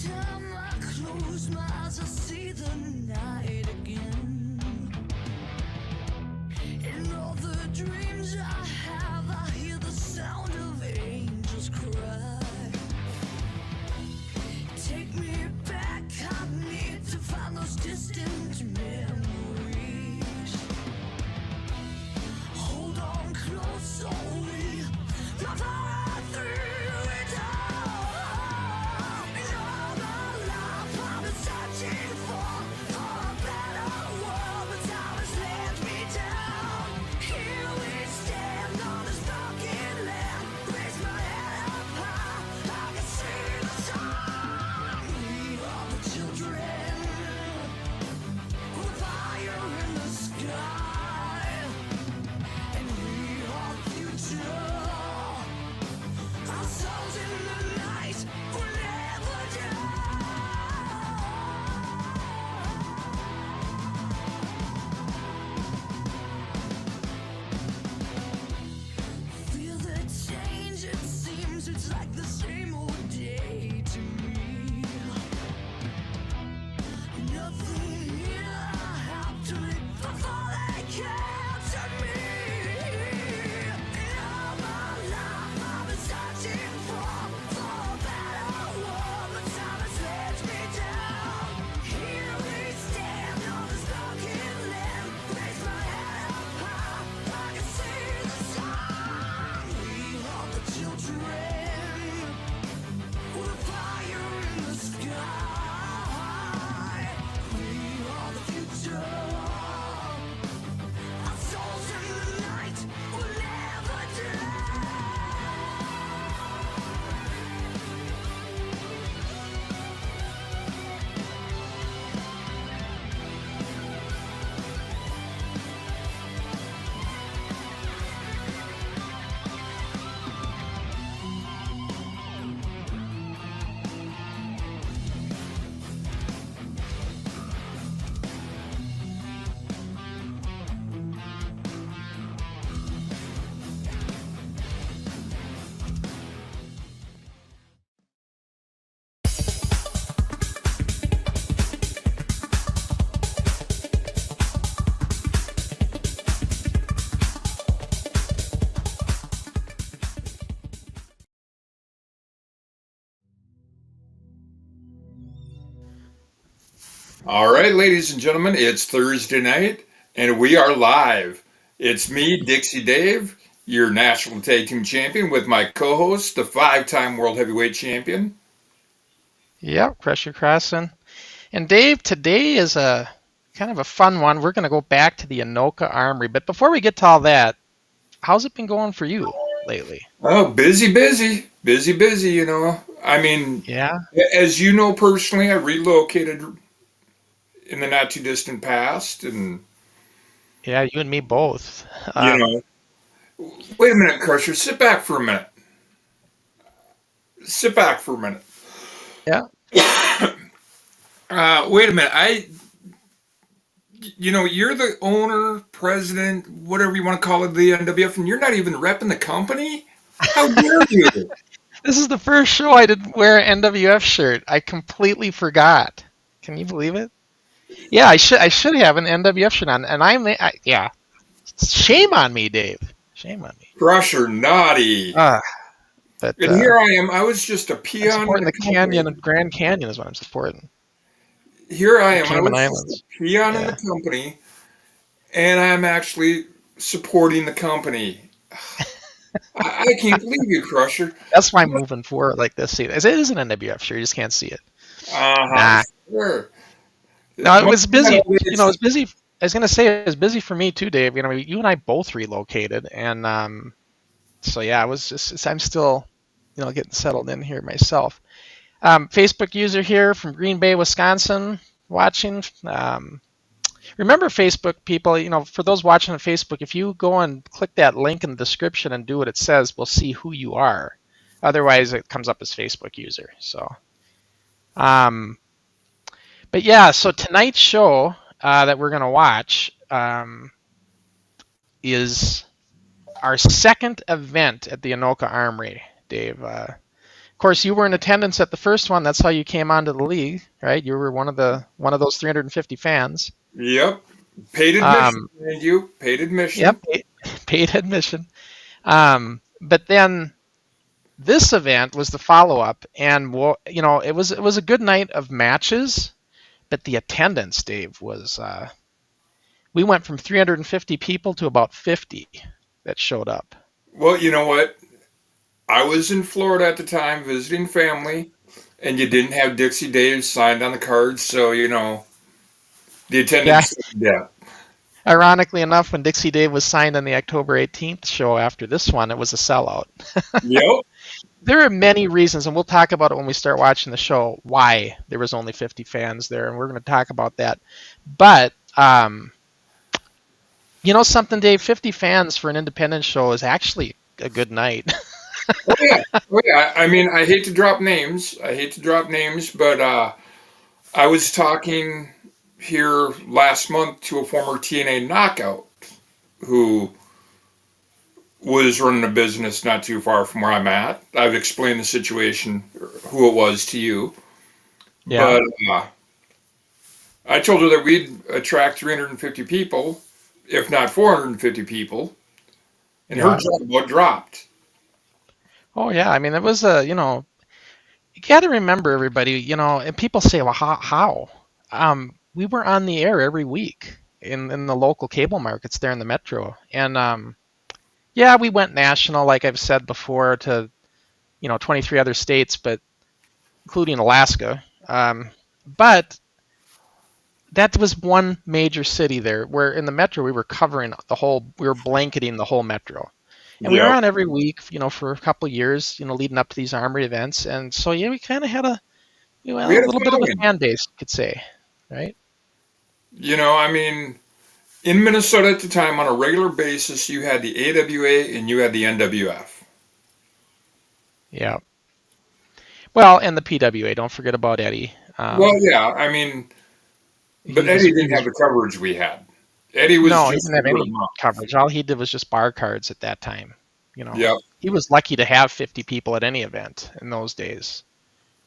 time I close my eyes, I see the night again. In all the dreams I have, I hear the sound of angels cry. Take me back, I need to find those distant memories. Hold on close, only my power through it all. In all my life, I've been searching for a better world, but time has let me down. Here we stand on this broken land. Raise my head up high, I can see the sun. We are the children with fire in the sky, and we are the future. Our souls in the night will never die. Feel the change, it seems it's like the same old day to me. Nothing here I have to live before they capture me. In all my life I've been searching for a better world, but time has let me down. Here we stand on this broken land. Raise my head up high, I can see the sun. We are the children with fire in the sky. We are the future. Our souls in the night will never die. All right, ladies and gentlemen, it's Thursday night and we are live. It's me, Dixie Dave, your national tag team champion, with my co host, the 5-time world heavyweight champion. Yep, Crusher Crossen. And Dave, today is a kind of a fun one. We're going to go back to the Anoka Armory. But before we get to all that, how's it been going for you lately? Oh, busy, you know. I mean, Yeah, as you know personally, I relocated in the not too distant past, and, yeah, you and me both. you know, wait a minute, Crusher, sit back for a minute. Sit back for a minute. Yeah, Wait a minute. You're the owner, president, whatever you want to call it, the NWF, and you're not even repping the company? How dare you? this is the first show I didn't wear an NWF shirt. I completely forgot. Can you believe it? Yeah, I should have an NWF shirt on, and yeah. Shame on me, Dave. Shame on me. Crusher, naughty. But And here I am. I was just a I'm peon in supporting the the canyon, company. Grand Canyon is what I'm supporting. Here I The am. I Cayman was just a Islands. peon in the Yeah. company, and I'm actually supporting the company. I can't believe you, Crusher. That's why I'm moving forward like this. See, it is an NWF shirt. You just can't see it. Uh-huh, Nah. sure. No, it Most was busy. it's It was busy. I was gonna say it was busy for me too, Dave. You and I both relocated, and so yeah, I was just. I'm still, getting settled in here myself. Facebook user here from Green Bay, Wisconsin, watching. Remember Facebook people, for those watching on Facebook, if you go and click that link in the description and do what it says, we'll see who you are. Otherwise, it comes up as Facebook user. So, but yeah, so tonight's show that we're going to watch is our second event at the Anoka Armory, Dave. Of course, you were in attendance at the first one. That's how you came onto the league, right? You were one of those 350 fans. Yep. Paid admission, thank you. Paid admission. Yep, paid admission. But then this event was the follow-up, and it was a good night of matches, but the attendance, Dave, was we went from 350 people to about 50 that showed up. Well, you know what? I was in Florida at the time visiting family, and you didn't have Dixie Dave signed on the cards, so the attendance. Yeah. Ironically enough, when Dixie Dave was signed on the October 18th show after this one, it was a sellout. Yep. There are many reasons, and we'll talk about it when we start watching the show, why there was only 50 fans there, and we're going to talk about that. But, you know something, Dave? 50 fans for an independent show is actually a good night. Oh, yeah. Oh, yeah. I mean, I hate to drop names. But I was talking here last month to a former TNA knockout who was running a business not too far from where I'm at. I've explained the situation, who it was to you. Yeah. But I told her that we'd attract 350 people, if not 450 people, and her job dropped. Oh, yeah. I mean, it was you got to remember, everybody, and people say, well, how? We were on the air every week in the local cable markets there in the metro. And, yeah, we went national, like I've said before, to, 23 other states, but including Alaska. But that was one major city there, where in the metro we were blanketing the whole metro. And we were on every week, for a couple of years, leading up to these Armory events. And so, yeah, we kind of had a little bit of a fan base, you could say, right? I mean, in Minnesota at the time, on a regular basis, you had the AWA and you had the NWF. Yeah. Well, and the PWA. Don't forget about Eddie. Well, yeah, I mean, but Eddie didn't have the coverage we had. Eddie was he didn't have any coverage. All he did was just bar cards at that time. Yep. He was lucky to have 50 people at any event in those days.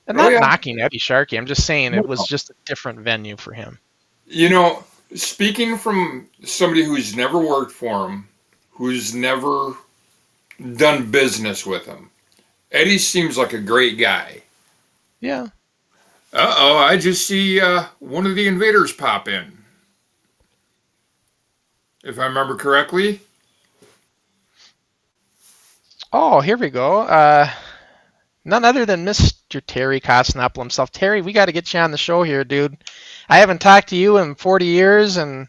And not knocking Eddie Sharkey. I'm just saying it was just a different venue for him. Speaking from somebody who's never worked for him, who's never done business with him, Eddie seems like a great guy. Yeah. Uh-oh, I just see one of the Invaders pop in. If I remember correctly. Oh, here we go. None other than Mr. Terry Kosnopoulos himself. Terry, we got to get you on the show here, dude. I haven't talked to you in 40 years, and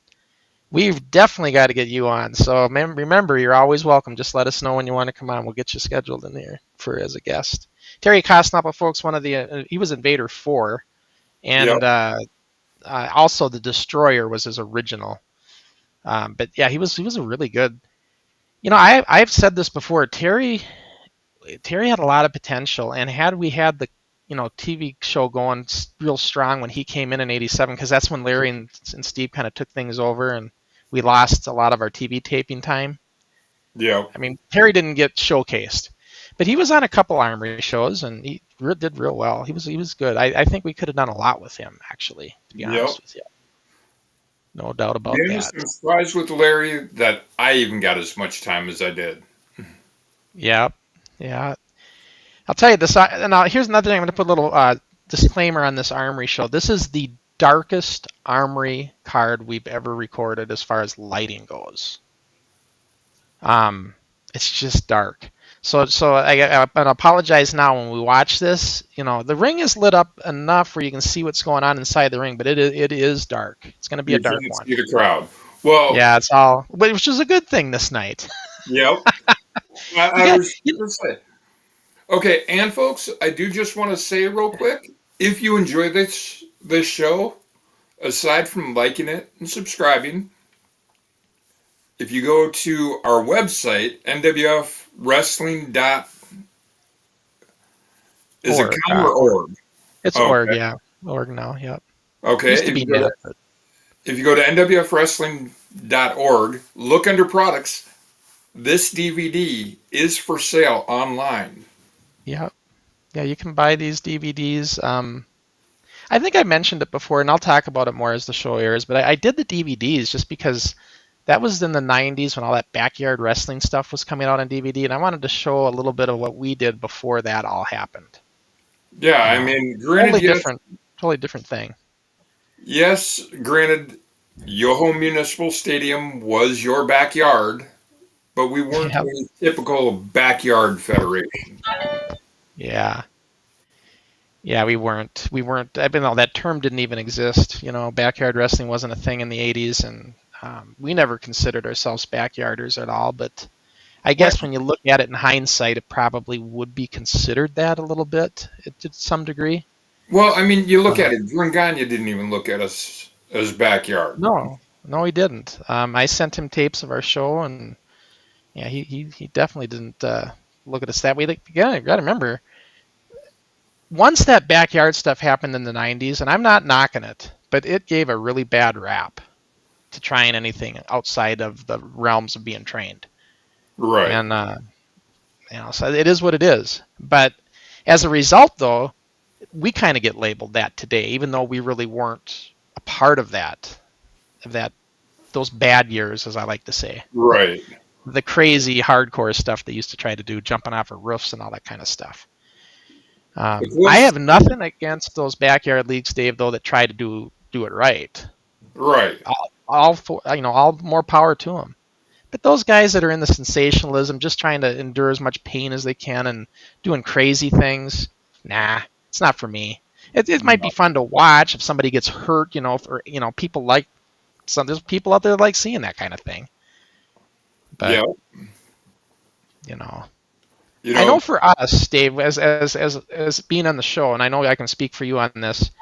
we've definitely got to get you on. So remember, you're always welcome. Just let us know when you want to come on. We'll get you scheduled in here as a guest. Terry Kosnopoulos, folks, he was Invader 4, and also the Destroyer was his original. But yeah, he was a really good. I've said this before. Terry had a lot of potential, and had we had the TV show going real strong when he came in '87, because that's when Larry and Steve kind of took things over, and we lost a lot of our TV taping time. Yeah. I mean, Terry didn't get showcased, but he was on a couple Armory shows, and he did real well. He was good. I think we could have done a lot with him, actually, to be honest with you. No doubt about that. I'm surprised with Larry that I even got as much time as I did. Yeah. I'll tell you this. Now, here's another thing. I'm going to put a little disclaimer on this Armory show. This is the darkest Armory card we've ever recorded as far as lighting goes. It's just dark. So I apologize now when we watch this. The ring is lit up enough where you can see what's going on inside the ring, but it is dark. It's going to be a dark one. See the crowd. Well, yeah, it's all, which is a good thing this night. Yep. I was going to say. Okay, and folks, I do just want to say real quick, if you enjoy this show, aside from liking it and subscribing, if you go to our website, NWF Wrestling is it com or org? It's org, yeah. Org now, yep. Okay. If you go to NWFWrestling.org, look under products. This DVD is for sale online. Yep. Yeah, you can buy these DVDs. I think I mentioned it before, and I'll talk about it more as the show airs, but I did the DVDs just because that was in the 90s when all that backyard wrestling stuff was coming out on DVD, and I wanted to show a little bit of what we did before that all happened. Yeah, You I know, mean, granted, yes, totally different thing. yes, granted, Yoho Municipal Stadium was your backyard, but we weren't Yep. a typical backyard federation. Yeah. Yeah, we weren't. I mean, that term didn't even exist. You know, backyard wrestling wasn't a thing in the 80s, and we never considered ourselves backyarders at all. But I guess when you look at it in hindsight, it probably would be considered that a little bit to some degree. Well, I mean, you look at it. Dringanya didn't even look at us as backyard. No, he didn't. I sent him tapes of our show, and yeah, he definitely didn't look at us that way. Like, again, you got to remember, once that backyard stuff happened in the 90s, and I'm not knocking it, but it gave a really bad rap to trying anything outside of the realms of being trained. Right. And, so it is what it is. But as a result, though, we kind of get labeled that today, even though we really weren't a part of those bad years, as I like to say. Right. The crazy hardcore stuff they used to try to do, jumping off of roofs and all that kind of stuff. I have nothing against those backyard leagues, Dave, though, that try to do it right. Right. All more power to them. But those guys that are in the sensationalism, just trying to endure as much pain as they can and doing crazy things, nah, it's not for me. It might be fun to watch if somebody gets hurt, people like there's people out there that like seeing that kind of thing. But yeah. I know for us, Dave, as being on the show, and I know I can speak for you on this,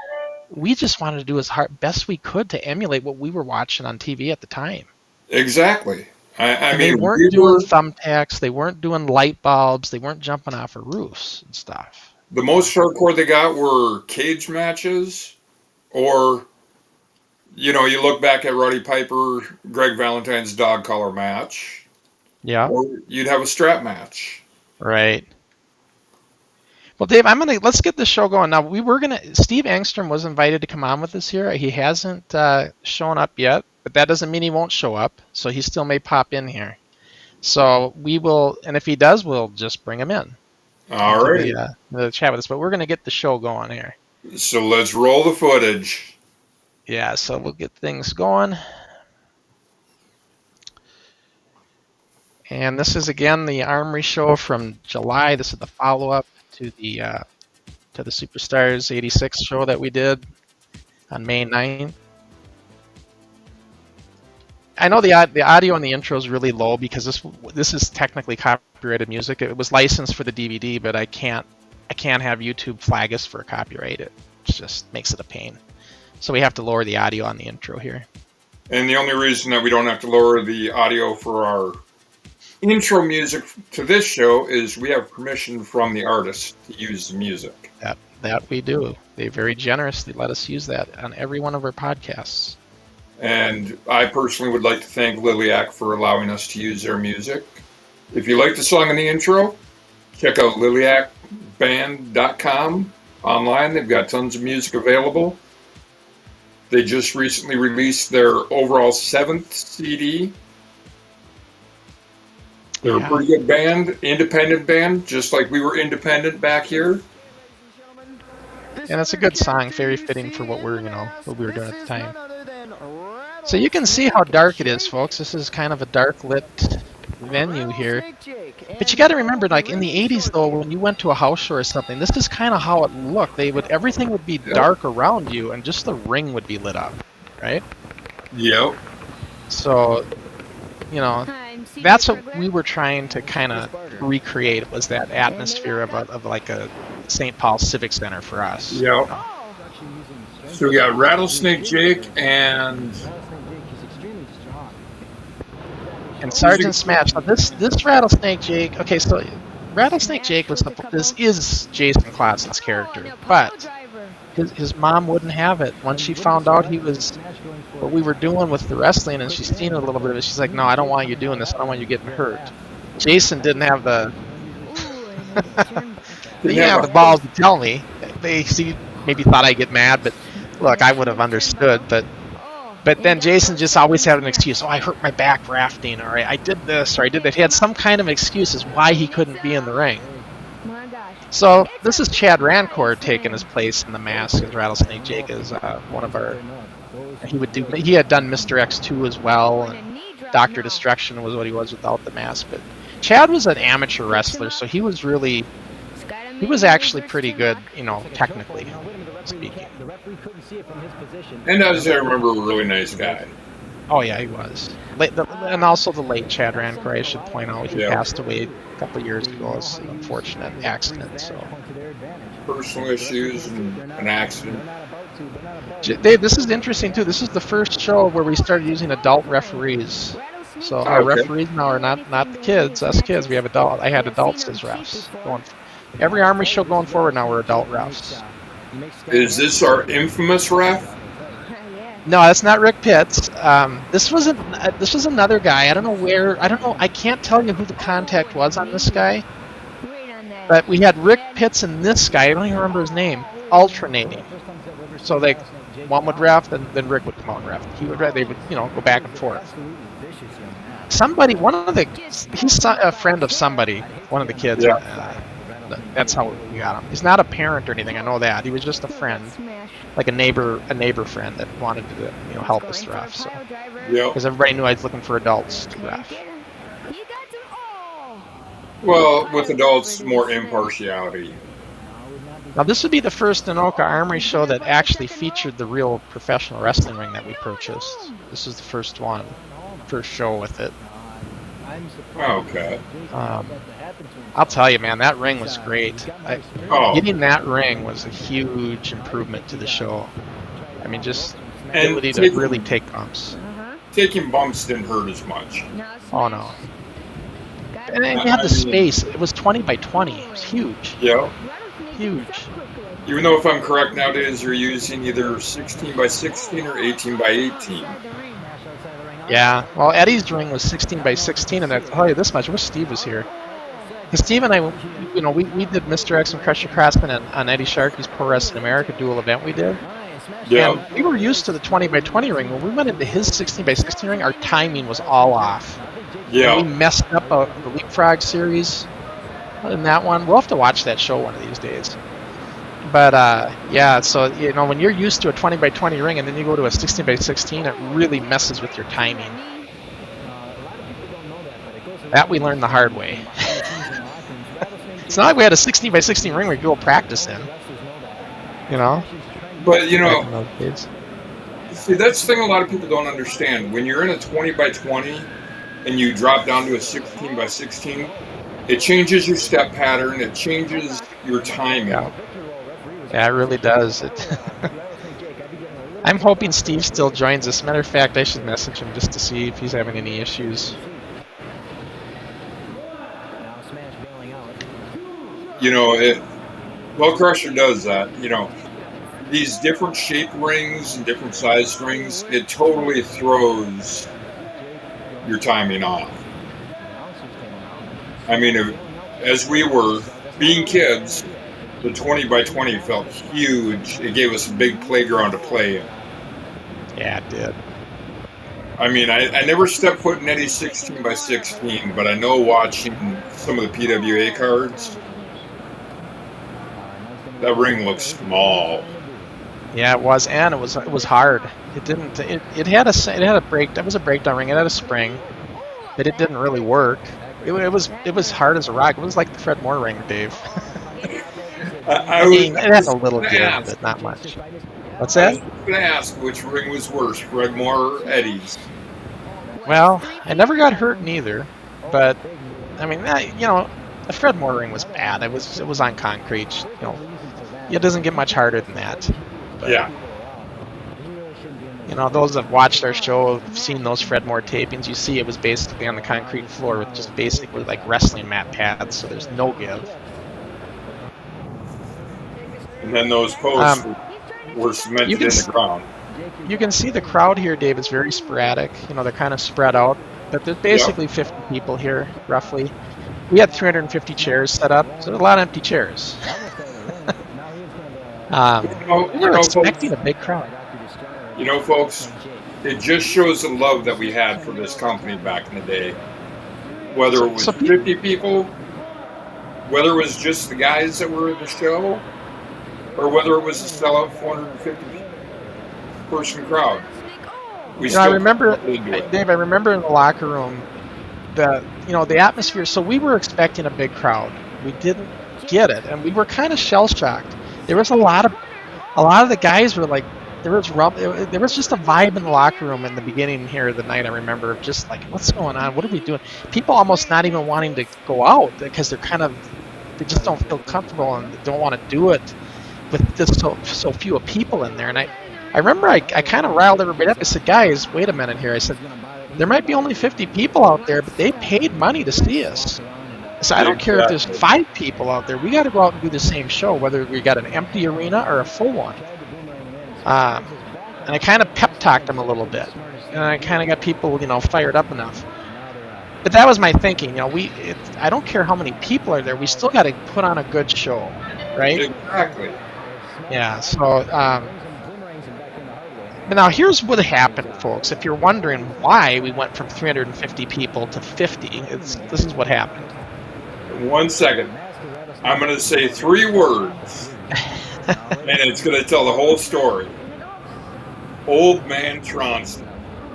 we just wanted to do as best we could to emulate what we were watching on TV at the time. Exactly. I mean, they weren't doing thumbtacks, they weren't doing light bulbs, they weren't jumping off of roofs and stuff. The most hardcore they got were cage matches, or you look back at Roddy Piper, Greg Valentine's dog collar match. Yeah. Or you'd have a strap match. Right. Well, Dave, let's get the show going. Now, Steve Engstrom was invited to come on with us here. He hasn't shown up yet, but that doesn't mean he won't show up, so he still may pop in here. So we will, and if he does, we'll just bring him in. All right. The chat with us, but we're going to get the show going here. So let's roll the footage. Yeah, so we'll get things going. And this is, again, the Armory show from July. This is the follow-up to the Superstars 86 show that we did on May 9th. I know the audio on the intro is really low because this is technically copyrighted music. It was licensed for the DVD, but I can't have YouTube flag us for copyright. It just makes it a pain. So we have to lower the audio on the intro here. And the only reason that we don't have to lower the audio for our intro music to this show is we have permission from the artist to use the music. That we do. They very generously let us use that on every one of our podcasts. And I personally would like to thank Liliac for allowing us to use their music. If you like the song in the intro, check out liliacband.com online. They've got tons of music available. They just recently released their overall 7th CD. They're a pretty good band, independent band, just like we were independent back here. And it's a good song, very fitting for what we were doing at the time. So you can see how dark it is, folks. This is kind of a dark lit venue here. But you got to remember, like in the 80s, though, when you went to a house show or something, this is kind of how it looked. Everything would be dark around you, and just the ring would be lit up, right? Yep. So, that's what we were trying to kind of recreate, was that atmosphere of like a St. Paul Civic Center for us. Yep. So we got Rattlesnake Jake and Sergeant Smash. Now this Rattlesnake Jake. Okay, so Rattlesnake Jake this is Jason Klotzen's character, but his mom wouldn't have it. When she found out what we were doing with the wrestling, and she's seen a little bit of it, she's like, "No, I don't want you doing this. I don't want you getting hurt." Jason didn't have the didn't have the balls to tell me. They maybe thought I'd get mad, but look, I would have understood. But then Jason just always had an excuse. Oh, I hurt my back rafting, or I did this, or I did that. He had some kind of excuses why he couldn't be in the ring. So this is Chad Rancourt taking his place in the mask as Rattlesnake Jake is one of our. He had done Mr. X2 as well, and Dr. Destruction was what he was without the mask. But Chad was an amateur wrestler, so he was actually pretty good, technically speaking. And as I remember, a really nice guy. Oh yeah, he was. And also the late Chad Rancourt, I should point out, he passed away a couple of years ago. It was an unfortunate accident. So personal issues and an accident. Dave, this is interesting too. This is the first show where we started using adult referees. So our referees now are not the kids, us kids. We have I had adults as refs. Every Armory show going forward now we're adult refs. Is this our infamous ref? No, that's not Rick Pitts. This was another guy. I don't know where. I don't know. I can't tell you who the contact was on this guy. But we had Rick Pitts and this guy. I don't even remember his name. Alternating. So one would ref, then Rick would come out and ref. They would go back and forth. He's a friend of somebody. One of the kids. Yeah. That's how we got him. He's not a parent or anything. I know that. He was just a friend, like a neighbor friend that wanted to help us ref. So, because everybody knew I was looking for adults to ref. Well, with adults, more impartiality. Now, this would be the first Anoka Armory show that actually featured the real professional wrestling ring that we purchased. This is the first show with it. Okay. I'll tell you, man, that ring was great. Getting that ring was a huge improvement to the show. I mean, just ability to really take bumps. Taking bumps didn't hurt as much. Oh, no. And you had the space. It was 20 by 20. It was huge. Yeah. Huge. Even though, if I'm correct, nowadays you're using either 16 by 16 or 18 by 18. Yeah. Well, Eddie's ring was 16 by 16, and I'll tell you this much. I wish Steve was here. Because Steve and I, we did Mr. X and Crusher Crossen on Eddie Sharkey's Pro Wrestling America dual event we did. Yeah. And we were used to the 20 by 20 ring. When we went into his 16 by 16 ring, our timing was all off. Yeah. And we messed up the Leapfrog series in that one. We'll have to watch that show one of these days. But, yeah, so, when you're used to a 20 by 20 ring and then you go to a 16 by 16, it really messes with your timing. That we learned the hard way. It's not like we had a 16 by 16 ring we could go practice in. But, see, that's the thing a lot of people don't understand. When you're in a 20 by 20 and you drop down to a 16 by 16, it changes your step pattern. It changes your timing. Yeah, it really does. I'm hoping Steve still joins us. Matter of fact, I should message him just to see if he's having any issues. Crusher does that. These different shape rings and different size rings, it totally throws your timing off. I mean, as we were being kids, the 20 by 20 felt huge. It gave us a big playground to play in. Yeah, it did. I mean, I never stepped foot in any 16 by 16, but I know watching some of the PWA cards, that ring looked small. Yeah, it was, and it was hard. It didn't. It had a break. That was a breakdown ring. It had a spring, but it didn't really work. It was hard as a rock. It was like the Fred Moore ring, Dave. It had a little give, but not much. What's that? I was going to ask which ring was worse, Fred Moore or Eddie's. Well, I never got hurt neither, but I mean, the Fred Moore ring was bad. It was on concrete. It doesn't get much harder than that. But, yeah. Those that watched our show have seen those Fred Moore tapings. You see it was basically on the concrete floor with just basically like wrestling mat pads, so there's no give. And then those posts were cemented in the ground. You can see the crowd here, Dave. It's very sporadic. They're kind of spread out, but there's basically 50 people here, roughly. we had 350 chairs set up, so there's a lot of empty chairs. We were expecting a big crowd. Folks, it just shows the love that we had for this company back in the day. Whether it was 50 people, whether it was just the guys that were at the show, or whether it was a sellout 450 person crowd. I remember, Dave, I remember in the locker room the atmosphere. So we were expecting a big crowd. We didn't get it, and we were kind of shell shocked. There was a lot of the guys were like, there was just a vibe in the locker room in the beginning here of the night. I remember just like, what's going on? What are we doing? People almost not even wanting to go out because they just don't feel comfortable and don't want to do it with just so few people in there. And I remember I kind of riled everybody up. I said, guys, wait a minute here. I said, there might be only 50 people out there, but they paid money to see us. So I don't care if there's 5 people out there. We got to go out and do the same show, whether we got an empty arena or a full one. And I kind of pep talked them a little bit, and I kind of got people, fired up enough. But that was my thinking. I don't care how many people are there. We still got to put on a good show, right? Exactly. Yeah. So, but now here's what happened, folks. If you're wondering why we went from 350 people to 50, this is what happened. 1 second. I'm going to say 3 words, and it's going to tell the whole story. Old Man Tronson.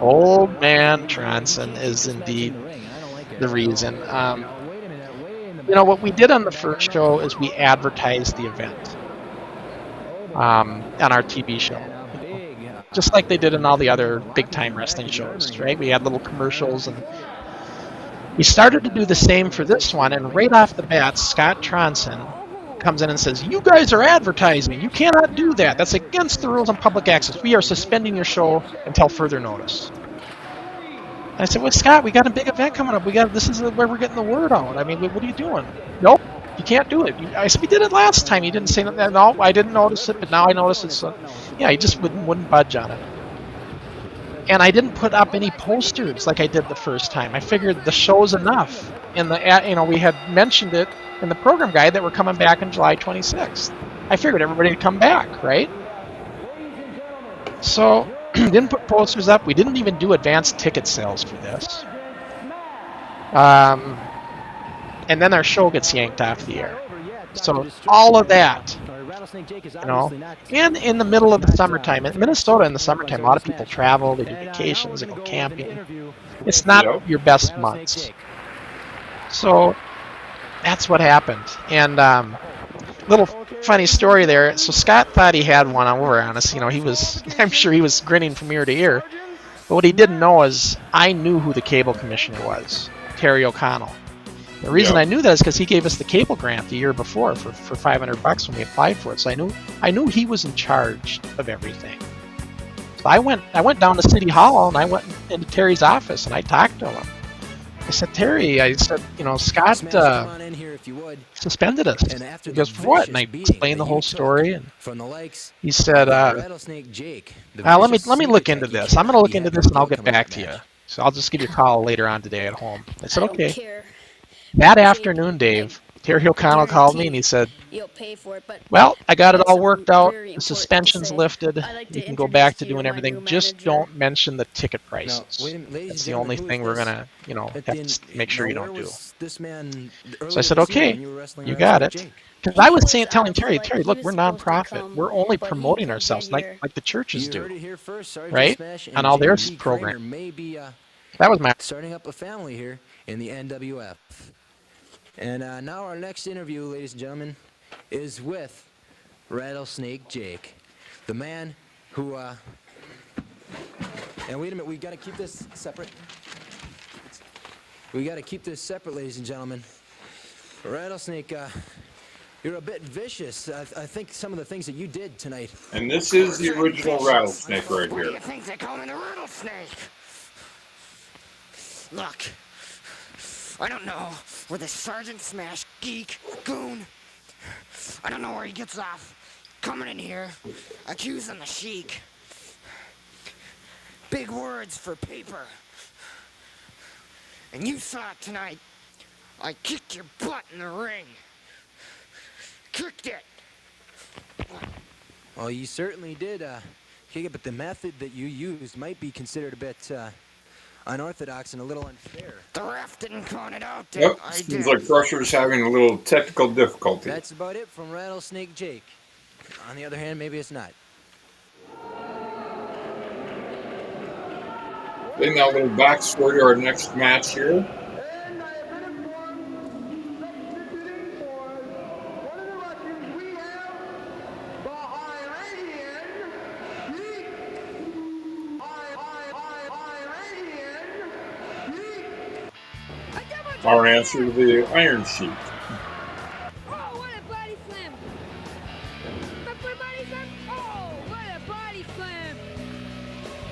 Old Man Tronson is indeed the reason. What we did on the first show is we advertised the event on our TV show, just like they did in all the other big-time wrestling shows, right? We had little commercials, and we started to do the same for this one, and right off the bat, Scott Tronson comes in and says, you guys are advertising. You cannot do that. That's against the rules on public access. We are suspending your show until further notice. And I said, well, Scott, we got a big event coming up. This is where we're getting the word out. I mean, what are you doing? Nope, you can't do it. I said, we did it last time. You didn't say that. No, I didn't notice it, but now I notice it. So, yeah, he just wouldn't budge on it. And I didn't put up any posters like I did the first time. I figured the show's enough. And we had mentioned it in the program guide that we're coming back on July 26th. I figured everybody would come back, right? So, didn't put posters up. We didn't even do advanced ticket sales for this. And then our show gets yanked off the air. So all of that, and in the middle of the summertime, in Minnesota in the summertime, a lot of people travel, they do vacations, they go camping. It's not your best months. So that's what happened. And little funny story there. So Scott thought he had one over on us. I'm sure he was grinning from ear to ear. But what he didn't know is I knew who the cable commissioner was, Terry O'Connell. The reason I knew that is because he gave us the cable grant the year before for $500 when we applied for it. So I knew he was in charge of everything. So I went down to City Hall and I went into Terry's office and I talked to him. I said, Terry, Scott suspended us. He goes, for what? And I explained the whole story. And he said, let me look into this. I'm going to look into this and I'll get back to you. So I'll just give you a call later on today at home. I said, okay. That afternoon, Dave, Terry O'Connell called me and he said, well, I got it all worked out. The suspension's lifted. You can go back to doing everything. Just don't mention the ticket prices. That's the only thing we're going to, have to make sure you don't do. So I said, okay, you got it. Because I was telling Terry, look, we're nonprofit. We're only promoting ourselves like the churches do, right? On all their program. That was my starting up a family here in the NWF. And now our next interview, ladies and gentlemen, is with Rattlesnake Jake, the man who, and wait a minute, we got to keep this separate. We got to keep this separate, ladies and gentlemen. Rattlesnake, you're a bit vicious. I think some of the things that you did tonight. And this is the original Rattlesnake right What do here. you think they call me the rattlesnake? Look, I don't know where this Sergeant Smash geek goon, I don't know where he gets off coming in here accusing the Sheik. Big words for paper. And you saw it tonight I kicked your butt in the ring. Kicked it. Well, you certainly did kick it, but the method that you used might be considered a bit unorthodox and a little unfair. The ref didn't count it out. Yep, I seems did. like Crusher's having a little technical difficulty. That's about it from Rattlesnake Jake. On the other hand, maybe it's not. Then that little backstory to our next match here. And I have been informed that today for one of the records we have the Iranian Sheik. Iranian Sheik. Our answer to the Iron Sheik. Oh, what a body slam! Up for a body slam? Oh, what a body slam!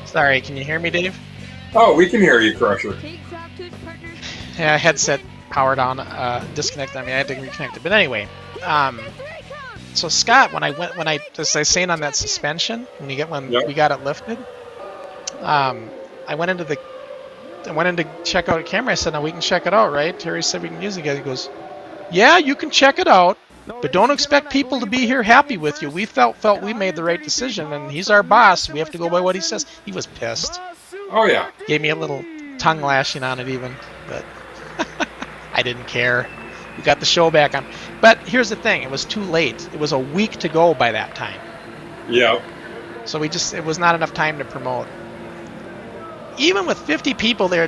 Sorry, can you hear me, Dave? Oh, we can hear you, Crusher. Takes off to his partner. Yeah, headset powered on, disconnected. I mean, I had to reconnect it. But anyway, That's where he comes! so Scott, when I, as I was saying on that suspension, when Yep. we got it lifted, I went into check out a camera. I said, "Now we can check it out, right?" Terry said we can use it again. He goes, "Yeah, you can check it out, but don't expect people to be here happy with you. We felt we made the right decision, and he's our boss. We have to go by what he says." He was pissed. Oh, yeah. Gave me a little tongue lashing on it even, but I didn't care. We got the show back on. But here's the thing, it was too late. It was a week to go by that time. Yeah. So it was not enough time to promote. Even with 50 people there,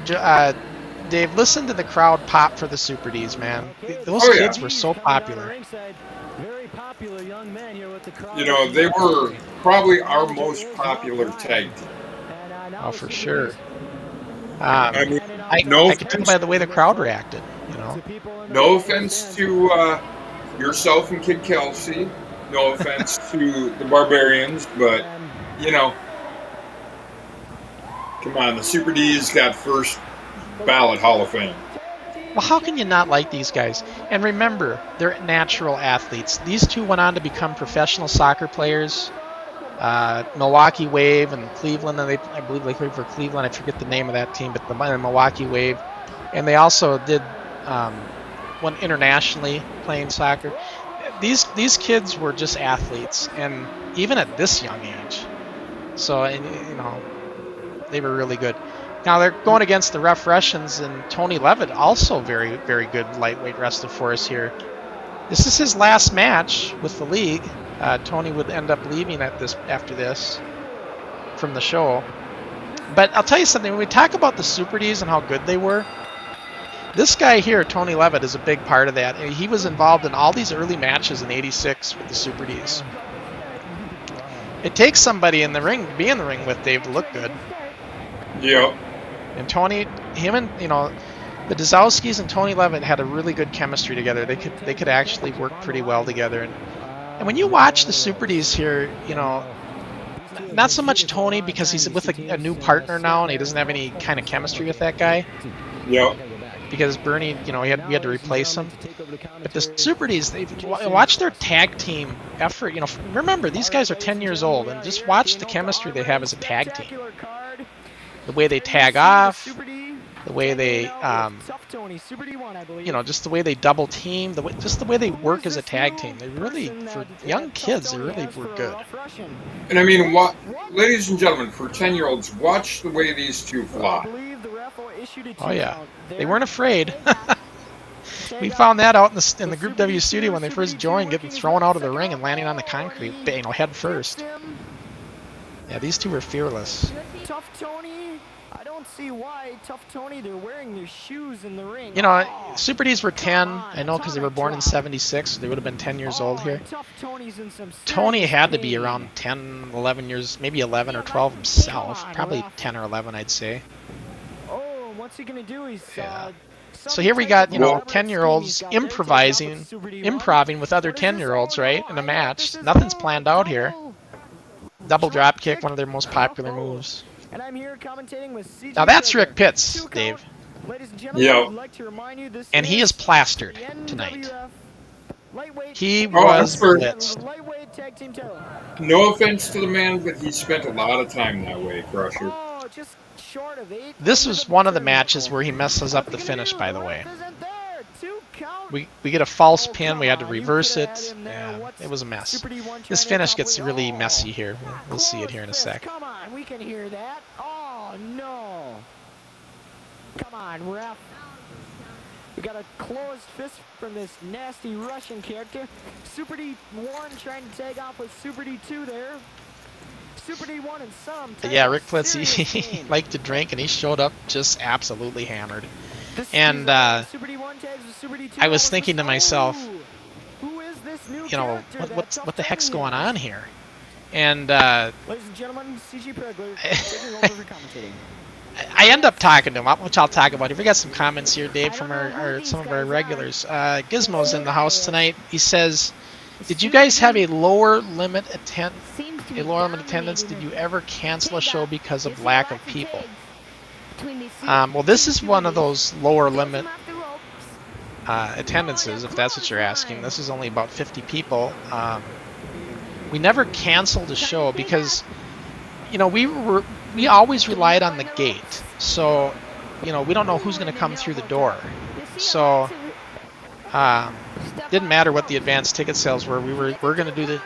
Dave, listen to the crowd pop for the Super D's, man. Those Oh, yeah. kids were so popular. Very popular young man here with the crowd. You know, they were probably our most popular tag team. Oh, for sure. I mean, I no could tell offense, by the way the crowd reacted, you know. no offense to yourself and Kid Kelsey. No offense to the Barbarians, but, you know, come on, the Super D's got first ballot Hall of Fame. Well, how can you not like these guys? And remember, they're natural athletes. These two went on to become professional soccer players. Milwaukee Wave and Cleveland, and I believe they played for Cleveland. I forget the name of that team, but the Milwaukee Wave. And they also did one internationally playing soccer. These kids were just athletes, and even at this young age. So, and, you know, they were really good. Now they're going against the Rough Russians, and Tony Levitt, also very, very good lightweight wrestler for us here. This is his last match with the league. Tony would end up leaving after this from the show. But I'll tell you something, when we talk about the Super D's and how good they were, this guy here, Tony Levitt, is a big part of that. And he was involved in all these early matches in '86 with the Super D's. It takes somebody in the ring to be in the ring with Dave to look good. Yep. And Tony, him and, you know, the Dazowskis and Tony Levitt had a really good chemistry together. They could actually work pretty well together. And when you watch the Super D's here, you know, not so much Tony because he's with a new partner now and he doesn't have any kind of chemistry with that guy. Yep. Because Bernie, you know, we had to replace him. But the Super D's, watch their tag team effort. You know, remember, these guys are 10 years old, and just watch the chemistry they have as a tag team. The way they tag off, the way they, you know, just the way they double team, just the way they work as a tag team. They really, for young kids, they really were good. And I mean, ladies and gentlemen, for 10-year-olds, watch the way these two fly. Oh yeah, they weren't afraid. We found that out in the Group W studio when they first joined, getting thrown out of the ring and landing on the concrete, you know, head first. Yeah, these two were fearless. Tough Tony. I don't see why Tough Tony, they're wearing their shoes in the ring. You know, Super D's were 10, I know, because they were born in '76, so they would have been 10 years old here. Tony had to be around 10, 11 years, maybe 11 or 12 himself. Probably 10 or 11, I'd say. Oh, what's he gonna do? He's Yeah. So here we got, you know, 10-year-olds improving with other 10-year-olds, right, in a match. Nothing's planned out here. Double drop kick, one of their most popular moves. And I'm here commentating with CJ Now that's Gregor. Rick Pitts, Dave. Ladies and gentlemen, Yeah. I'd like to remind you this And he is plastered the tonight. NWF lightweight He Oh, was that's for- blitzed. lightweight tag team title. No offense to the man, but he spent a lot of time that way, Crusher. Oh, just short of 8. This was one of the matches where he messes up the finish, by the way. Isn't there? 2 we get a false pin. We had to reverse it. Yeah, it was a mess. This finish gets really messy here. We'll see it here in a sec. Come on, we can hear that. Oh, no. Come on, ref. We got a closed fist from this nasty Russian character. Super D1 trying to tag off with Super D2 there. Super D1 and some. But yeah, Rick Flitz, he liked to drink, and he showed up just absolutely hammered. And I was thinking to myself, you know, what the heck's going on here? And ladies and gentlemen, CG Pregler taking over for commentating. I end up talking to him, which I'll talk about. If we got some comments here, Dave, from some of our regulars. Gizmo's in the house tonight. He says, "Did you guys have a lower limit attendance? Did you ever cancel a show because of lack of people?" Well, this is one of those lower limit attendances, if that's what you're asking. This is only about 50 people. We never canceled a show because, you know, we always relied on the gate. So, you know, we don't know who's going to come through the door. So, didn't matter what the advanced ticket sales were. We're going to do the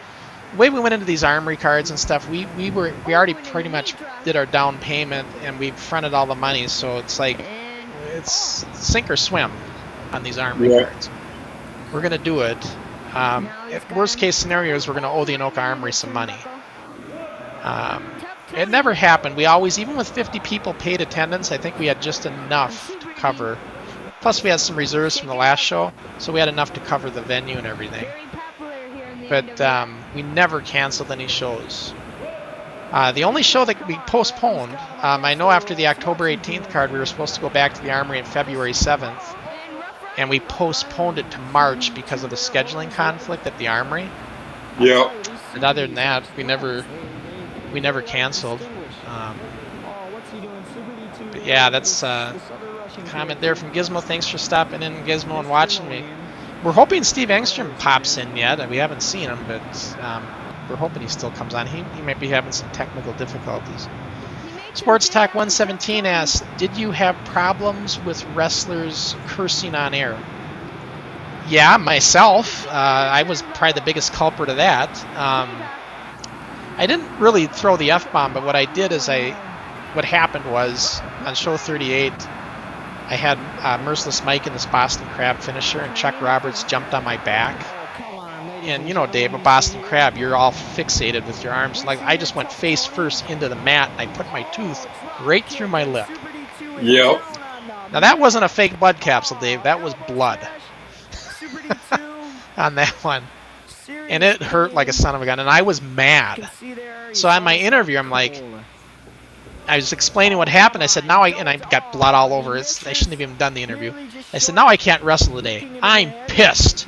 way we went into these Armory cards and stuff. We already pretty much did our down payment and we fronted all the money. So it's like it's sink or swim on these Armory cards. We're going to do it. Worst case scenario is we're going to owe the Anoka Armory some money. It never happened. We always, even with 50 people paid attendance, I think we had just enough to cover. Plus we had some reserves from the last show, so we had enough to cover the venue and everything. But we never canceled any shows. The only show that we postponed, I know after the October 18th card, we were supposed to go back to the Armory on February 7th, and we postponed it to March because of the scheduling conflict at the Armory. Yep. And other than that, we never canceled. But yeah, that's a comment there from Gizmo. Thanks for stopping in, Gizmo, and watching me. We're hoping Steve Engstrom pops in yet. We haven't seen him, but we're hoping he still comes on. He might be having some technical difficulties. Sports Talk 117 asks, did you have problems with wrestlers cursing on air? Yeah, myself. I was probably the biggest culprit of that. I didn't really throw the F-bomb, but what I did is what happened was, on show 38, I had Merciless Mike in this Boston Crab finisher, and Chuck Roberts jumped on my back. And you know, Dave, a Boston Crab, you're all fixated with your arms. Like, I just went face first into the mat, and I put my tooth right through my lip. Yep. Now, that wasn't a fake blood capsule, Dave. That was blood on that one. And it hurt like a son of a gun, and I was mad. So on my interview, I was explaining what happened. I said, and I got blood all over it. I shouldn't have even done the interview. I said, now I can't wrestle today. I'm pissed.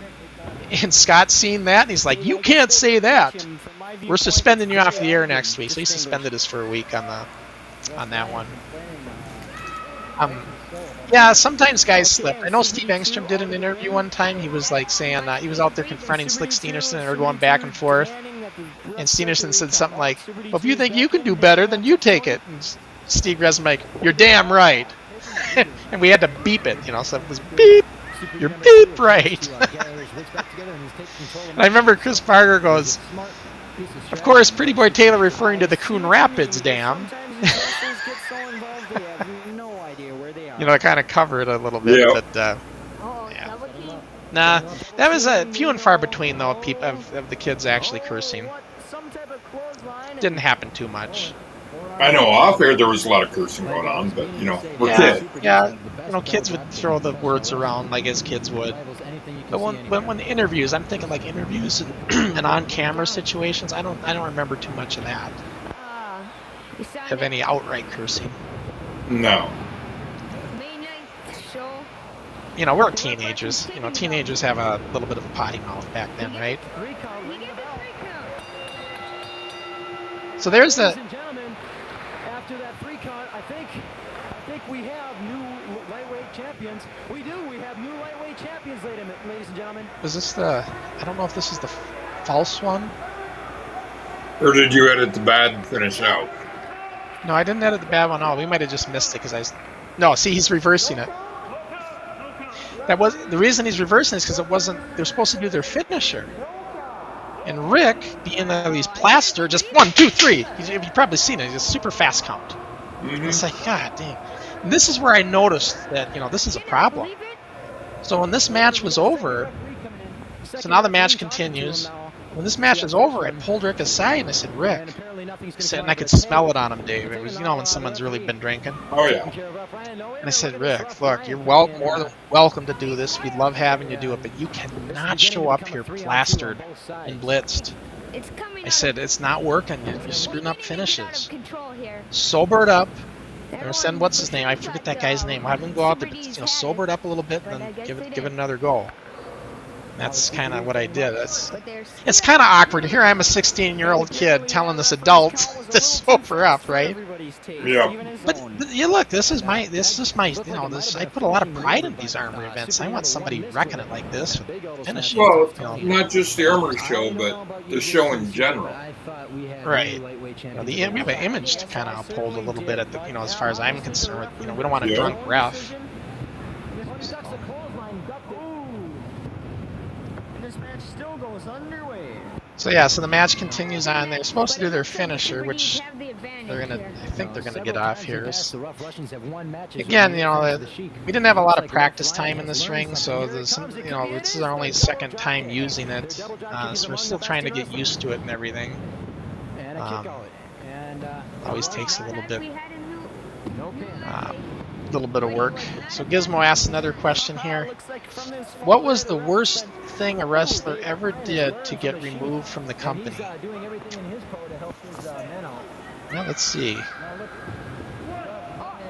And Scott's seen that, and he's like, you can't say that. We're suspending you off the air next week. So he suspended us for a week on that one. Yeah, sometimes guys slip. I know Steve Engstrom did an interview one time. He was like saying he was out there confronting Slick Steenerson, and they were going back and forth. And Steenerson said something like, well, if you think you can do better, then you take it. And Steve Resnick, like, you're damn right. And we had to beep it, you know, so it was beep. You're beep right. And I remember Chris Parker goes, of course, Pretty Boy Taylor referring to the Coon Rapids Dam. You know, I kind of cover it a little bit, yeah. But yeah. Nah, that was a few and far between, though, of the kids actually cursing. Didn't happen too much. I know off air there was a lot of cursing going on, but you know, we're kids. Yeah, you know, kids would throw the words around like as kids would. But when interviews, I'm thinking like interviews and on-camera situations. I don't remember too much of that. Of any outright cursing. No. You know, we're teenagers. You know, teenagers have a little bit of a potty mouth back then, right? So there's the. After that free count, I think we have new lightweight champions. We do. We have new lightweight champions, ladies and gentlemen. Is this the? I don't know if this is the false one. Or did you edit the bad and finish out? No, I didn't edit the bad one out. We might have just missed it because No, see, he's reversing it. That was the reason he's reversing is because it wasn't. They're supposed to do their finisher. And Rick, being he's plaster, just 1, 2, 3. You've probably seen it. He's a super fast count. It's like, God dang. And this is where I noticed that, this is a problem. So when this match was over, so now the match continues. When this match is over, I pulled Rick aside and I said, Rick, I said, and I could smell it on him, Dave. It was, when someone's really been drinking. Oh, yeah. And I said, Rick, look, you're more than welcome to do this. We'd love having you do it, but you cannot show up here plastered and blitzed. I said, it's not working. You're screwing up finishes. Sober it up. Or send, what's his name? I forget that guy's name. Have him go out there, sober it up a little bit, and then give it another go. That's kind of what I did. It's kind of awkward. Here I am, a 16-year-old kid telling this adult to sober up, right? Yeah. But you look, this is my, I put a lot of pride in these Armory events. I want somebody wrecking it like this, finish it. Well, not just the Armory show, but the show in general. Right. We have an image to kind of uphold a little bit at the, as far as I'm concerned. We don't want a drunk ref. So yeah, so the match continues on. They're supposed to do their finisher, which I think they're gonna get off here. Again, we didn't have a lot of practice time in this ring, so there's some, this is our only second time using it, so we're still trying to get used to it and everything. Always takes a little bit of work. So Gizmo asks another question here. What was the worst thing a wrestler ever did to get removed from the company? Well, let's see.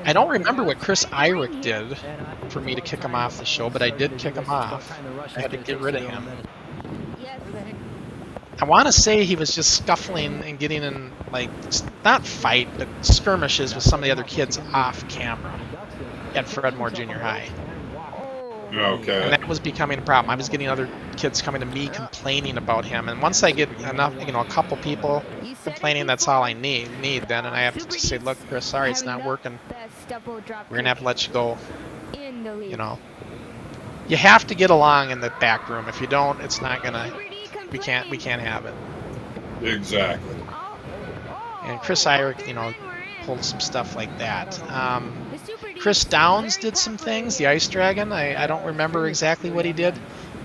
I don't remember what Chris Irick did for me to kick him off the show, but I did kick him off. I had to get rid of him. I want to say he was just scuffling and getting in, not fight, but skirmishes with some of the other kids off camera at Fredmore Junior High. Okay. And that was becoming a problem. I was getting other kids coming to me complaining about him. And once I get enough, a couple people complaining, that's all I need then. And I have to just say, look, Chris, sorry, it's not working. We're going to have to let you go. You have to get along in the back room. If you don't, it's not going to, we can't have it. Exactly. And Chris Irick, pulled some stuff like that. Chris Downs did some things. The Ice Dragon, I don't remember exactly what he did.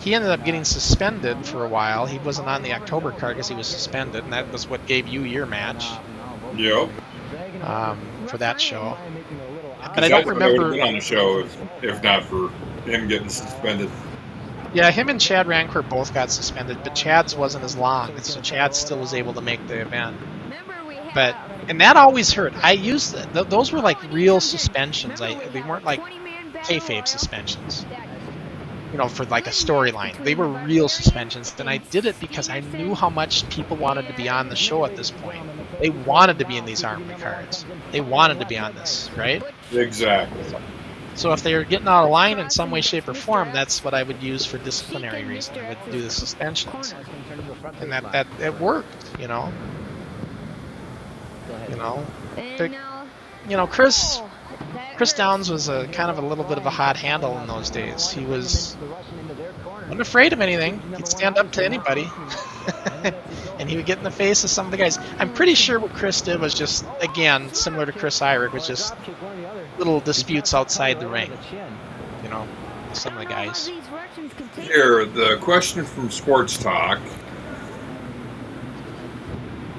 He ended up getting suspended for a while. He wasn't on the October card because he was suspended, and that was what gave you your match. Yep. For that show. But I don't remember. Would have been on the show if not for him getting suspended. Yeah, him and Chad Rancourt both got suspended, but Chad's wasn't as long, so Chad still was able to make the event. And that always hurt. I used those were like real suspensions. They weren't like kayfabe suspensions. For like a storyline. They were real suspensions. And I did it because I knew how much people wanted to be on the show at this point. They wanted to be in these Armory cards. They wanted to be on this, right? Exactly. So if they were getting out of line in some way, shape, or form, that's what I would use for disciplinary reasons. I would do the suspensions. And that it worked, Chris Downs was a kind of a little bit of a hot handle in those days. He wasn't afraid of anything. He'd stand up to anybody. And he would get in the face of some of the guys. I'm pretty sure what Chris did was just, again, similar to Chris Irick, was just little disputes outside the ring. Some of the guys. Here, the question from Sports Talk.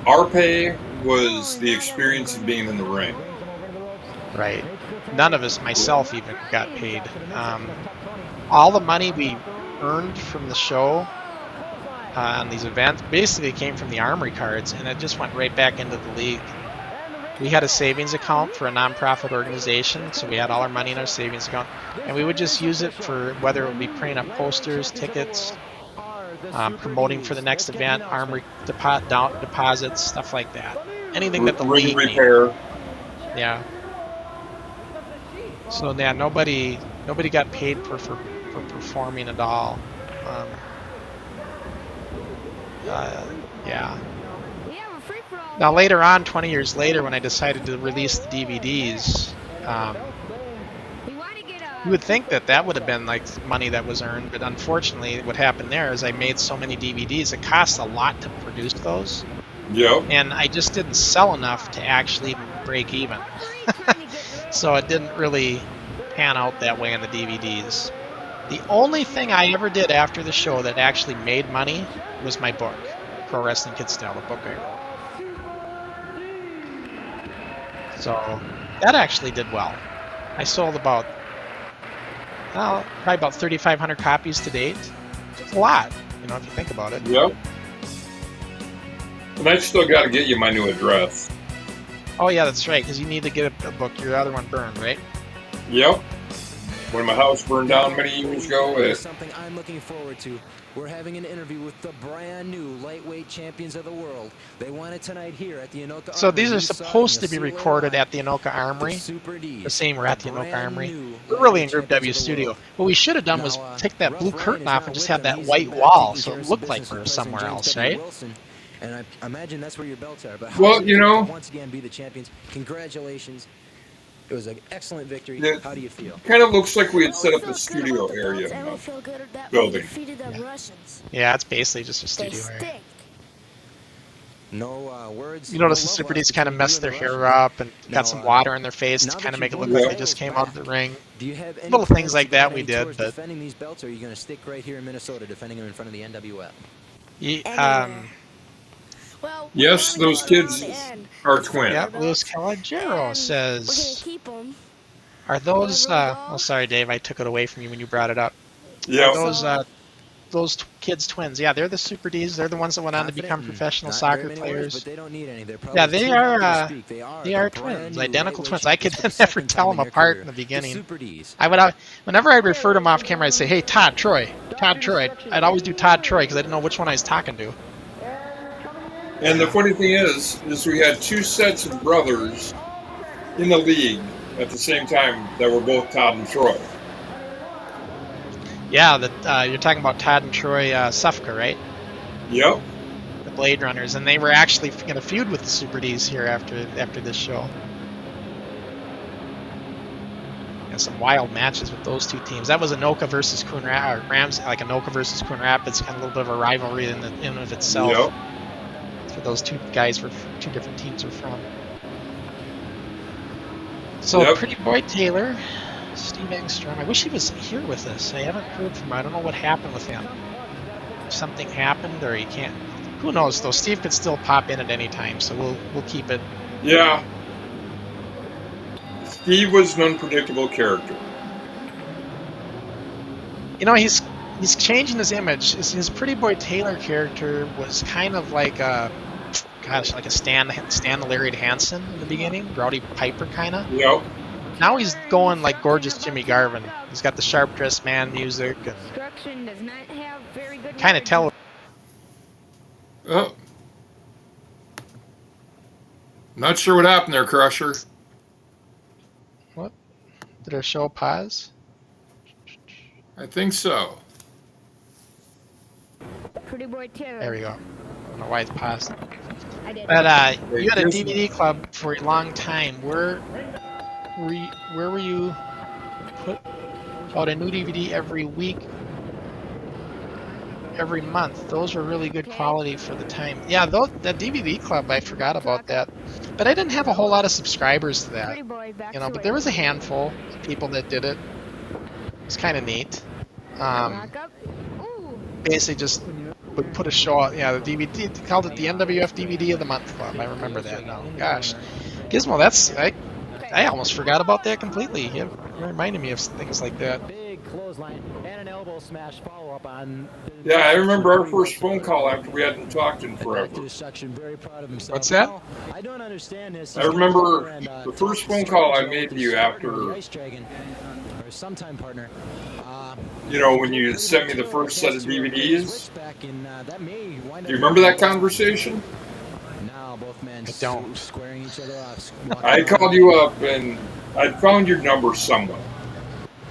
Our pay was the experience of being in the ring. Right. None of us, myself even, got paid. All the money we earned from the show on these events basically came from the Armory cards, and it just went right back into the league. We had a savings account for a nonprofit organization, so we had all our money in our savings account, and we would just use it for whether it would be printing up posters, tickets, promoting for the next event, Armory deposits, stuff like that. Anything that the league repair. Yeah. So yeah, nobody got paid for performing at all. Yeah. Now later on, 20 years later, when I decided to release the DVDs, You would think that that would have been like money that was earned, but unfortunately, what happened there is I made so many DVDs. It costs a lot to produce those, Yep. and I just didn't sell enough to actually even break even. So it didn't really pan out that way on the DVDs. The only thing I ever did after the show that actually made money was my book, Pro Wrestling Kid Style, the book I wrote. So that actually did well. I sold about, well, probably about 3,500 copies to date. It's a lot, you know, if you think about it. Yep. And I still got to get you my new address. Oh yeah, that's right, because you need to get a book. Your other one burned, right? Yep. When my house burned down many years ago, Here's something I'm looking forward to. We're having an interview with the brand new lightweight champions of the world. They won it tonight here at the Anoka Armory. So these are You saw it, supposed and to be you'll see it recorded live. at the Anoka Armory. The Super Ds, The same we're at the Anoka brand Armory. new We're really in lightweight Group champions W of the studio. world. What we should have done was Now, take that blue Rough curtain Rain is off and not just with have them. that He's white back wall taking so care it of looked some like business we were replacing somewhere James else, W. right? Wilson. And I imagine that's where your belts are. But Well, how's it you to know- once again be the champions? Congratulations. It was an excellent victory. Yeah. How do you feel? kind of looks like we had set We up a feel good studio about the area belts, in and we the feel good that building. we defeated the Russians. Yeah, it's basically just a They studio area. stink. No words. You notice no the love Super lost Ds kind of between messed you their and the hair Russians. up and Now, got some water in their face now to that kind of you make it won look the like they just titles came out of the back, ring. Do you have any Little plans things to like go that any we did, tours but- defending these belts, or are you going to stick right here in Minnesota defending them in front of the NWF? Well, Yes, we're gonna those go kids around and are defend twins. our Yeah, Luis belts, Calagero and we're gonna says, keep them. are those, wherever we go. oh sorry Dave, I took it away from you when you brought it up. Are Yeah. those kids twins? Yeah, they're the Super Ds. They're the ones that went on to Confident become and professional not soccer very many words, players. but they don't need any. They're Yeah, probably they too happy to are. speak. They are They the are brand twins, new identical lightweight twins. I could champions for the never second tell time them in their apart career. in the beginning. Super Ds. Whenever I refer to them off camera, I'd say, "Hey, Todd Troy, Todd Troy." I'd always do Todd Troy because I didn't know which one I was talking to. And the funny thing is we had two sets of brothers in the league at the same time that were both Todd and Troy. Yeah, you're talking about Todd and Troy Sufka, right? Yep. The Blade Runners, and they were actually going to feud with the Super Ds here after this show. And some wild matches with those two teams. That was Anoka versus Coon Rapids, like Anoka versus Coon Rapids, kind of a little bit of a rivalry in and of itself. Yep. That's where those two guys were, two different teams were from. So Yep. Pretty Boy Taylor, Steve Engstrom. I wish he was here with us. I haven't heard from him. I don't know what happened with him. Something happened, or he can't. Who knows though? Steve could still pop in at any time, so we'll keep it. Yeah. Steve was an unpredictable character. You know, he's changing his image. His Pretty Boy Taylor character was kind of like like a Stan Lariat Hansen in the beginning, Rowdy Piper kind of. Yep. Now he's going like gorgeous Jimmy Garvin. He's got the sharp dressed man music and Construction does not have very good kind of records. tell. Oh. Not sure what happened there, Crusher. What? Did our show pause? I think so. Pretty Boy Taylor. There we go. I don't know why it's paused. I did. But you had a Here's- DVD club for a long time. Where were you put out a new DVD every week, every month? Those were really good quality for the time. Yeah, that DVD club, I forgot about that. But I didn't have a whole lot of subscribers to that. Pretty Boy back You know, to but there was a it. handful of people that did it. It was kind of neat. Lock up. Ooh. Basically just would put a show out. Yeah, the DVD, they called it the NWF DVD of the Month Club. I remember that now. Gosh. Gizmo, I almost forgot about that completely. You reminded me of things like that. Big clothesline and an elbow smash follow up on. Yeah, I remember our first phone call after we hadn't talked in Back to forever. his section, very proud of himself. What's that? Well, I don't understand this. I remember the first phone call I made to you after, Ice Dragon, or his sometime partner. you know, when you sent me the first set of DVDs. Do Do you remember that conversation? Now both men I don't. squaring each other off. I called you up and I found your number somewhere.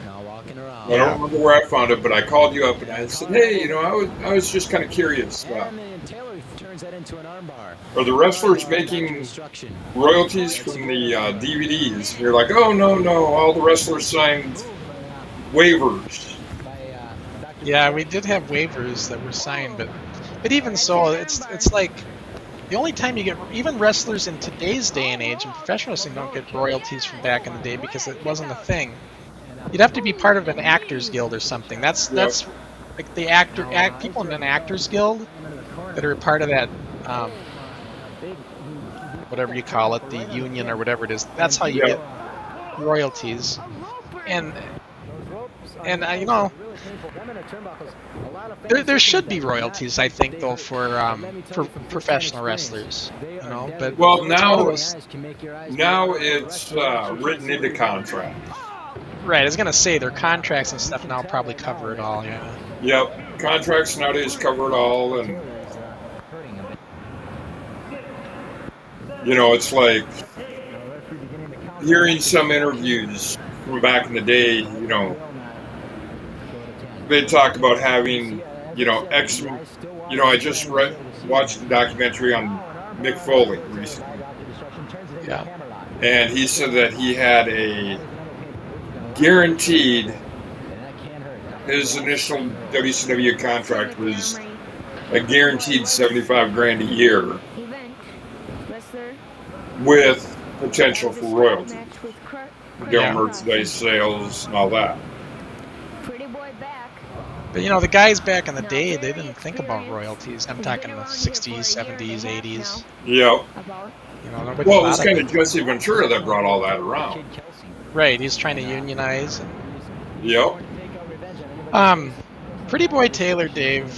Now walking around. I don't remember where I found it, but I called you up and I said, hey, you know, I was just kind of curious. And then Taylor turns that into an armbar. Are the wrestlers making Instruction. royalties from the DVDs? And you're like, oh, no, all the wrestlers signed waivers. Yeah, we did have waivers that were signed, but even so, it's like the only time you get even wrestlers in today's day and age in professional wrestling don't get royalties from back in the day because it wasn't a thing. You'd have to be part of an actors guild or something. That's like the people in an actors guild that are part of that whatever you call it, the union or whatever it is. That's how you get royalties. And you know, there should be royalties, I think, though, for professional wrestlers. You know, but Well, now it's written into contract. right. I was gonna say their contracts and stuff now probably cover it all. Yeah. Yep, contracts nowadays cover it all, and you know, it's like hearing some interviews from back in the day. You know, they talk about having, you know, You know, I just watched a documentary on Mick Foley recently. Yeah. And he said that he had a guaranteed, his initial WCW contract was a guaranteed $75,000 a year with potential for royalties, merchandise sales and all that. But you know, the guys back in the day, they didn't think about royalties. I'm talking the 60s, 70s, 80s. Yep. You know, nobody Well, it was thought kind of of Jesse Ventura that brought all that around. Right, he's trying to unionize. Yep. Pretty Boy Taylor, Dave,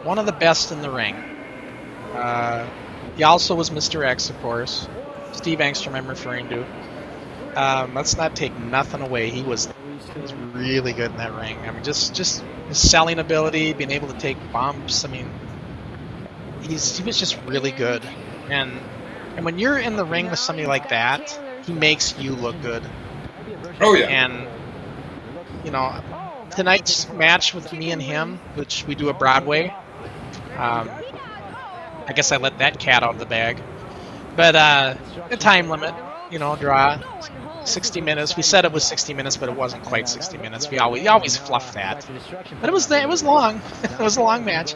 one of the best in the ring. He also was Mr. X, of course. Steve Engstrom, I'm referring to. Let's not take nothing away. He was really good in that ring. I mean, just his selling ability, being able to take bumps. I mean, he was just really good. And when you're in the ring with somebody like that, he makes you look good. Oh yeah. And you know, tonight's match with me and him, which we do at Broadway. I guess I let that cat out of the bag. But the time limit, you know, draw 60 minutes. We said it was 60 minutes, but it wasn't quite 60 minutes. We always fluff that. But it was long. It was a long match.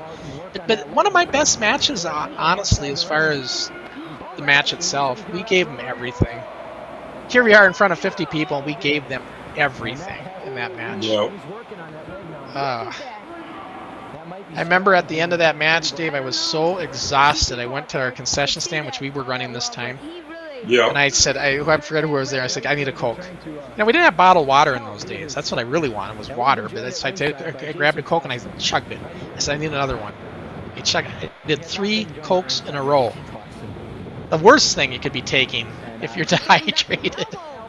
But one of my best matches, honestly, as far as the match itself, we gave them everything. Here we are in front of 50 people, and we gave them everything in that match. Yep. I remember at the end of that match, Dave, I was so exhausted. I went to our concession stand, which we were running this time. Yep. And I said, I forget who was there. I said, I need a Coke. Now, we didn't have bottled water in those days. That's what I really wanted was water. But I grabbed a Coke and I chugged it. I said, I need another one. I did 3 Cokes in a row. The worst thing you could be taking if you're dehydrated.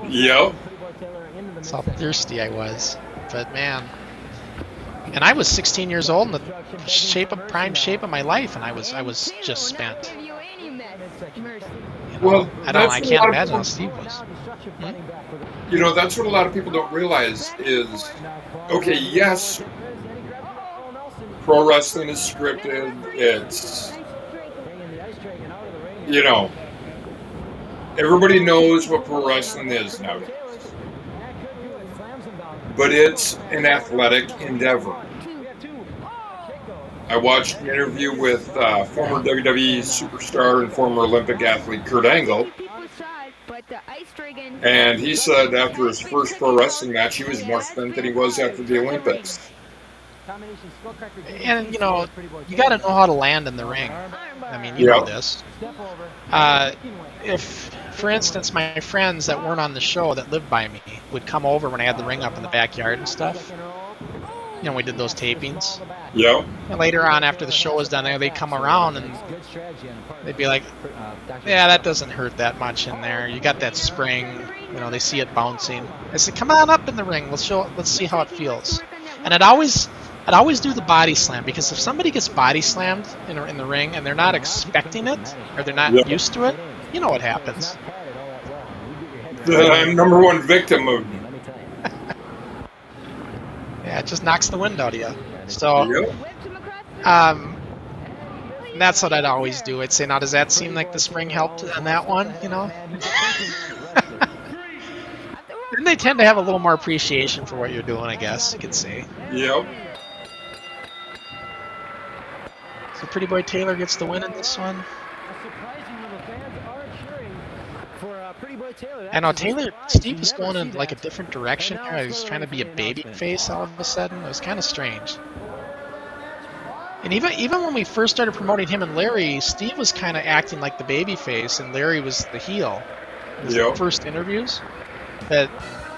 Yep. That's how thirsty I was. But, man. And I was 16 years old in the prime shape of my life, and I was just spent. Well, I can't imagine how Steve was. You know, that's what a lot of people don't realize is, okay, yes, pro wrestling is scripted. It's, you know, everybody knows what pro wrestling is nowadays. But it's an athletic endeavor. I watched an interview with former WWE superstar and former Olympic athlete Kurt Angle, and he said after his first pro wrestling match, he was more spent than he was after the Olympics. And, you know, you got to know how to land in the ring. I mean, you know this. If, for instance, my friends that weren't on the show that lived by me would come over when I had the ring up in the backyard and stuff. You know, we did those tapings. Yeah. And later on, after the show was done, they'd come around and they'd be like, yeah, that doesn't hurt that much in there. You got that spring. You know, they see it bouncing. I said, come on up in the ring. Let's see how it feels. And I'd always do the body slam, because if somebody gets body slammed in the ring and they're not expecting it or they're not used to it, you know what happens. I'm number one victim of. Yeah, it just knocks the wind out of you. So, and that's what I'd always do. I'd say, now, does that seem like the spring helped on that one? You know. And they tend to have a little more appreciation for what you're doing, I guess you could say. Yep. So Pretty Boy Taylor gets the win in this one. Surprisingly, the fans are cheering for Pretty Boy Taylor. I know That's a Taylor, surprise. Steve You was never going see in like a that. different direction And now here. He let's was go trying to to be a the baby announcement. face all of a sudden. It was kind of strange. And even when we first started promoting him and Larry, Steve was kind of acting like the baby face, and Larry was the heel. In his Yep. first interviews, but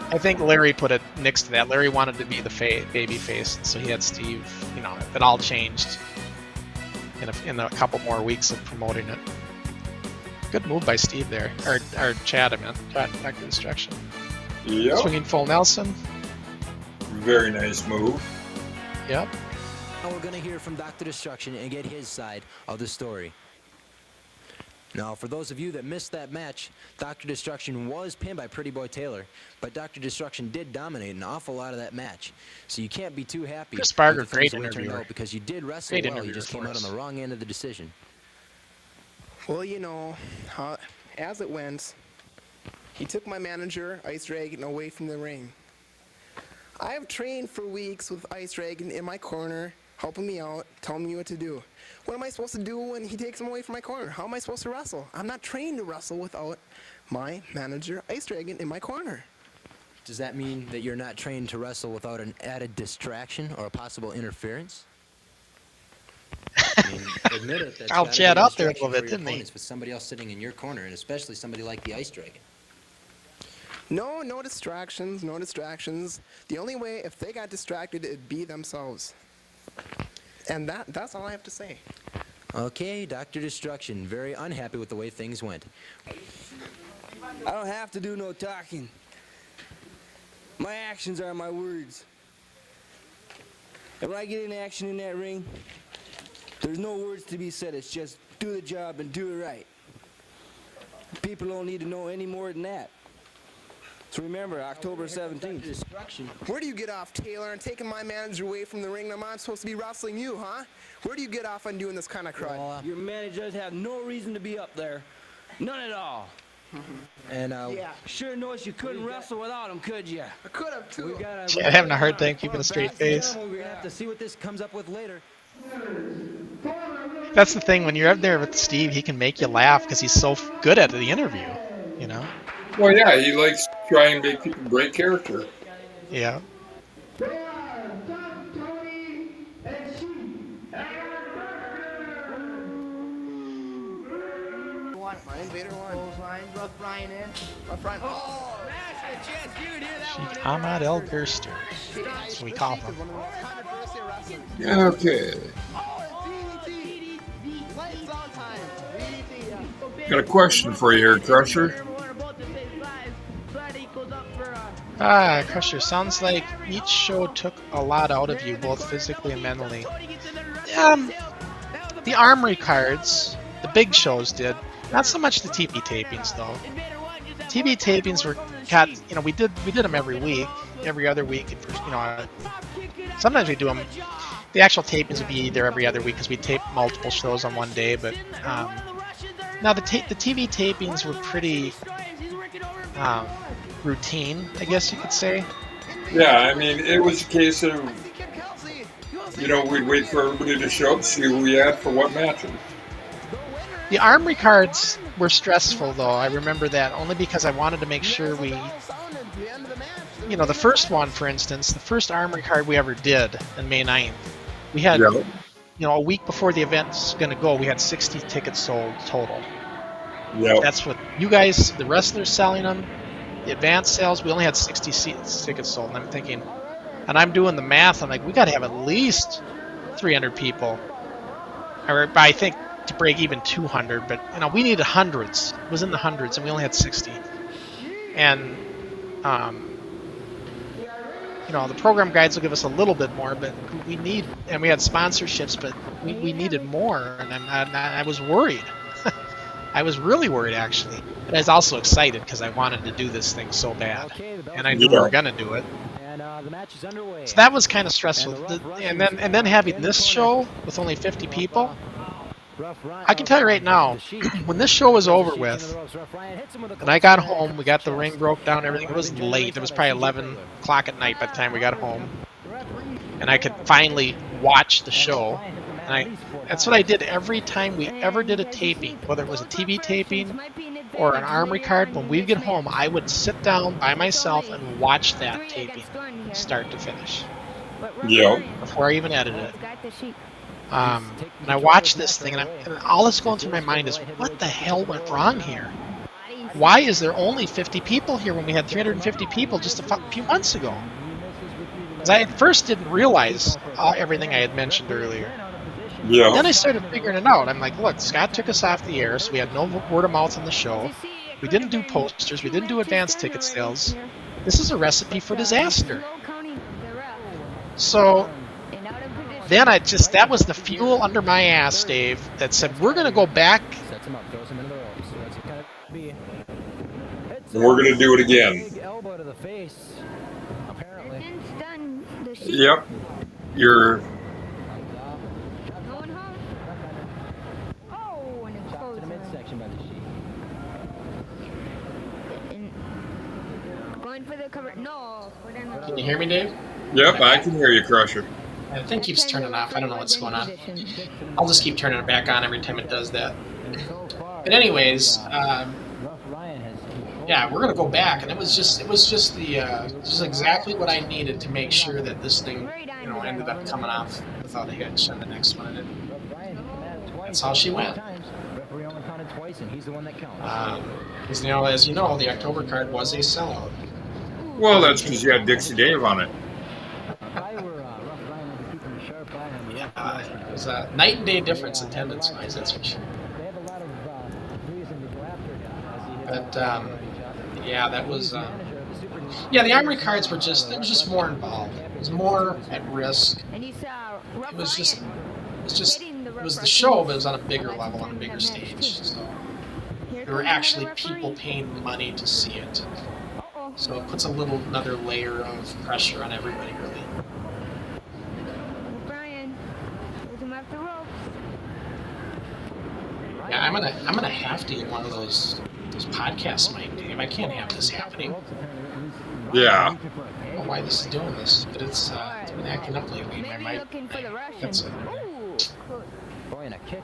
I think Larry put it next to that. Larry wanted to be the baby face, so he had Steve. You know, it all changed in a couple more weeks of promoting it. Good move by Steve there, or Chad. I meant Chad back to destruction. Yep. Swinging full Nelson. Very nice move. Yep. Now we're going to hear from Dr. Destruction and get his side of the story. Now, for those of you that missed that match, Dr. Destruction was pinned by Pretty Boy Taylor, but Dr. Destruction did dominate an awful lot of that match. So you can't be too happy Chris Barger, with the great things the way it turned interviewer. out, because you did wrestle Great well, you interviewer just for came out on us. the wrong end of the decision. Well, you know, as it went, he took my manager, Ice Dragon, away from the ring. I have trained for weeks with Ice Dragon in my corner, helping me out, telling me what to do. What am I supposed to do when he takes him away from my corner? How am I supposed to wrestle? I'm not trained to wrestle without my manager, Ice Dragon, in my corner. Does that mean that you're not trained to wrestle without an added distraction or a possible interference? I mean, admit it. That's I'll gotta chat be a out there a distraction little bit, for your didn't he? opponents, with somebody else sitting in your corner, and especially somebody like the Ice Dragon. No distractions, no distractions. The only way, if they got distracted, it'd be themselves. And that's all I have to say. Okay, Dr. Destruction, very unhappy with the way things went. I don't have to do no talking. My actions are my words. And when I get in action in that ring, there's no words to be said. It's just do the job and do it right. People don't need to know any more than that. So remember, October 17th. Destruction. Where do you get off, Taylor, and taking my manager away from the ring? I'm not supposed to be wrestling you, huh? Where do you get off on doing this kind of crud? Your managers have no reason to be up there. None at all. And Yeah, Sure knows you couldn't wrestle without him, could you? I could have too. Chad having a hard time keeping a straight face. we're gonna have to see what this comes up with later. That's the thing, when you're up there with Steve, he can make you laugh because he's so good at the interview, you know? Well, yeah, he likes to try and make people break character. Yeah. My Invader one. Rough Ryan in. Rough Ryan. Oh, Sheikh Ahmad El Gerster. That's what we call him. one of the most controversial wrestlers. Okay. Lights on time. DDT. Got a question for you here, Crusher. Crusher, sounds like each show took a lot out of you, both physically and mentally. The Armory cards, the big shows did. Not so much the TV tapings, though. TV tapings we did them every week, every other week. Sometimes we do them. The actual tapings would be there every other week because we tape multiple shows on one day. But now the TV tapings were pretty routine, I guess you could say. Yeah, I mean, it was a case of, we'd wait for everybody to show up, see who we had for what matches. The Armory cards were stressful, though. I remember that only because I wanted to make sure we, the first one, for instance, the first Armory card we ever did on May 9th, we had, a week before the event's going to go, we had 60 tickets sold total. Yep. That's what you guys, the wrestlers selling them, the advance sales, we only had 60 tickets sold. And I'm thinking, and I'm doing the math, I'm like, we got to have at least 300 people. Or I think to break even 200, but we needed hundreds. It was in the hundreds, and we only had 60. And the program guides will give us a little bit more, but we had sponsorships, but we needed more, and I was worried. I was really worried, actually, but I was also excited because I wanted to do this thing so bad, and I knew we were gonna do it. And the match is underway. So that was kind of stressful. And then having this show with only 50 people, I can tell you right now, when this show was over with, and I got home, we got the ring broke down, everything. It was late. It was probably 11 o'clock at night by the time we got home. And I could finally watch the show. And that's what I did every time we ever did a taping, whether it was a TV taping or an Armory card. When we get home, I would sit down by myself and watch that taping, start to finish, Yeah. before I even edited it. And I watched this thing, and all that's going through my mind is, what the hell went wrong here? Why is there only 50 people here when we had 350 people just a few months ago? Because I at first didn't realize everything I had mentioned earlier. Yeah. Then I started figuring it out. I'm like, look, Scott took us off the air, so we had no word of mouth on the show. We didn't do posters. We didn't do advance ticket sales. This is a recipe for disaster. So then that was the fuel under my ass, Dave, that said, we're going to go back. And we're going to do it again. Yep. You're. Going home. Oh, and it's close. Going for the cover. No. Can you hear me, Dave? Yep, I can hear you, Crusher. The thing keeps turning off. I don't know what's going on. I'll just keep turning it back on every time it does that. But anyways, yeah, we're gonna go back, and it was just exactly what I needed to make sure that this thing, ended up coming off without a hitch on the next one. And that's how she went. As you know, the October card was a sellout. Well, that's because you had Dixie Dave on it. Yeah, it was a night and day difference attendance-wise, that's for sure. But yeah, that was. The Armory cards were there was just more involved. It was more at risk. It was the show, but it was on a bigger level, on a bigger stage. So there were actually people paying money to see it. So it puts another layer of pressure on everybody, really. Yeah, I'm gonna have to get one of those podcasts, Mike, Dave. I can't have this happening. Yeah. I don't know why this is doing this, but it's been acting up lately.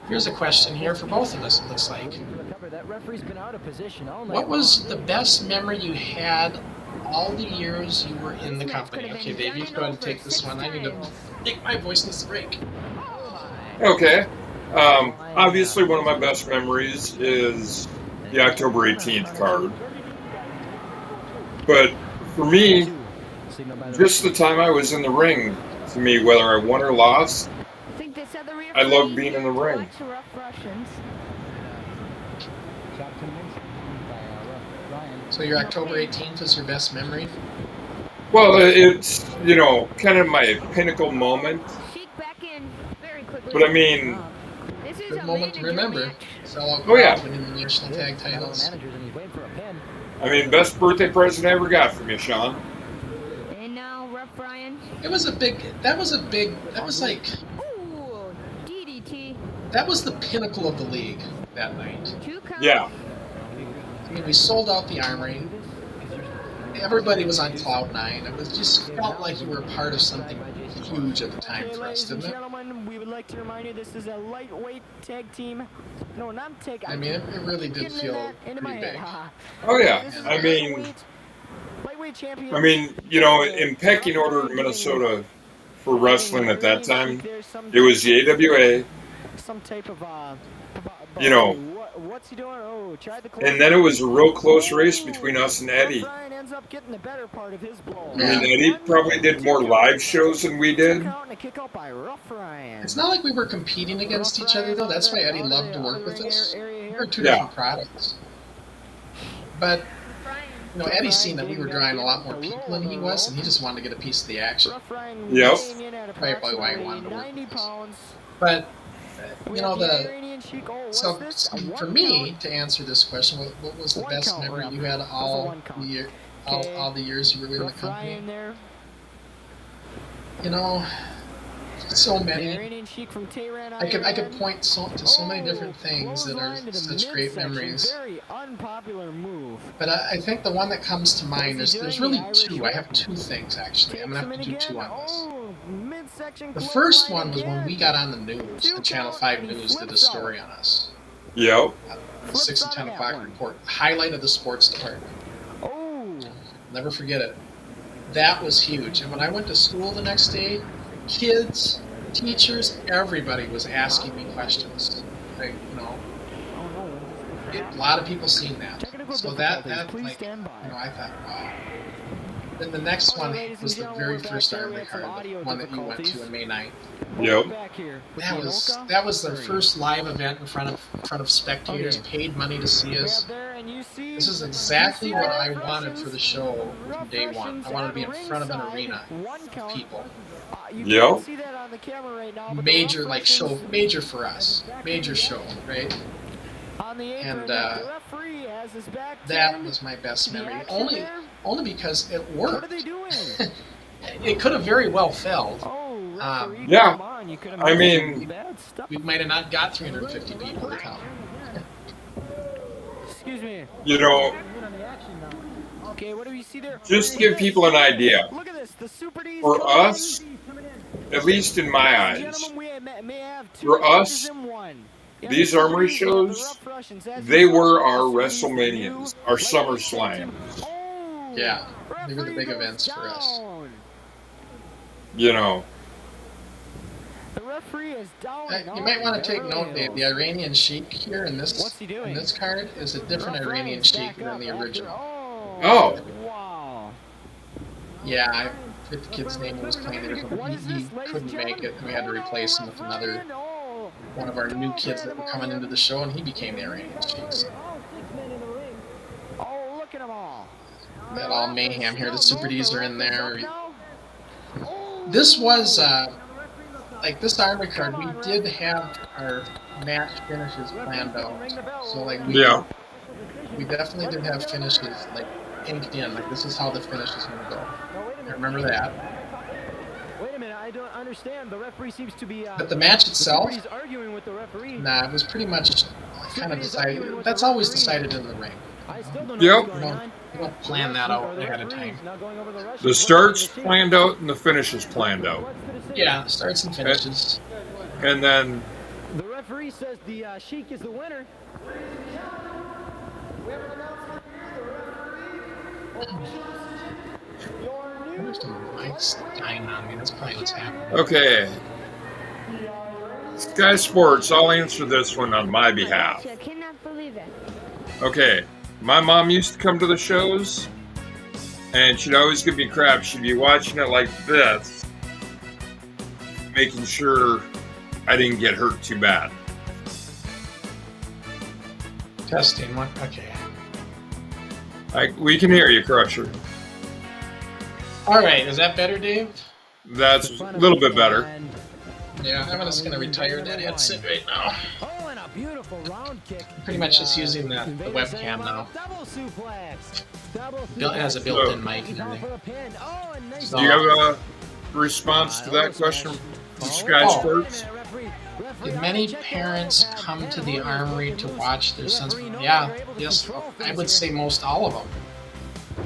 Here's a question here for both of us, it looks like. What was the best memory you had all the years you were in the company? Okay, Dave, you can go ahead and take this one. I need to make my voice needs to break. Okay. Obviously, one of my best memories is the October 18th card. But for me, just the time I was in the ring, to me, whether I won or lost, I loved being in the ring. So your October 18th is your best memory? Well, it's, kind of my pinnacle moment. But I mean, good moment to remember. Oh, yeah. Winning the national tag titles. I mean, best birthday present I ever got from you, Sean. And now, Rough Ryan. That was like, Ooh, DDT. that was the pinnacle of the league that night. Yeah. I mean, we sold out the Armory. Everybody was on cloud nine. It just felt like you were a part of something huge at the time for us, didn't it? Gentlemen, we would like to remind you this is a lightweight tag team. No, not tag. I mean, it really did feel pretty big. Oh, yeah. I mean, in pecking order in Minnesota for wrestling at that time, it was the AWA, some type of what's he doing? Oh, tried to and then it was a real close race between us and Eddie. Brian ends up getting the better part of his blow. I mean, Eddie probably did more live shows than we did. It's not like we were competing against each other, though. That's why Eddie loved to work with us. We were two different products. But, Eddie's seen that we were drawing a lot more people than he was, and he just wanted to get a piece of the action. Yep. Probably why he wanted to work with us. But, so for me, to answer this question, what was the best memory you had all the years you were in the company? so The many. Iranian Sheik from Tehran, I could Iran. point to so many different things that are Clothesline to the such great midsection. memories. Very unpopular move. But I think the one that comes to mind, What's he there's doing, really the Irish two. I whip? have two things, actually. I'm Takes going him to in have to do two again. on this. Oh, midsection The first clothesline one was when we again. got on the news. The 2 Channel count, 5 and he News did a flips story on us. Yep. The 6 and 10 o'clock report. Highlight of the sports department. Oh, Never forget it. That was huge. And when I went to school the next day, kids, teachers, everybody was asking me questions. Like, a lot of people seen that. technical So that difficulties. Please like, stand by. I thought, wow. Then the next one Ladies and was the gentlemen, very we're back first there. We Armory had some card, the audio one that you went to difficulties. in May 9th. Yep. Back here with That the was Anoka their Armory. first live event in front of spectators, Okay. paid money to see We us. have there, and you see, This is exactly you see what the I rough wanted for the show Russians- from day rough one. Russians I wanted to be at in front of an ringside, arena one of count. people. You Yep. can't see that on the camera right now, but the Major rough like show, Russians major for us, major show, right? on the apron, And the referee has his back that turned was my best to the memory. action Only there. because it What are worked. they doing? It could have very well failed. Oh, referee, Yeah. come on. You could have I made mean- some bad stuff. We might have not got 350 people to come. Excuse me. You know, Okay, what do we see there? just to give people an idea, Look at this. The Super D's for coming in. us, at least in my Ladies and eyes, gentlemen, we may have two for matches us, in one. Yeah, these the Super Armory D's, we have the shows, Rough Russians. As they you saw, were the our Super D's, the WrestleManians, new our lightweight SummerSlam. team. Oh, Yeah, they were the referee big goes events for us. down. You know, The referee is down. and You might out. want to take There note, it Dave. is. The Iranian Sheik here in What's this he doing? card is a different Rough Iranian Russians Sheik back than the up after- original. Oh. Wow. Yeah, I forget the kid's name who was playing it. What is He this, ladies couldn't and make gentlemen? it, and we had to Oh, no, replace him with Rough another Ryan. Oh. one of our new kids that were coming into the show, and he became the Iranian Sheik. So Oh, look at them all. we got all mayhem here. The Super D's are in there. Oh. This was like this Armory card. We did have our match finishes planned out, so like yeah. we definitely did have finishes like inked in. Like this is how the finish is going to go. I remember that. Wait a minute, I don't understand. The referee seems to be. But the match itself, He's arguing with the referee. nah, it was pretty much kind of decided. That's always decided in the ring. I still don't know Yep. what's going on. You don't plan that out ahead of time. Now going over the Russians. The start's planned out and the finish is planned out. What's the decision? Yeah, starts and finishes. And then, The referee says the Sheik is the winner. There's the mic's dying on me. That's probably what's happening. okay. Sky Sports, I'll answer this one on my behalf. I cannot believe it. Okay, my mom used to come to the shows, and she'd always give me crap. She'd be watching it like this, making sure I didn't get hurt too bad. Testing one. Okay. We can hear you, Crusher. All right. Is that better, Dave? That's a little bit better. Yeah, I'm just gonna retire that headset right now. Oh, and a beautiful round kick. Pretty much just using the webcam now. Double suplex. Double It has a suplex. built-in mic and He's on everything. for a pin. Oh, and nice. Do you have a response to that question from Sky Sports? Did many parents come to the Armory to watch their sons? Yeah, yes, I would say most all of them.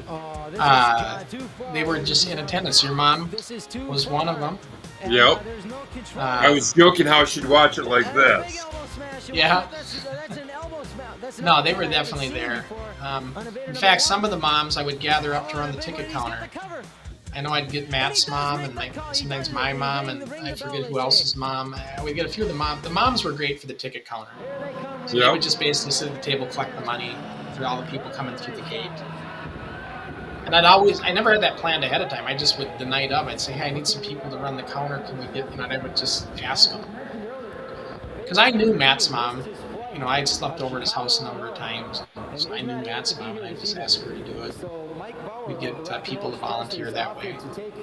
Oh, this is They were just in attendance. Your mom This is too was one of them. And, Yep. there's no control. I was joking how she'd watch it like Big this. elbow smash. Yeah. That's an elbow smash. That's No, not they were something I've definitely seen there. before. In fact, some of the moms I would gather up to run the Oh, ticket he's counter. got the cover. I know I'd get Matt's mom and like sometimes my mom and I forget who else's mom. We'd get a few of the moms. The moms were great for the ticket counter. Here they come. So they Yep. would just basically sit at the table, collect the money for all the people coming through the gate. And I never had that planned ahead of time. I just would, the night of, I'd say, hey, I need some people to run the counter. Can we get, and I would just ask them. Because I knew Matt's mom. I'd slept over at his house a number of times. So I knew Matt's mom, and I'd just ask her to do it. So Mike Bauer We'd get people to volunteer that way. to take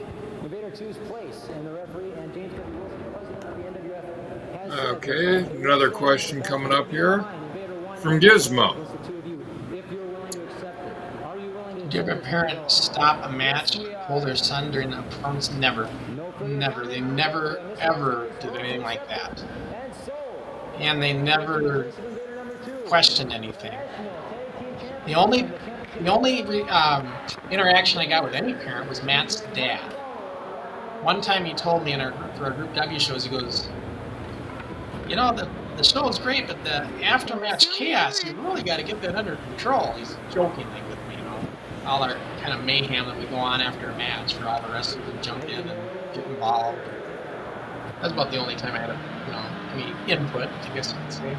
Invader 2's place, and the referee and James W. Wilson, president of the NWF, has said Okay, another question coming up here Invader 1 from Gizmo. against the two of you, if you're willing to accept it. Are you willing to Do you ever accept it? parent stop a match, hold their son during the performance? Never. No Never. They never, ever did anything like that. And they never questioned anything. The only interaction I got with any parent was Matt's dad. One time he told me for our Group W shows, he goes, you know, the show is great, but the after-match chaos, you really got to get that under control. He's jokingly with me, you know, all our kind of mayhem that we go on after a match for all the wrestlers to jump in and get involved. That's about the only time I had any input, I guess you could say.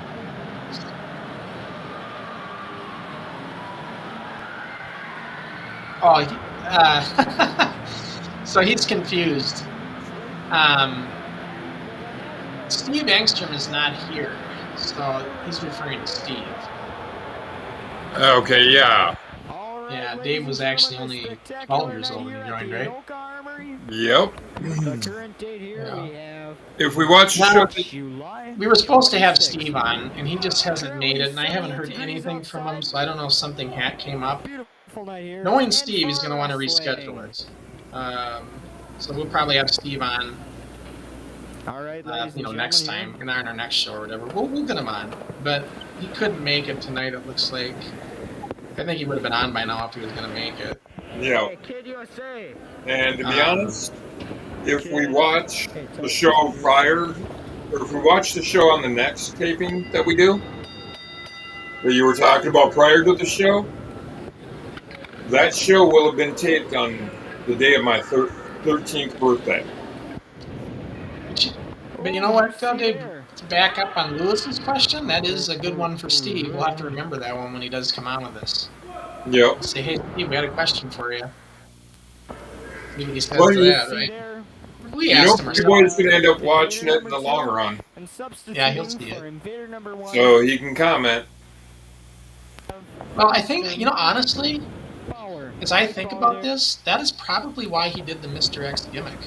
Oh, so he's confused. Steve Engstrom is not here, so he's referring to Steve. Okay, yeah. Yeah, Dave was actually only 12 years old when he joined, right? Yep. The current date here we have If we watch the show, July. We were supposed to have Steve on, and he just hasn't made it, and I haven't heard anything from him, so I don't know if something came up. Beautiful night here. Knowing And Steve, he's going to want to wrestling. reschedule it. So we'll probably have Steve on, All right, ladies and next gentlemen, time, in our next show or whatever. We'll get him on, but he couldn't make it tonight, it looks like. I think he would have been on by now if he was going to make it. yeah. Hey, Kid USA. And to be honest, if we watch the show prior, or if we watch the show on the next taping that we do, that you were talking about prior to the show, that show will have been taped on the day of my 13th birthday. But you know what, though, Dave? To back up on Lewis's question, that is a good one for Steve. We'll have to remember that one when he does come on with us. Yep. Say, hey, Steve, we had a question for you. See what he says Well, to you- that, right? We You know, asked him pretty ourselves. boy's going to end up watching it in the long run, And Yeah, he'll substituting see for it. Invader number 1. so he can comment. Well, I think, honestly, Power. as I think about this, that is probably why he did the Mr. X gimmick.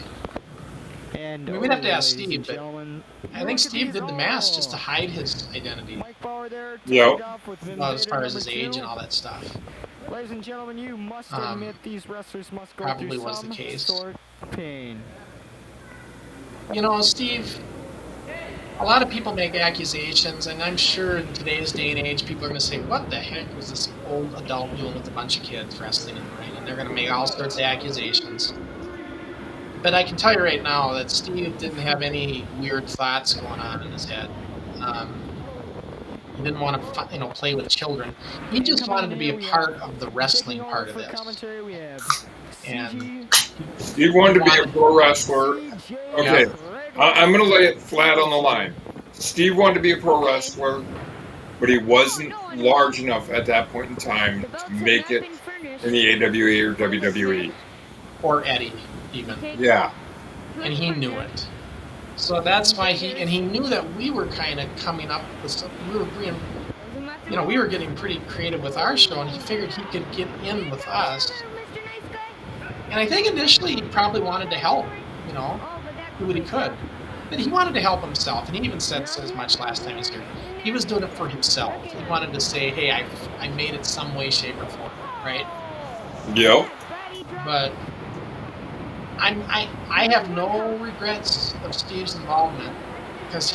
And I mean, we'd have to ask ladies Steve, and but gentlemen, I think Steve did the mask just to hide his identity, Mike Bauer there, Yep. tied off with well, as far as Invader his number age 2. and all that stuff. Ladies and gentlemen, you must admit these wrestlers must go Probably through was the some case. sort of pain. Steve, a lot of people make accusations, and I'm sure in today's day and age, people are going to say, what the heck was this old adult doing with a bunch of kids wrestling in the ring? And they're going to make all sorts of accusations. But I can tell you right now that Steve didn't have any weird thoughts going on in his head. He didn't want to, play with children. He just wanted to be a part of the wrestling part of For this. commentary, we have And Steve wanted to be a pro wrestler. Okay, I'm going to lay it flat on the line. Steve wanted to be a pro wrestler, but he wasn't large enough at that point in time to make it in the AWA or WWE. or Eddie, even. Yeah. And he knew it. So that's why he knew that we were kind of coming up with something. We were being, we were getting pretty creative with our show, and he figured he could get in with us. And I think initially he probably wanted to help, do what he could. But he wanted to help himself, and he even said so as much last time he was here. He was doing it for himself. He wanted to say, hey, I made it some way, shape, or form, right? Yep. But I have no regrets of Steve's involvement because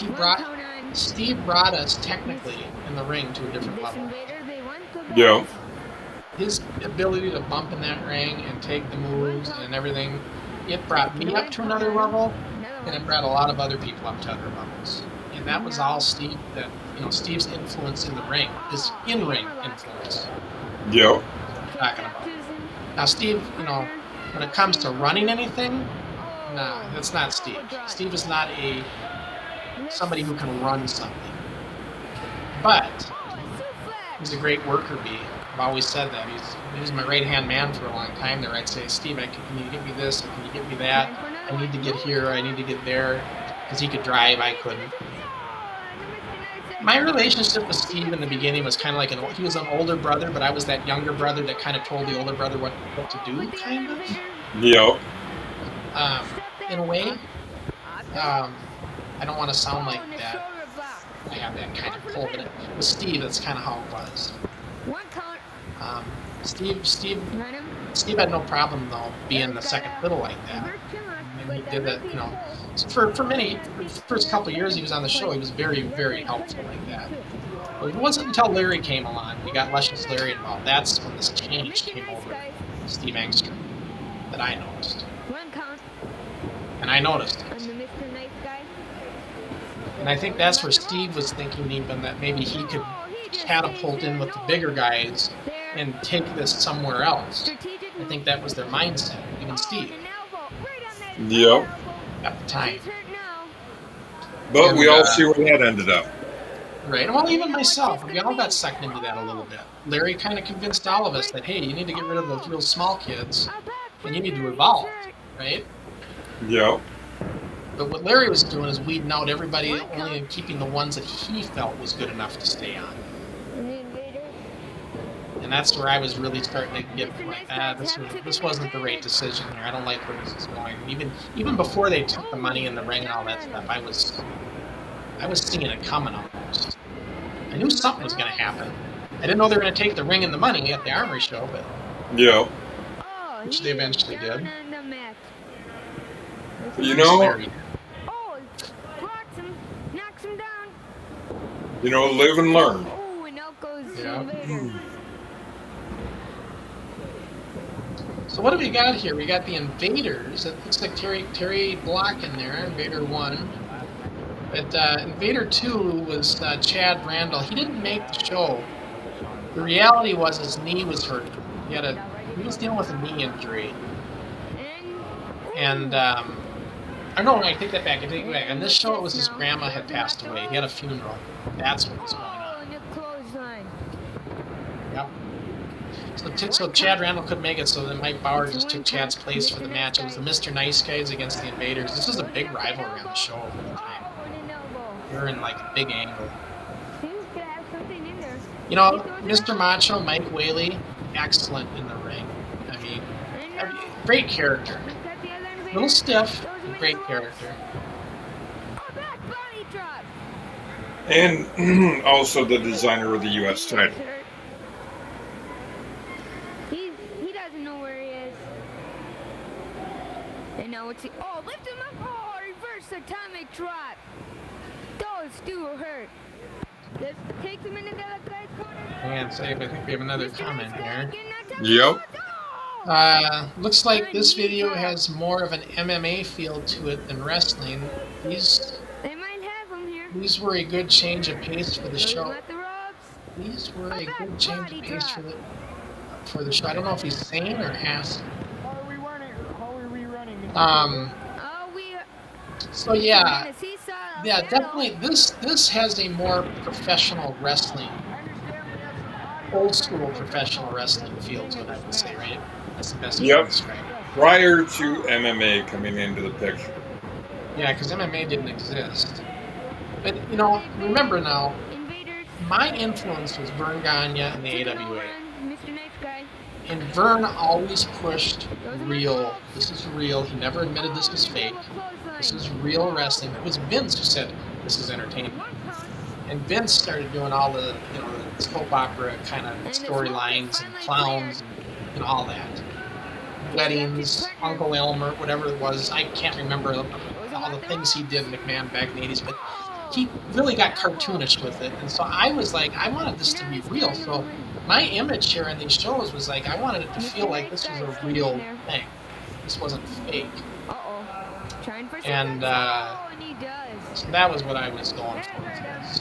Steve brought us technically in the ring to a different level. Yep. His ability to bump in that ring and take the moves and everything, it brought me up to another level, and it brought a lot of other people up to other levels. And that was all Steve. Steve's influence in the ring, his in-ring influence. Yep. Talking about. Now, Steve, when it comes to running anything, nah, that's not Steve. Steve is not somebody who can run something. But he's a great worker bee. I've always said that. He was my right-hand man for a long time there. I'd say, Steve, can you get me this? Can you get me that? I need to get here. I need to get there. Because he could drive, I couldn't. My relationship with Steve in the beginning was kind of like he was an older brother, but I was that younger brother that kind of told the older brother what to do, kind of. Yep. In a way. I don't want to sound like that. I have that kind of pull, but with Steve, that's kind of how it was. Steve had no problem though being the second fiddle like that. and he did that. So for the first couple of years he was on the show, he was very, very helpful like that. But it wasn't until Larry came along, we got Luscious Larry involved. That's when this change came over Steve Engstrom that I noticed. One count And I noticed on it. the Mr. Nice Guy. And I think that's where Steve was thinking even that maybe he could catapult in with the bigger guys and take this somewhere else. I think that was their mindset, even Steve, Yep. at the time. But we all see where that ended up. Right. Well, even myself, we all got sucked into that a little bit. Larry kind of convinced all of us that, hey, you need to get rid of those real small kids and you need to evolve, right? Yep. But what Larry was doing is weeding out everybody, only keeping the ones that he felt was good enough to stay on. And that's where I was really starting to get like, this wasn't the right decision here. I don't like where this is going. Even before they took the money and the ring and all that stuff, I was seeing it coming almost. I knew something was going to happen. I didn't know they were going to take the ring and the money at the Armory show, but Yep. which they eventually did. You know, Blocks him, knocks him down. live and learn. Oh, and out goes Yeah. Invaders. So what do we got here? We got the Invaders. It looks like Terry Block in there, Invader 1. But Invader 2 was Chad Randall. He didn't make the show. The reality was his knee was hurt. He was dealing with a knee injury. And, no, I take that back. On this show, it was his grandma had passed away. He had a funeral. That's what was going on. Oh, and a clothesline. Yep. So Chad Randall couldn't make it, so then Mike Bauer just took Chad's place for the match. It was the Mr. Nice Guys against the Invaders. This was a big rivalry on the show at the time. Oh, and an elbow. They were in like a big angle. Seems to have something in there. Mr. Macho, Mike Whaley, excellent in the ring. I mean, great character. Is that the other Invader? Little stiff, great character. Oh, back body drop. And also the designer of the U.S. title. He doesn't know where he is. And now it's lift him up. Oh, reverse atomic drop. Those two hurt. This takes him into the other guy's corner. And save, I think we have another comment here. Yep. Looks like this video has more of an MMA feel to it than wrestling. They might have him here. These were a good change of pace for the show. Got the ropes. These were a good change of pace for the show. I don't know if he's saying or asking. How are we rerunning? So yeah, definitely this has a more professional wrestling, old school professional wrestling feel to it, I would say, right? That's the best way to describe it. Prior to MMA coming into the picture. Yeah, because MMA didn't exist. But remember now, my influence was Vern Gagne and the AWA. Mr. Nice Guy. And Vern always pushed real. This is real. He never admitted this was fake. This is real wrestling. It was Vince who said this is entertainment. And Vince started doing all the the soap opera kind of storylines and clowns and all that. Weddings, Uncle Elmer, whatever it was. I can't remember all the things he did, McMahon back in the 80s, but he really got cartoonish with it. And so I was like, I wanted this to be real. So my image here in these shows was like, I wanted it to feel like this was a real thing. This wasn't fake. And so that was what I was going for.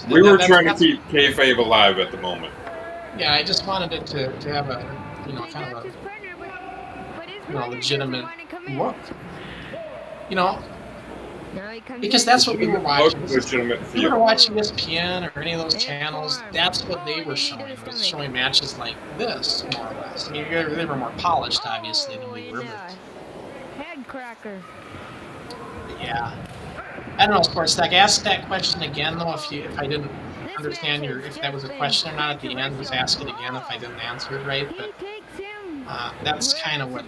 We were trying to keep kayfabe alive at the moment. Yeah, I just wanted it to have a, kind of a, legitimate look. Because that's what we were watching. We were watching ESPN or any of those channels. That's what they were showing. It was showing matches like this, more or less. I mean, they were more polished, obviously, than we were. But Head cracker. yeah, I don't know, Sports Tech. Ask that question again, though. If I didn't understand if that was a question or not at the end, just ask it again if I didn't answer it right. But that's kind of what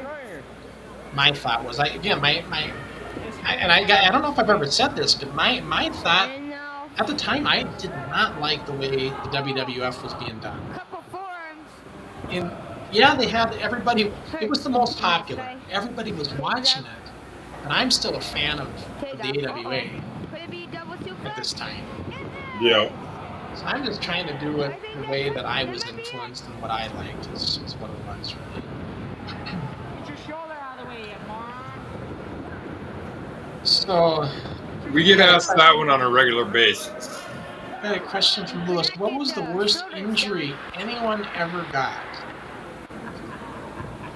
my thought was. I don't know if I've ever said this, but my thought at the time, I did not like the way the WWF was being done. And yeah, they had everybody. It was the most popular. Everybody was watching it. And I'm still a fan of the AWA Could it be double suplex? at this time. Yeah. So I'm just trying to do it the way that I was influenced and what I liked is what it was, really. Get your shoulder out of the way, you moron. So, We get asked that one on a regular basis. I had a question from Lewis. What was the worst injury anyone ever got?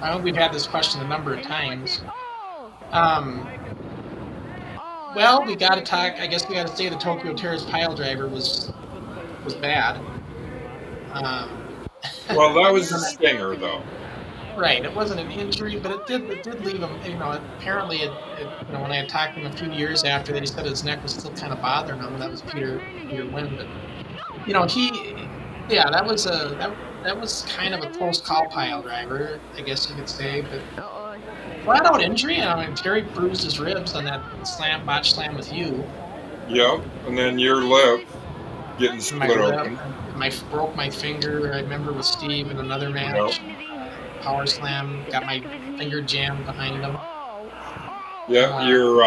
I know we've had this question a number of times. Well, we got to talk. I guess we got to say the Tokyo Terrace pile driver was bad. Well, that was a stinger, though. Right. It wasn't an injury, but it did leave him. Apparently, when I had talked to him a few years after that, he said his neck was still kind of bothering him. That was Peter Wynn, but that was kind of a close call pile driver, I guess you could say, but. Flat out injury. Terry bruised his ribs on that botch slam with you. Yep, and then your lip getting split open. Broke my finger. I remember with Steve in another match. Yep. Power slam. Got my finger jammed behind him. Yep, your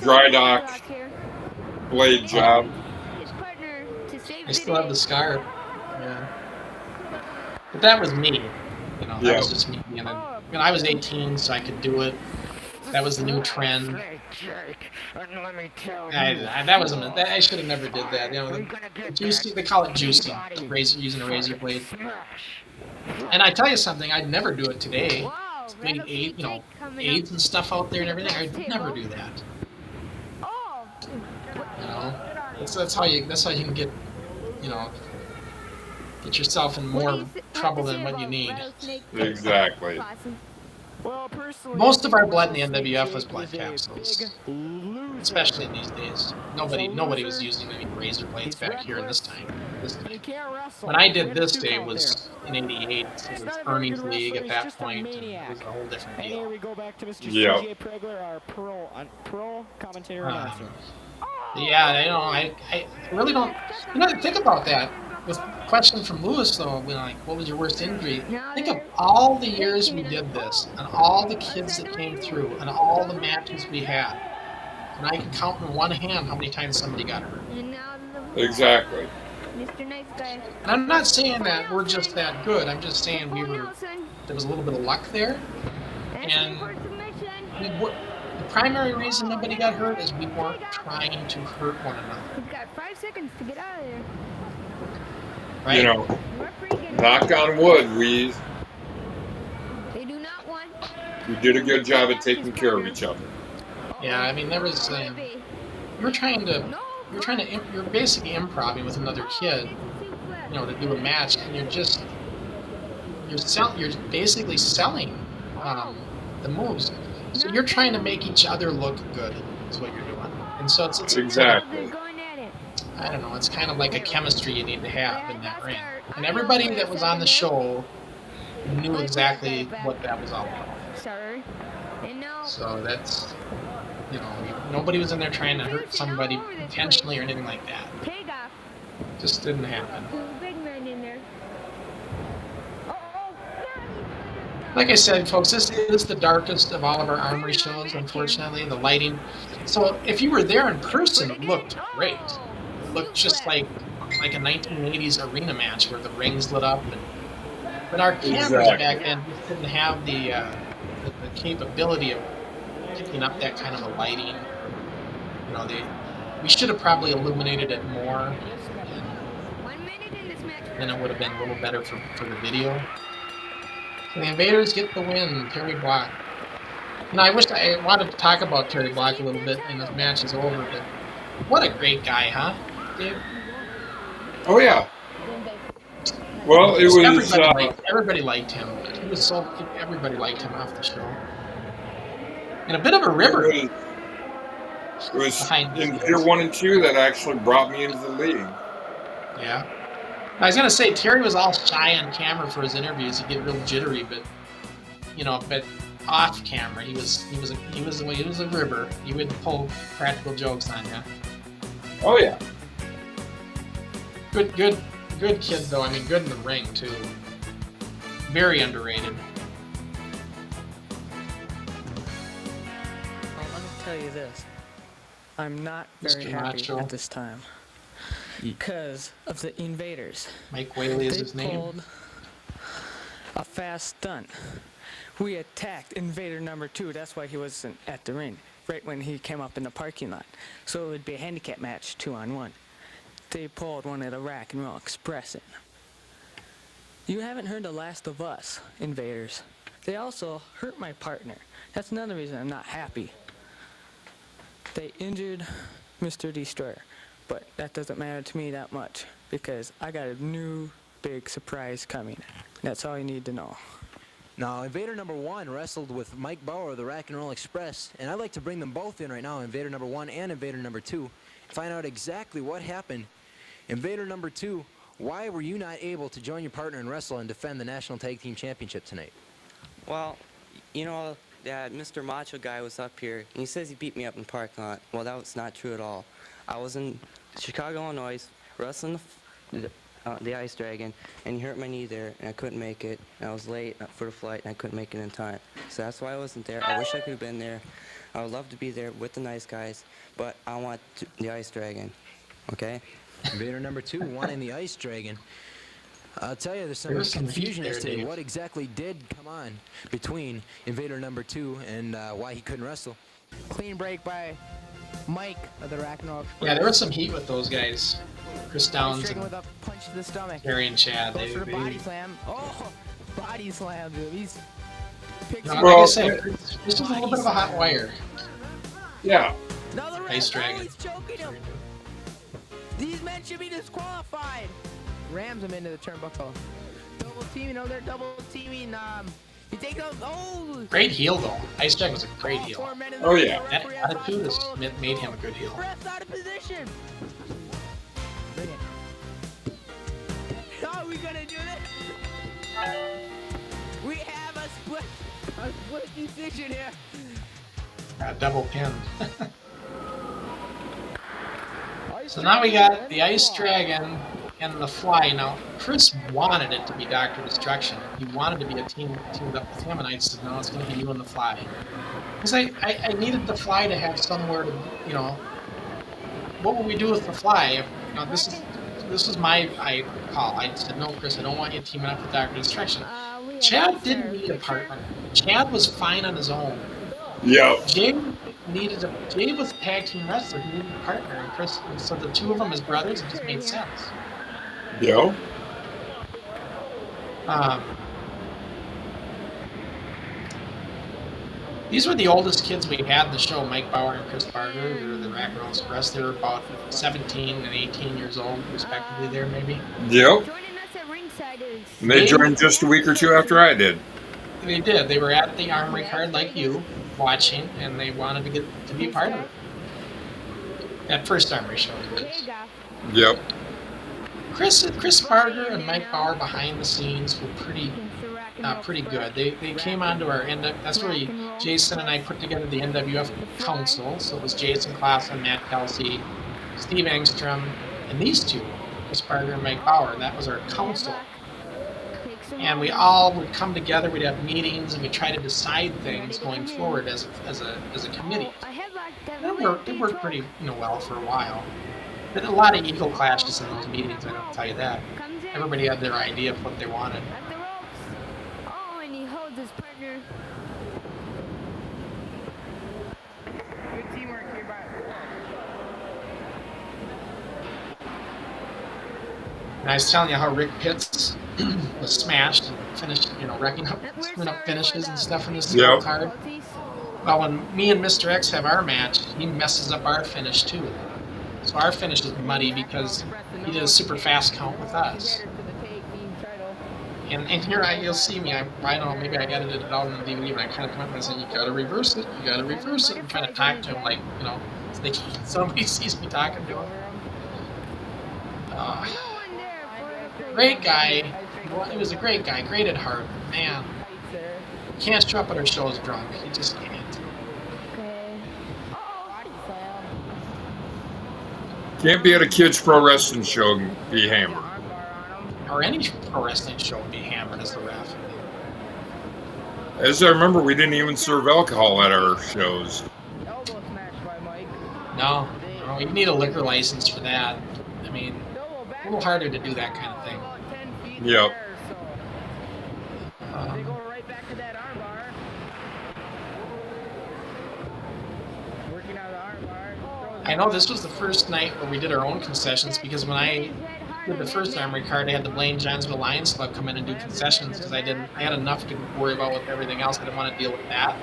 dry dock blade job. I still have the scar. Yeah. But that was me. That was just me. I was 18, so I could do it. That was the new trend. I should have never did that. Juicy, they call it juicy, using a razor blade. And I tell you something, I'd never do it today. AIDS and stuff out there and everything. I'd never do that. That's how you can get yourself in more trouble than what you need. Exactly. Most of our blood in the NWF was blood capsules, especially in these days. Nobody was using any razor blades back here in this time. When I did this day was in '88. It was Ernie's League at that point. And it was a whole different deal. Here we go back to Mr. Yeah. CJ Pregler, our pro commentator announcer. Yeah, I really don't. Think about that. With question from Lewis though, what was your worst injury? Think of all the years we did this, and all the kids that came through, and all the matches we had. And I can count in one hand how many times somebody got hurt. Exactly. Mr. Nice Guy. And I'm not saying that we're just that good. I'm just saying there was a little bit of luck there. And the primary reason nobody got hurt is we weren't trying to hurt one another. We've got 5 seconds to get out of there. Right? Knock on wood, They do not want. we did a good job at taking care of each other. Yeah, there was. You're basically improvising with another kid, to do a match, and you're basically selling the moves. So you're trying to make each other look good. Is what you're doing, and so it's Exactly. I don't know. It's kind of like a chemistry you need to have in that ring, and everybody that was on the show knew exactly what that was all about. So that's. Nobody was in there trying to hurt somebody intentionally or anything like that. Just didn't happen. Like I said, folks, this is the darkest of all of our Armory shows, unfortunately. The lighting. So if you were there in person, it looked great. It looked just like a 1980s arena match where the rings lit up. But our cameras back then just didn't have the capability of picking up that kind of a lighting. We should have probably illuminated it more, and then it would have been a little better for the video. So the Invaders get the win. Terry Block. I wanted to talk about Terry Block a little bit, and this match is over. But what a great guy, huh, Dave? Oh yeah. Well, it was. Everybody liked him. Everybody liked him off the show. And a bit of a river. It was in Year 1 and 2 that actually brought me into the league. Yeah. I was gonna say Terry was all shy on camera for his interviews. He'd get real jittery, but off camera he was a river. He would pull practical jokes on you. Oh yeah. Good kid though. Good in the ring too. Very underrated. tell you this. I'm not very Mr. happy Macho. at this time. Because of the Invaders. Mike Whaley is They his name. pulled a fast stunt. We attacked Invader number 2. That's why he wasn't at the ring. Right when he came up in the parking lot. So it would be a handicap match, 2-on-1. They pulled one of the Rock and Roll Express in. You haven't heard the last of us, Invaders. They also hurt my partner. That's another reason I'm not happy. They injured Mr. Destroyer, but that doesn't matter to me that much because I got a new big surprise coming. That's all you need to know. Now, Invader number 1 wrestled with Mike Bauer of the Rock and Roll Express, and I'd like to bring them both in right now, Invader number 1 and Invader number 2, find out exactly what happened. Invader number 2, why were you not able to join your partner and wrestle and defend the National Tag Team Championship tonight? Well, you know, that Mr. Macho guy was up here, and he says he beat me up in the parking lot. Well, that was not true at all. I was in Chicago, Illinois, wrestling the Ice Dragon, and he hurt my knee there, and I couldn't make it. And I was late for the flight, and I couldn't make it in time. So that's why I wasn't there. I wish I could have been there. I would love to be there with the nice guys, but I want the Ice Dragon, okay? Invader number 2 wanting the Ice Dragon. I'll tell you, there's There was some some confusion heat as there, to Dave. what exactly did come on between Invader number 2 and why he couldn't wrestle. Clean break by Mike of the Rock and Roll Express. Yeah, there was some heat with those guys. Chris Downs Stricken and with a punch to the stomach. Gary and Chad. Goes They, for the body they, slam. Oh, body slam, dude. He's picks like him I Well, said, this was a little bit of a hot wire. Yeah. Another red. Ice Dragon. Oh, he's choking him. These men should be disqualified. Rams him into the turnbuckle. Double team, you know they're double teaming. He takes out. Oh. Great heel though. Ice Dragon was a great heel. 4 men in the Oh, ring. yeah. The That referee has attitude has lost made him a good heel. Ref's out of position. Bring it. Are we gonna do this? We have a split decision here. Double pin. So now we got the Ice Dragon and the Fly. Now, Chris wanted it to be Dr. Destruction. He wanted to be a teamed up with him, and I said, no, it's going to be you and the Fly. Because I needed the Fly to have somewhere to, you know, what would we do with the Fly? You know, this is my call. I said, no, Chris, I don't want you teaming up with Dr. Destruction. Chad didn't need a partner. Chad was fine on his own. Yeah. Jay was a tag team wrestler. He needed a partner, and Chris. So the two of them as brothers, it just made sense. Yeah. These were the oldest kids we had in the show. Mike Bauer and Chris Barger. They were the Rock and Roll Express. They were about 17 and 18 years old, respectively. There, maybe. Yep. Joining us at ringside is And they joined just a week or two after I did. They did. They were at the Armory card like you, watching, and they wanted to get to be a part of it. That first Armory show. Jagoff. Yep. Chris Barger and Mike Bauer behind the scenes were pretty good. They came onto our that's where Jason and I put together the NWF Council. So it was Jason Klassen, Matt Kelsey, Steve Engstrom, and these two, Chris Barger and Mike Bauer. That was our council. And we all would come together. We'd have meetings, and we try to decide things going forward as a committee. It worked pretty well for a while. But a lot of ego clashes in those meetings. I don't tell you that. Everybody had their idea of what they wanted. At the ropes. Oh, and he holds his partner. Good teamwork here, by. And I was telling you how Rick Pitts was smashed and finished, wrecking up, screwing up finishes and stuff in this Yep. card. Well, when me and Mr. X have our match, he messes up our finish too. So our finish is muddy because he did a super fast count with us. And here you'll see me. I don't know, maybe I edited it out on the DVD, but I kind of come up and say, "You gotta reverse it. You gotta reverse it." I'm trying to talk to him like, so somebody sees me talking to him. Great guy. He was a great guy. Great at heart. Man, he can't show up at our shows drunk. He just can't. Can't be at a kids' pro wrestling show and be hammered. Or any pro wrestling show would be hammered as the ref. As I remember, we didn't even serve alcohol at our shows. Elbow smash No, no, you need a liquor license for that. I mean, a little harder to do that kind of thing. About 10 feet Yep. there, so they go right back to that arm bar. Working out of the arm bar. I know this was the first night where we did our own concessions because when I did the first armory card, I had the Blaine Johnsville Lions Club come in and do concessions because I had enough to worry about with everything else. I didn't want to deal with that.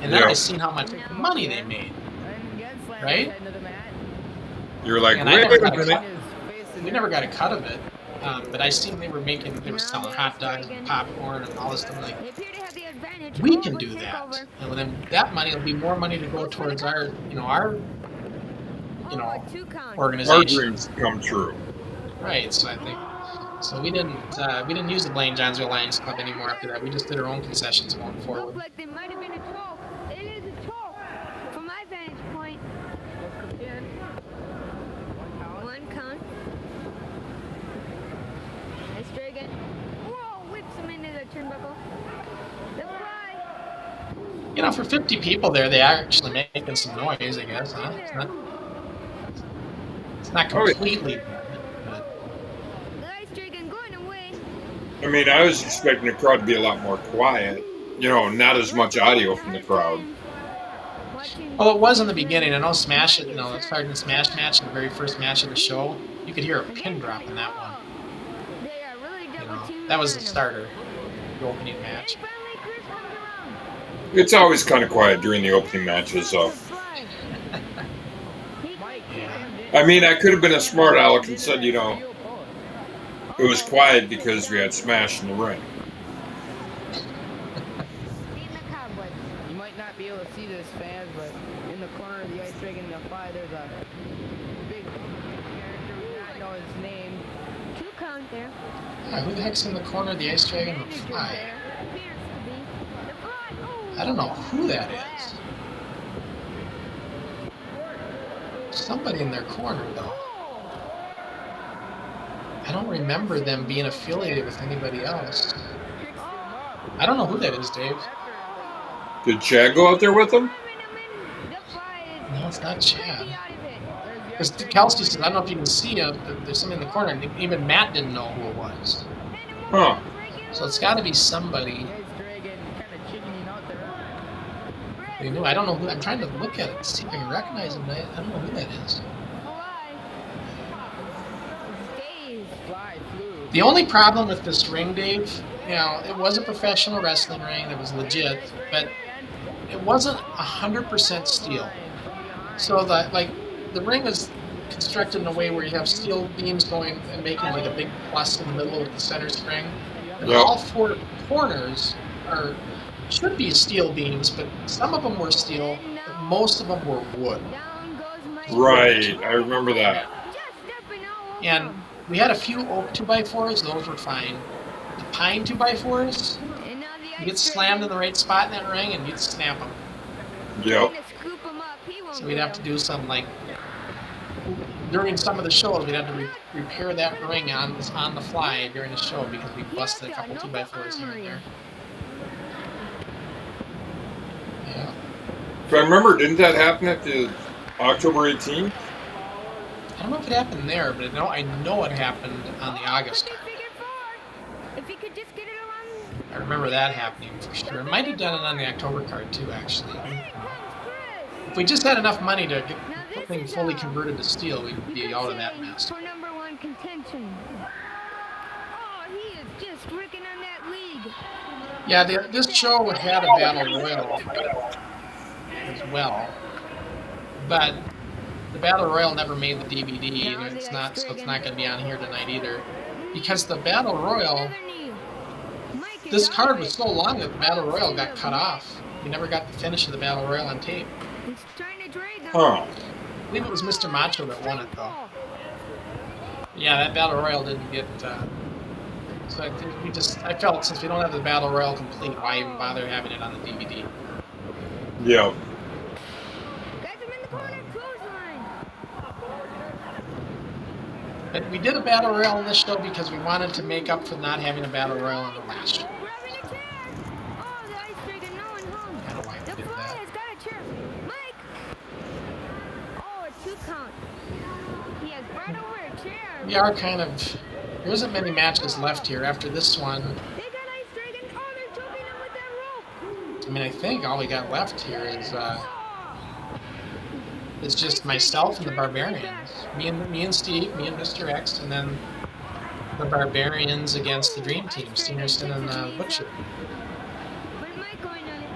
And then Yeah. I seen how much money they made, right? You're like, And I wait never a got a minute. cut. We never got a cut of it, but I seen they were selling hot dogs and popcorn and all this stuff. Like, we can do that, and then that money will be more money to go towards our Our organization. dreams come true. Right. So I think we didn't use the Blaine Johnsville Lions Club anymore after that. We just did our own concessions going forward. Looked like they might have been a choke. It is a choke from my vantage point. One count. Nice straight again. Whoa, whips him into the turnbuckle. The fly. You know, for 50 people there, they are actually making some noise, I guess, huh? It's not completely dead, but Nice straight again going away. I mean, I was expecting the crowd to be a lot more quiet. You know, not as much audio from the crowd. well, it was in the beginning. I know Smash, the Sergeant Smash match, the very first match of the show, you could hear a pin drop in that one. They are really double teaming That was the on him. starter, the opening match. Finally, Chris comes around. It's always kind of quiet during the opening matches, though. I mean, I could have been a smart aleck and said, you know, it was quiet because we had Smash in the ring. You might not be able to see this, fans, but in the corner of the ice ring in the fly, there's a big character. We don't know his name. 2 count there. Yeah, who the heck's in the corner of the Ice Dragon and the Fly? Appears to be. The fly. Oh. I don't know who that is. Somebody in their corner, though. I don't remember them being affiliated with anybody else. I don't know who that is, Dave. Did Chad go out there with them? No, it's not Chad. Because Kelsey said, I don't know if you can see there's somebody in the corner, and even Matt didn't know who it was. Huh. So it's got to be somebody. They knew. I don't know who. I'm trying to look at it, see if I can recognize him. But I don't know who that is. The only problem with this ring, Dave, it was a professional wrestling ring that was legit, but it wasn't 100% steel. So the ring is constructed in a way where you have steel beams going and making like a big plus in the middle of the center string. And Yep. all 4 corners should be steel beams, but some of them were steel, but most of them were wood. Right, I remember that. And we had a few oak 2x4s, those were fine. The pine 2x4s, you get slammed in the right spot in that ring and you'd snap them. Yep. So we'd have to do some, during some of the shows, we'd have to repair that ring on the fly during the show because we busted a couple 2x4s here and there. Yeah. If I remember, didn't that happen at the October 18th? I don't know if it happened there, but I know it happened on the August card. If you could just get it along. I remember that happening for sure. It might have done it on the October card too, actually. If we just had enough money to get the thing fully converted to steel, we'd be out of that mess. For number 1 contention. Oh, he is just working on that league. Yeah, this show had a battle royal as well, but the battle royal never made the DVD, and it's not going to be on here tonight either, because the battle royal, this card was so long that the battle royal got cut off. We never got the finish of the battle royal on tape. Huh. I believe it was Mr. Macho that won it though. Yeah, that battle royal didn't get. So I think I felt since we don't have the battle royal complete, why even bother having it on the DVD? Yep. But we did a battle royal in this show because we wanted to make up for not having a battle royal in the last show. I don't know why we did that. we are kind of. There isn't many matches left here after this one. They got Ice Dragon. Oh, they're choking him with that rope. I mean, I think all we got left here is just myself and the Barbarians. Me and Steve, me and Mr. X, and then the Barbarians against the Dream Team, Stenerson and Butcher. Where's Mike going on it?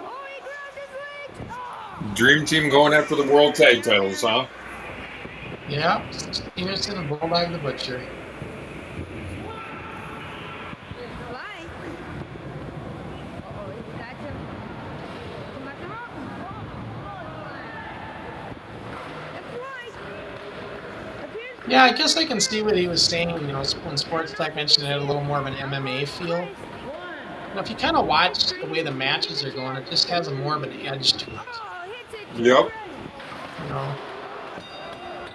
Oh, he grabbed his legs. Oh. Dream Team going after the world tag titles, huh? Yeah, Stenerson and Bulldog the Butcher. Why? Uh-oh, he's got him. Come at the rope. That's right. Appears Yeah, I guess I can see what he was saying. You know, when Sports Tech mentioned it had a little more of an MMA feel. You know, if you kind of watch the way the matches are going, it just has a more of an edge to it. Yep. You know,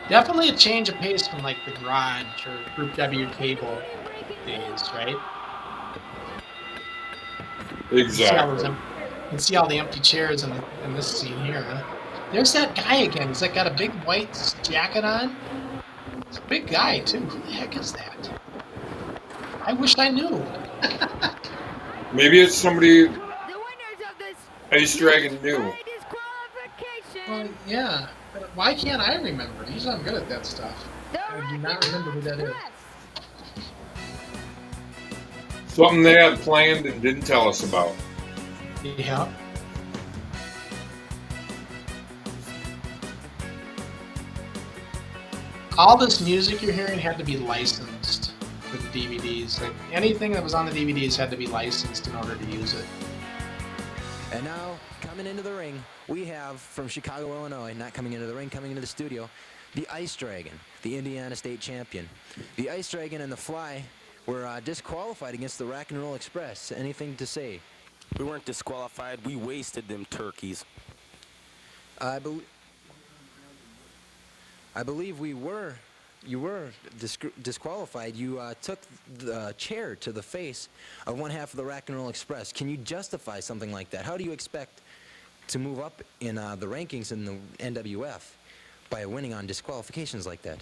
definitely a change of pace from like the Garage or Group W cable days, right? Exactly. You can see all the empty chairs in this scene here. Huh? There's that guy again. He's like got a big white jacket on. He's a big guy too. Who the heck is that? I wish I knew. Maybe it's somebody the winners of this Ice Dragon knew. by disqualification. Well, yeah. But why can't I remember? Usually I'm good at that stuff. I do not remember who that is. Something they had planned and didn't tell us about. Yeah. All this music you're hearing had to be licensed for the DVDs. Like anything that was on the DVDs had to be licensed in order to use it. And now, coming into the ring, we have, from Chicago, Illinois, not coming into the ring, coming into the studio, the Ice Dragon, the Indiana State Champion. The Ice Dragon and the Fly were disqualified against the Rock and Roll Express. Anything to say? We weren't disqualified. We wasted them turkeys. I believe we were. You were disqualified. You took the chair to the face of one half of the Rock and Roll Express. Can you justify something like that? How do you expect to move up in the rankings in the NWF by winning on disqualifications like that?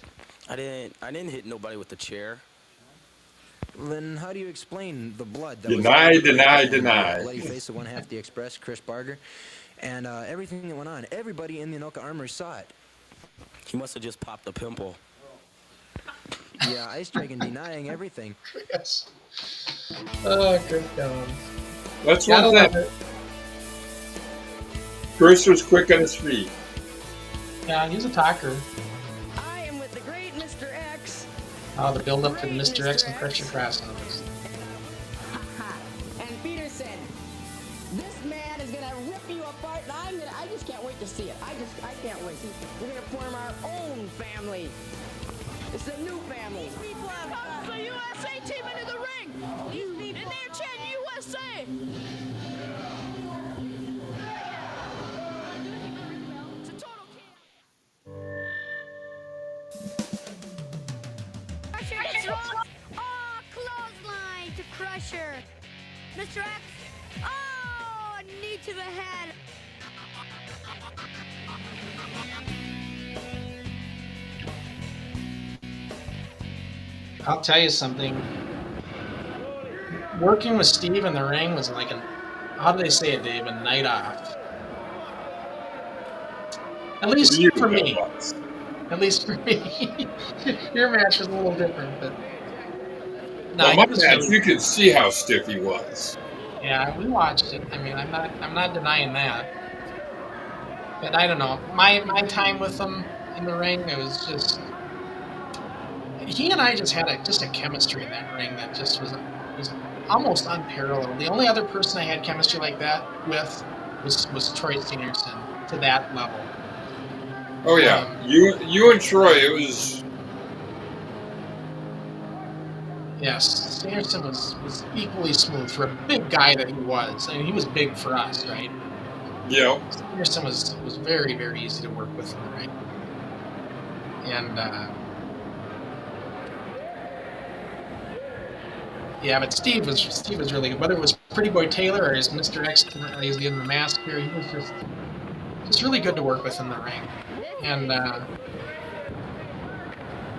I didn't hit nobody with the chair. Then how do you explain the blood that Deny. bloody face of one half of the Express, Chris Barger, and everything that went on? Everybody in the Anoka Armory saw it. He must have just popped a pimple. Yeah, Ice Dragon denying everything. Yes. Oh, good God. That's Gotta one love thing. it. Chris was quick on his feet. Yeah, he's a talker. I am with the great Mr. X. Oh, the build up to the Mr. X and Pressure Crossovers. And Peter said, this man is gonna rip you apart, and I just can't wait to see it. I can't wait. We're gonna form our own family. It's a new family. People have come the USA team into the ring. And they're chanting USA. It's a total Crusher gets rocked. Oh, clothesline to Crusher. Mr. X. Oh, a knee to the head. I'll tell you something. Working with Steve in the ring was like how do they say it, Dave? A night off. At least for me. At least for me. Your match was a little different, but no, Well, my he was match, really- you could see how stiff he was. Yeah, we watched it. I mean, I'm not denying that. But I don't know. My time with him in the ring, it was just he and I just had a chemistry in that ring that just was almost unparalleled. The only other person I had chemistry like that with was Troy Stenerson to that level. Oh yeah, you and Troy, it was. Yes, Stenerson was equally smooth for a big guy that he was. I mean, he was big for us, right? Yeah. Stenerson was very, very easy to work with in the ring. And yeah, but Steve was really good. Whether it was Pretty Boy Taylor or his Mr. X, he's in the mask here, he was just really good to work with in the ring. And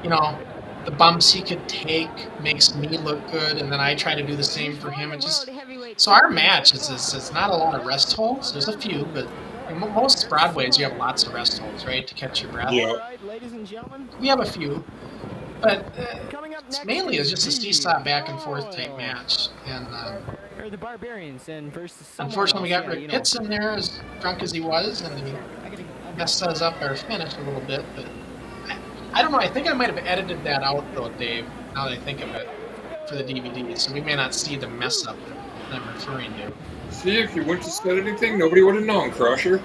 you know, the bumps he could take makes me look good, and then I try to do the same for him. So our match is not a lot of rest holds. There's a few, but in most Broadways you have lots of rest holds, right, to catch your breath. Yeah. All right, ladies and gentlemen, We have a few, but coming up it's next mainly is just a the seesaw back and forth type Royals. match. And Or the Barbarians and versus someone unfortunately, we else. got Yeah, Rick you know. Pitts in there, as drunk as he was, and he messed us up our finish a little bit. But I don't know. I think I might have edited that out though, Dave. Now that I think of it, for the DVD, so we may not see the mess up that I'm referring to. See, if you wouldn't have said anything, nobody would have known, Crusher.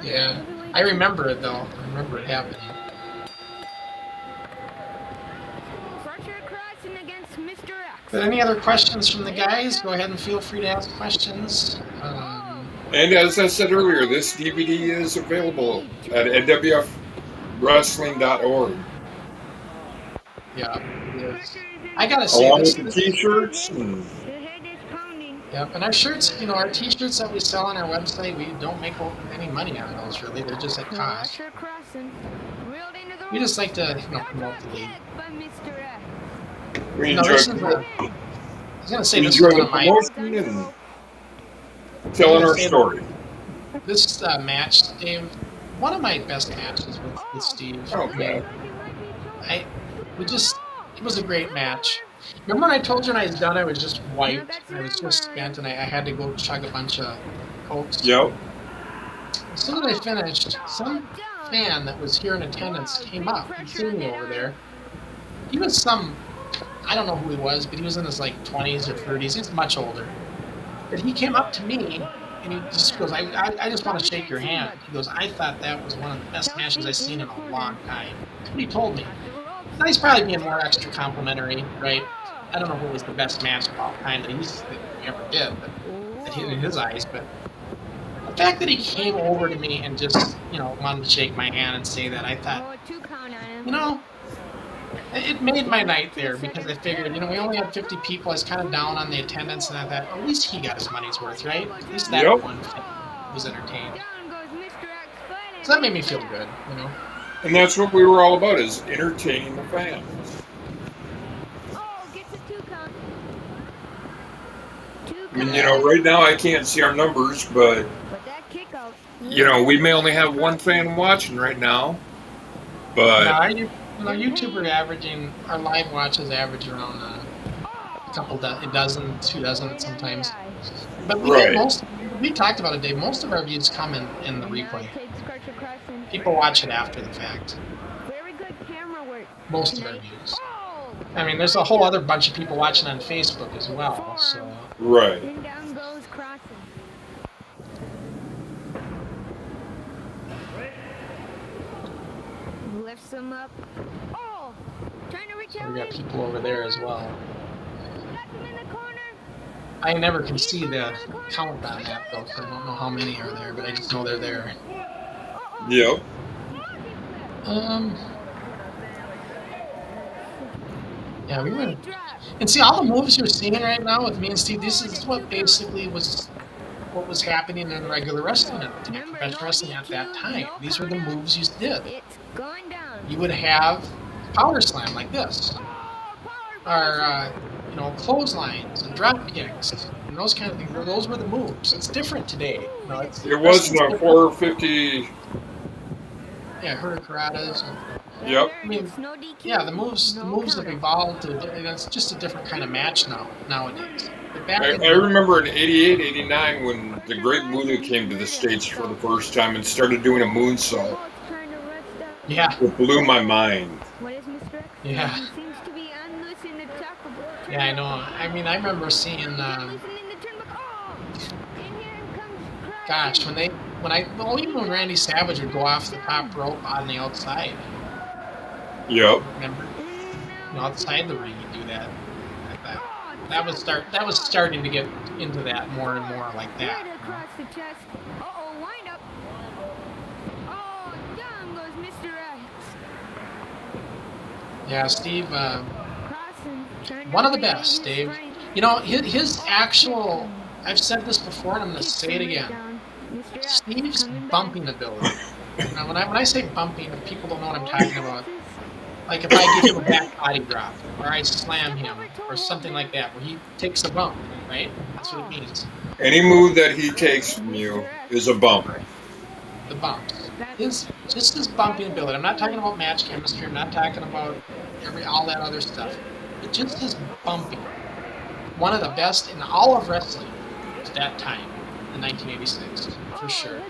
Yeah, I remember it though. I remember it happening. Crusher crossing against Mr. X. But any other questions from the guys? Go ahead and feel free to ask questions. And as I said earlier, this DVD is available at NWFWrestling.org. Yeah, it is. I gotta say, Along this, with the T-shirts. And Yep, and our shirts, you know, our T-shirts that we sell on our website, we don't make any money on those really. They're just at cost. Crusher crossing. Reeled into the We just like to, you know, promote the league. by Mr. X. we No, enjoy, this is I was gonna say we this is enjoy one the of my. promotion and telling our story. This match, Dave, one of my best matches with Steve. Okay. It was a great match. Remember when I told you when I was done, I was just wiped, I was just spent, and I had to go chug a bunch of Cokes? Yep. As soon as I finished, some fan that was here in attendance came up and seen me over there. He was I don't know who he was, but he was in his like 20s or 30s. He's much older. But he came up to me and he just goes, I just want to shake your hand. He goes, I thought that was one of the best matches I've seen in a long time. That's what he told me. Now he's probably being more extra complimentary, right? I don't know if it was the best match of all time that he ever did, but that in his eyes. But the fact that he came over to me and just, you know, wanted to shake my hand and say that, I thought, you know, it made my night there because I figured, you know, we only had 50 people. I was kind of down on the attendance, and I thought, well, at least he got his money's worth, right? At least that one was entertained. So that made me feel good, you know. And that's what we were all about, is entertaining the fans. I mean, you know, right now I can't see our numbers, but, you know, we may only have one fan watching right now, but... Now, our YouTuber averaging, our live watches average around a dozen, 2 dozen sometimes. But we get we talked about it, Dave, most of our views come in the replay. People watch it after the fact. Most of our views. I mean, there's a whole other bunch of people watching on Facebook as well, so... Right. And down goes Crossen. Lifts them up. Oh! Trying to reach So out. we got people over there as well. Got them in the corner. I never can see the count on that, though, so I don't know how many are there, but I just know they're there. Yep. Yeah, we were... And see, all the moves you're seeing right now with me and Steve, this is what basically was what was happening in regular wrestling at the time, professional wrestling at that time. These were the moves you did. It's going down. You would have power slam like this, or you know, clotheslines and drop kicks and those kind of things. Those were the moves. It's different today. You know, It wasn't a 450. Yeah, hurricanratas. Yep. I mean, yeah, the moves have evolved to, and it's just a different kind of match nowadays. But back I remember in 88, 89 when the Great Muta came to the States for the first time and started doing a moonsault. Yeah. It blew my mind. What is Mr. X? Yeah. He seems to be unloosened and talkable. Yeah, I know. I mean, I remember seeing, gosh, even when Randy Savage would go off the top rope on the outside. Yep. Remember? You know, outside the ring, you do that. That was starting to get into that more and more like that. Right across the chest. Uh-oh, wind up. Oh, down goes Mr. X. Yeah, Steve, Crossen, trying to one of the regain best, his Dave. strength. You know, his actual, I've said this before and I'm going to say it Right again. down. Mr. X Steve's coming back. bumping ability. Now, when I say bumping, people don't know what I'm talking about. Like if I give him a back body drop, or I slam him, or something like that, where he takes a bump, right? That's what it means. Any move that he takes from you is a bump. The bumps. Just his bumping ability. I'm not talking about match chemistry. I'm not talking about all that other stuff. But just his bumping. One of the best in all of wrestling at that time, in 1986, for sure.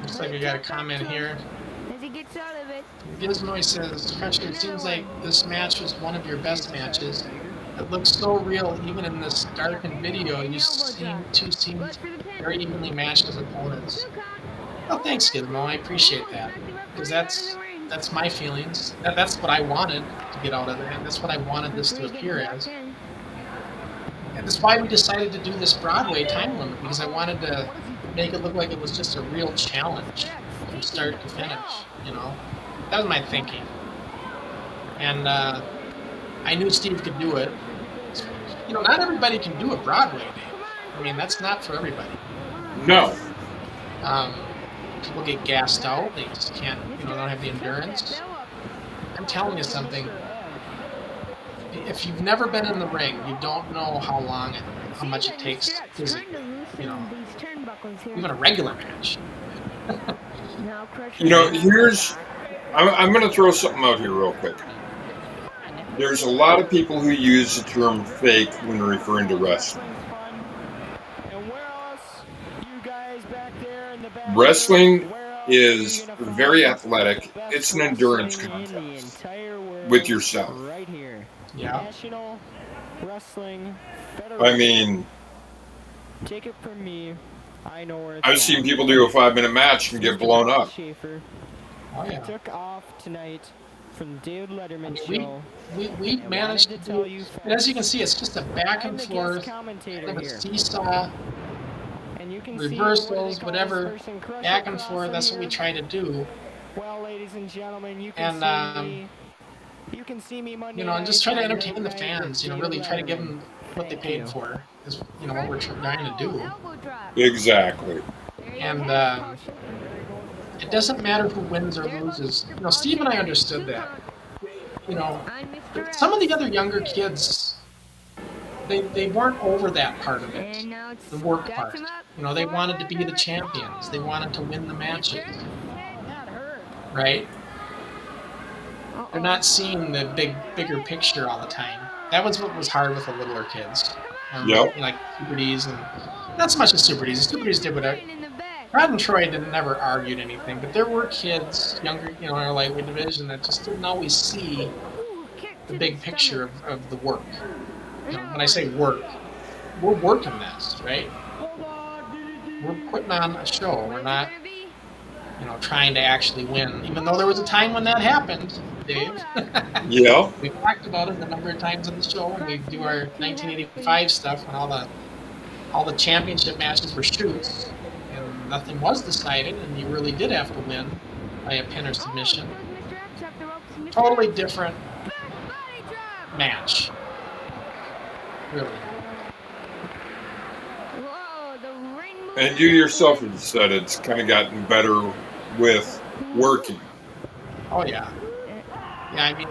Looks like we got a comment here. As he gets out of it. Gizmo says, Crusher, it seems like this match was one of your best matches. It looks so real, even in this darkened video. You seem very evenly matched as opponents. Well, thanks, Gizmo. I appreciate that, because that's my feelings. That's what I wanted to get out of it. That's what I wanted this to appear as. And that's why we decided to do this Broadway time limit, because I wanted to make it look like it was just a real challenge from start to finish, you know? That was my thinking. And I knew Steve could do it. You know, not everybody can do a Broadway, Dave. I mean, that's not for everybody. No. People get gassed out. They just can't, you know, don't have the endurance. I'm telling you something. If you've never been in the ring, you don't know how much it takes physically, you know, even a regular match. You know, I'm going to throw something out here real quick. There's a lot of people who use the term fake when referring to wrestling. Wrestling is very athletic. It's an endurance contest with yourself. Yeah. I mean, take it from me. I know where I've seen people do a 5-minute match and get blown up. Oh, yeah. Took off tonight from the David Letterman show. We managed to do, and as you can see, it's just a back and forth, kind of a seesaw, reversals, whatever, back and forth. That's what we try to do. Well, ladies and gentlemen, you can see me Monday, you know, and just try to entertain the fans. You know, really try to give them what they paid for. Is, you know, what we're trying to do. Exactly. And it doesn't matter who wins or loses. You know, Steve and I understood that. You know, some of the other younger kids, they weren't over that part of it, the work part. You know, they wanted to be the champions. They wanted to win the matches, right? They're not seeing the bigger picture all the time. That was what was hard with the littler kids. Yep. Like Super D's, and not so much as Super D's. The Super D's did whatever. Rod and Troy never argued anything, but there were kids, younger, you know, in our lightweight division that just didn't always see the big picture of the work. You know, when I say work, we're working this, right? We're putting on a show. We're not, you know, trying to actually win. Even though there was a time when that happened, Dave. Yeah. We talked about it a number of times on the show when we do our 1985 stuff, when all the championship matches were shoots. Nothing was decided, and you really did have to win by a pin or submission. Totally different match. Really. And you yourself have said it's kind of gotten better with working. Oh, yeah. Yeah, I mean,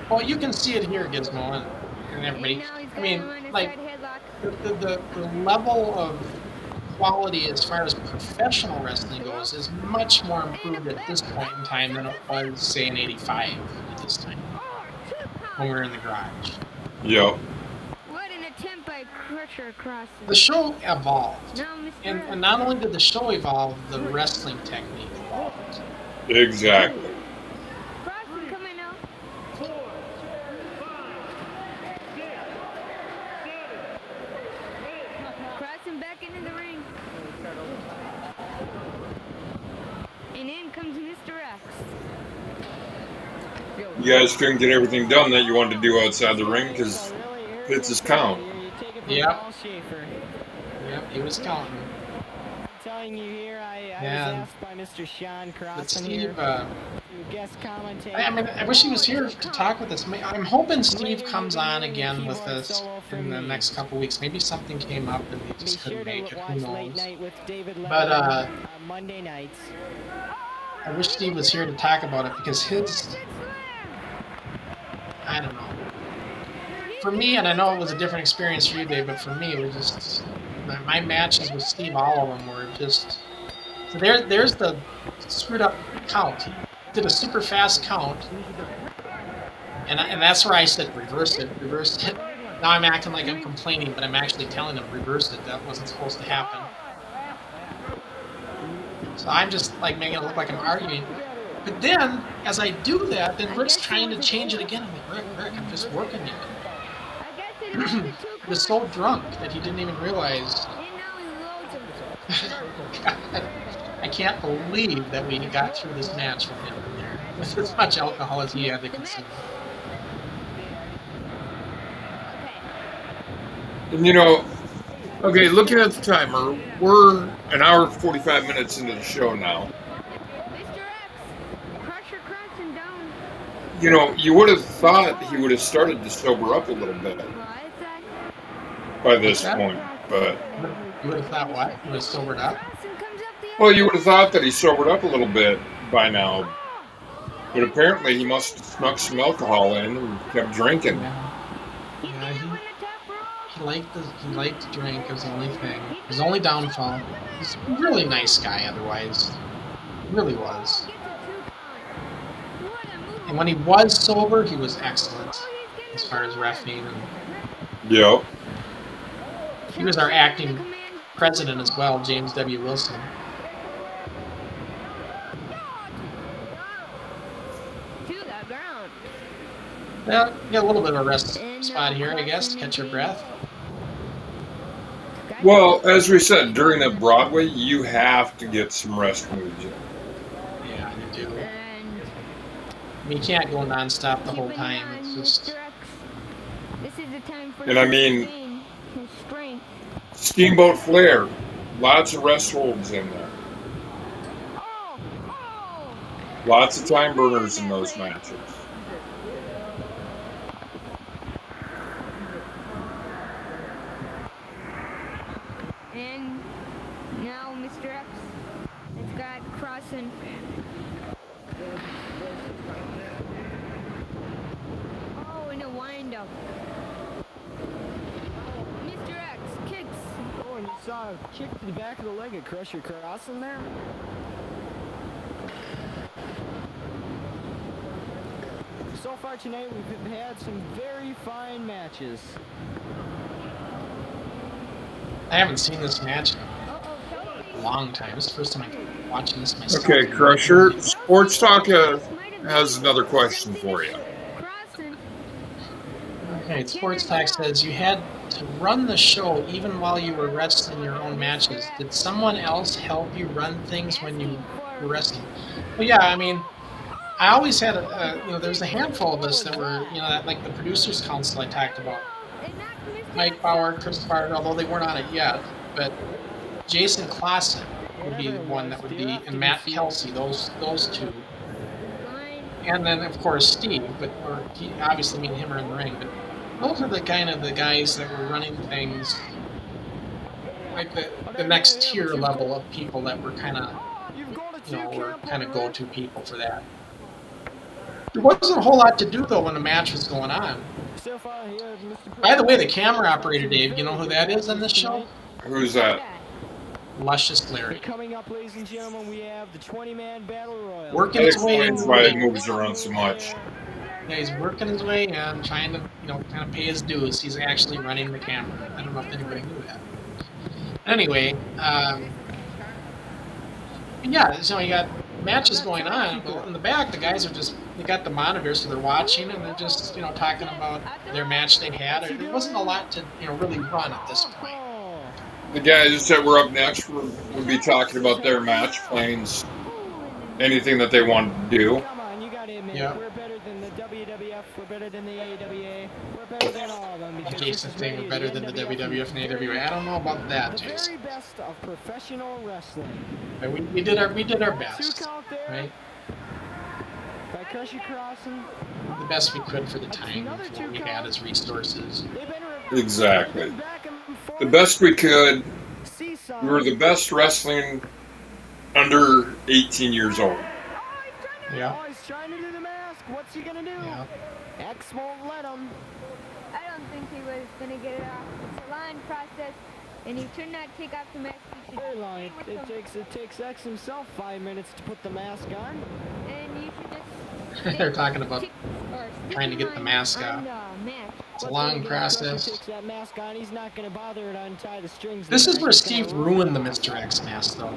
well, you can see it here, Gizmo, and everybody. I mean, like, the level of quality as far as professional wrestling goes is much more improved at this point in time than it was, say, in '85 at this time, when we were in the garage. Yep. What an attempt by Crusher Crossen. The show evolved. And not only did the show evolve, the wrestling technique evolved. Exactly. Crossen coming out. Crossen back into the ring. And in comes Mr. X. You guys couldn't get everything done that you wanted to do outside the ring because it's his count. Yep. Yep, he was counting. I'm telling you here, I was asked by Mr. Sean Crossen but Steve, here. guest commentator. I mean, I wish he was here to talk with us. I'm hoping Steve comes on again with us in the next couple weeks. Maybe something came up and he just couldn't make it. Who Late knows? Night with David But on Monday nights. I wish Steve was here to talk about it because I don't know. For me, and I know it was a different experience for you, Dave, but for me, it was just my matches with Steve. All of them were just. So there's the screwed up count. He did a super fast count, and that's where I said reverse it. Now I'm acting like I'm complaining, but I'm actually telling him reverse it. That wasn't supposed to happen. So I'm just like making it look like I'm arguing. But then, as I do that, then Rick's trying to change it again. I'm like, Rick, I'm just working you. He was so drunk that he didn't even realize. I can't believe that we got through this match with him in there with as much alcohol as he had to consume. And you know, okay, looking at the timer, we're an hour and 45 minutes into the show now. You know, you would have thought he would have started to sober up a little bit by this point, but... You would have thought what? He was sobered up? Well, you would have thought that he sobered up a little bit by now, but apparently he must have snuck some alcohol in and kept drinking. Yeah, he liked to drink. It was the only thing. His only downfall. He's a really nice guy otherwise. He really was. And when he was sober, he was excellent as far as reffing. Yep. He was our acting president as well, James W. Wilson. Well, you got a little bit of a rest spot here, I guess, to catch your breath. Well, as we said, during that Broadway, you have to get some rest moves in. Yeah, you do. I mean, you can't go nonstop the whole time. It's just... And I mean, Steamboat Flair, lots of rest holds in there. Lots of time burners in those matches. And now Mr. X has got Crossen. Oh, and a wind-up. Mr. X kicks. Oh, and you saw a kick to the back of the leg at Crusher Crossen there? So far tonight, we've had some very fine matches. I haven't seen this match in a long time. This is the first time I'm watching this myself. Okay, Crusher, Sports Talk has another question for you. Okay, Sports Talk says you had to run the show even while you were wrestling your own matches. Did someone else help you run things when you were wrestling? Well, yeah, I mean, I always had there was a handful of us that were, like the Producers Council I talked about. Mike Bauer, Chris Barter, although they weren't on it yet, but Jason Klassen would be the one that would be, and Matt Kelsey, those two. And then, of course, Steve, obviously me and him are in the ring, but those are the kind of the guys that were running things, like the next tier level of people that were kind of, were kind of go-to people for that. There wasn't a whole lot to do, though, when the match was going on. By the way, the camera operator, Dave, you know who that is on this show? Who's that? Luscious Larry. Coming up, ladies and gentlemen, we have the 20-man battle royal. Working his way in. That's why he moves around so much. Yeah, he's working his way in, trying to, kind of pay his dues. He's actually running the camera. I don't know if anybody knew that. Anyway, yeah, so you got matches going on, but in the back, the guys are just, they got the monitors, so they're watching, and they're just, talking about their match they had. There wasn't a lot to, really run at this point. The guys that were up next would be talking about their match plans, anything that they wanted to do. Come on, you gotta admit, we're better than the WWF, we're better than the AWA, we're better than all of them. Jason's saying we're better than the WWF and AWA. I don't know about that, Jason. The very best of professional wrestling. But we did our best, right? Crusher Crossen. the best we could for the time, for what we had as resources. Exactly. The best we could. We were the best wrestling under 18 years old. Yeah. Oh, he's trying to do the mask. What's he gonna do? Yeah. X won't let him. I don't think he was gonna get it off. It's a line process, and he should not take off the mask. He should Very long. stay with It takes X himself 5 minutes to put the mask on. and you should just They're talking about stick or stick trying to your get the line mask on off. the mask. It's a Let's long look at it. process. Crusher takes that mask on. He's not gonna bother to untie the strings. This there. is where He's gonna Steve roll ruined the it off. Mr. X mask, though.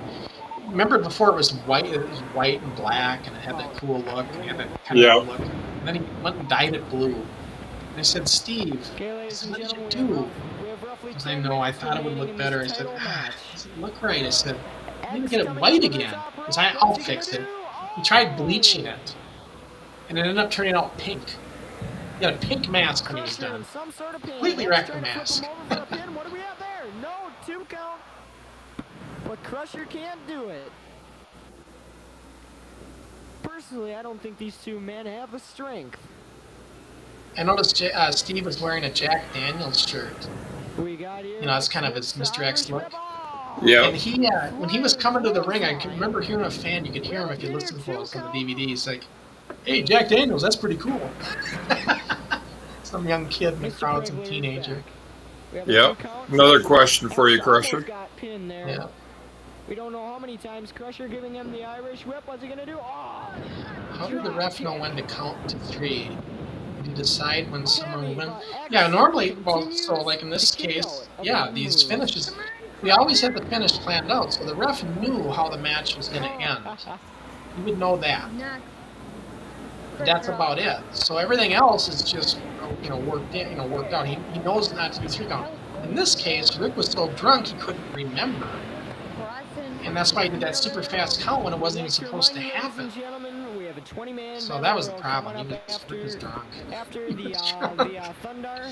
Remember before it was white? It was white and black, and it had that cool look, and it had that kind Yeah. of look. And then he went and dyed it blue. And I said, Steve, Okay, I ladies said, and what did you gentlemen, do? we have roughly Because I 10 know, I minutes thought it would remaining look in better. I this said, title match. it doesn't look right. I said, I need to X get it coming white in from the again. top rope. Because I'll What's he fix gonna it. do? He tried bleaching it. And it ended up turning out pink. He had a pink mask when he was Crusher done. in some sort of pain. Completely X wrecked the trying to flip mask. him over for a pin. What do we have there? No, 2 count. But Crusher can't do it. Personally, I don't think these two men have the strength. I noticed Steve was wearing a Jack Daniels shirt. We got here. You know, that's kind of his Mr. X look. Yeah. And he, when he was coming to the ring, I can remember hearing a fan. You could hear him if you listen to us on the DVD. He's like, "Hey, Jack Daniels, that's pretty cool." Some young kid in the crowd, some teenager. Yep. Another question for you, Crusher. Got pinned there. Yeah. We don't know how many times Crusher giving him the Irish whip. What's he gonna do? Oh! How did the ref know when to count to 3? Did he decide when someone went? Yeah, normally, well, so like in this case, yeah, these finishes, we always had the finish planned out, so the ref knew how the match was going to end. He would know that. Not But that's about it. So everything else is just, worked in, worked out. He knows not to do 3 count. In this case, Rick was so drunk he couldn't remember. Crossen. And that's why he did that super fast count when it wasn't even supposed to happen. We have a 20-man So that was the battle problem. coming He up was drunk. After He the was drunk. Thunder.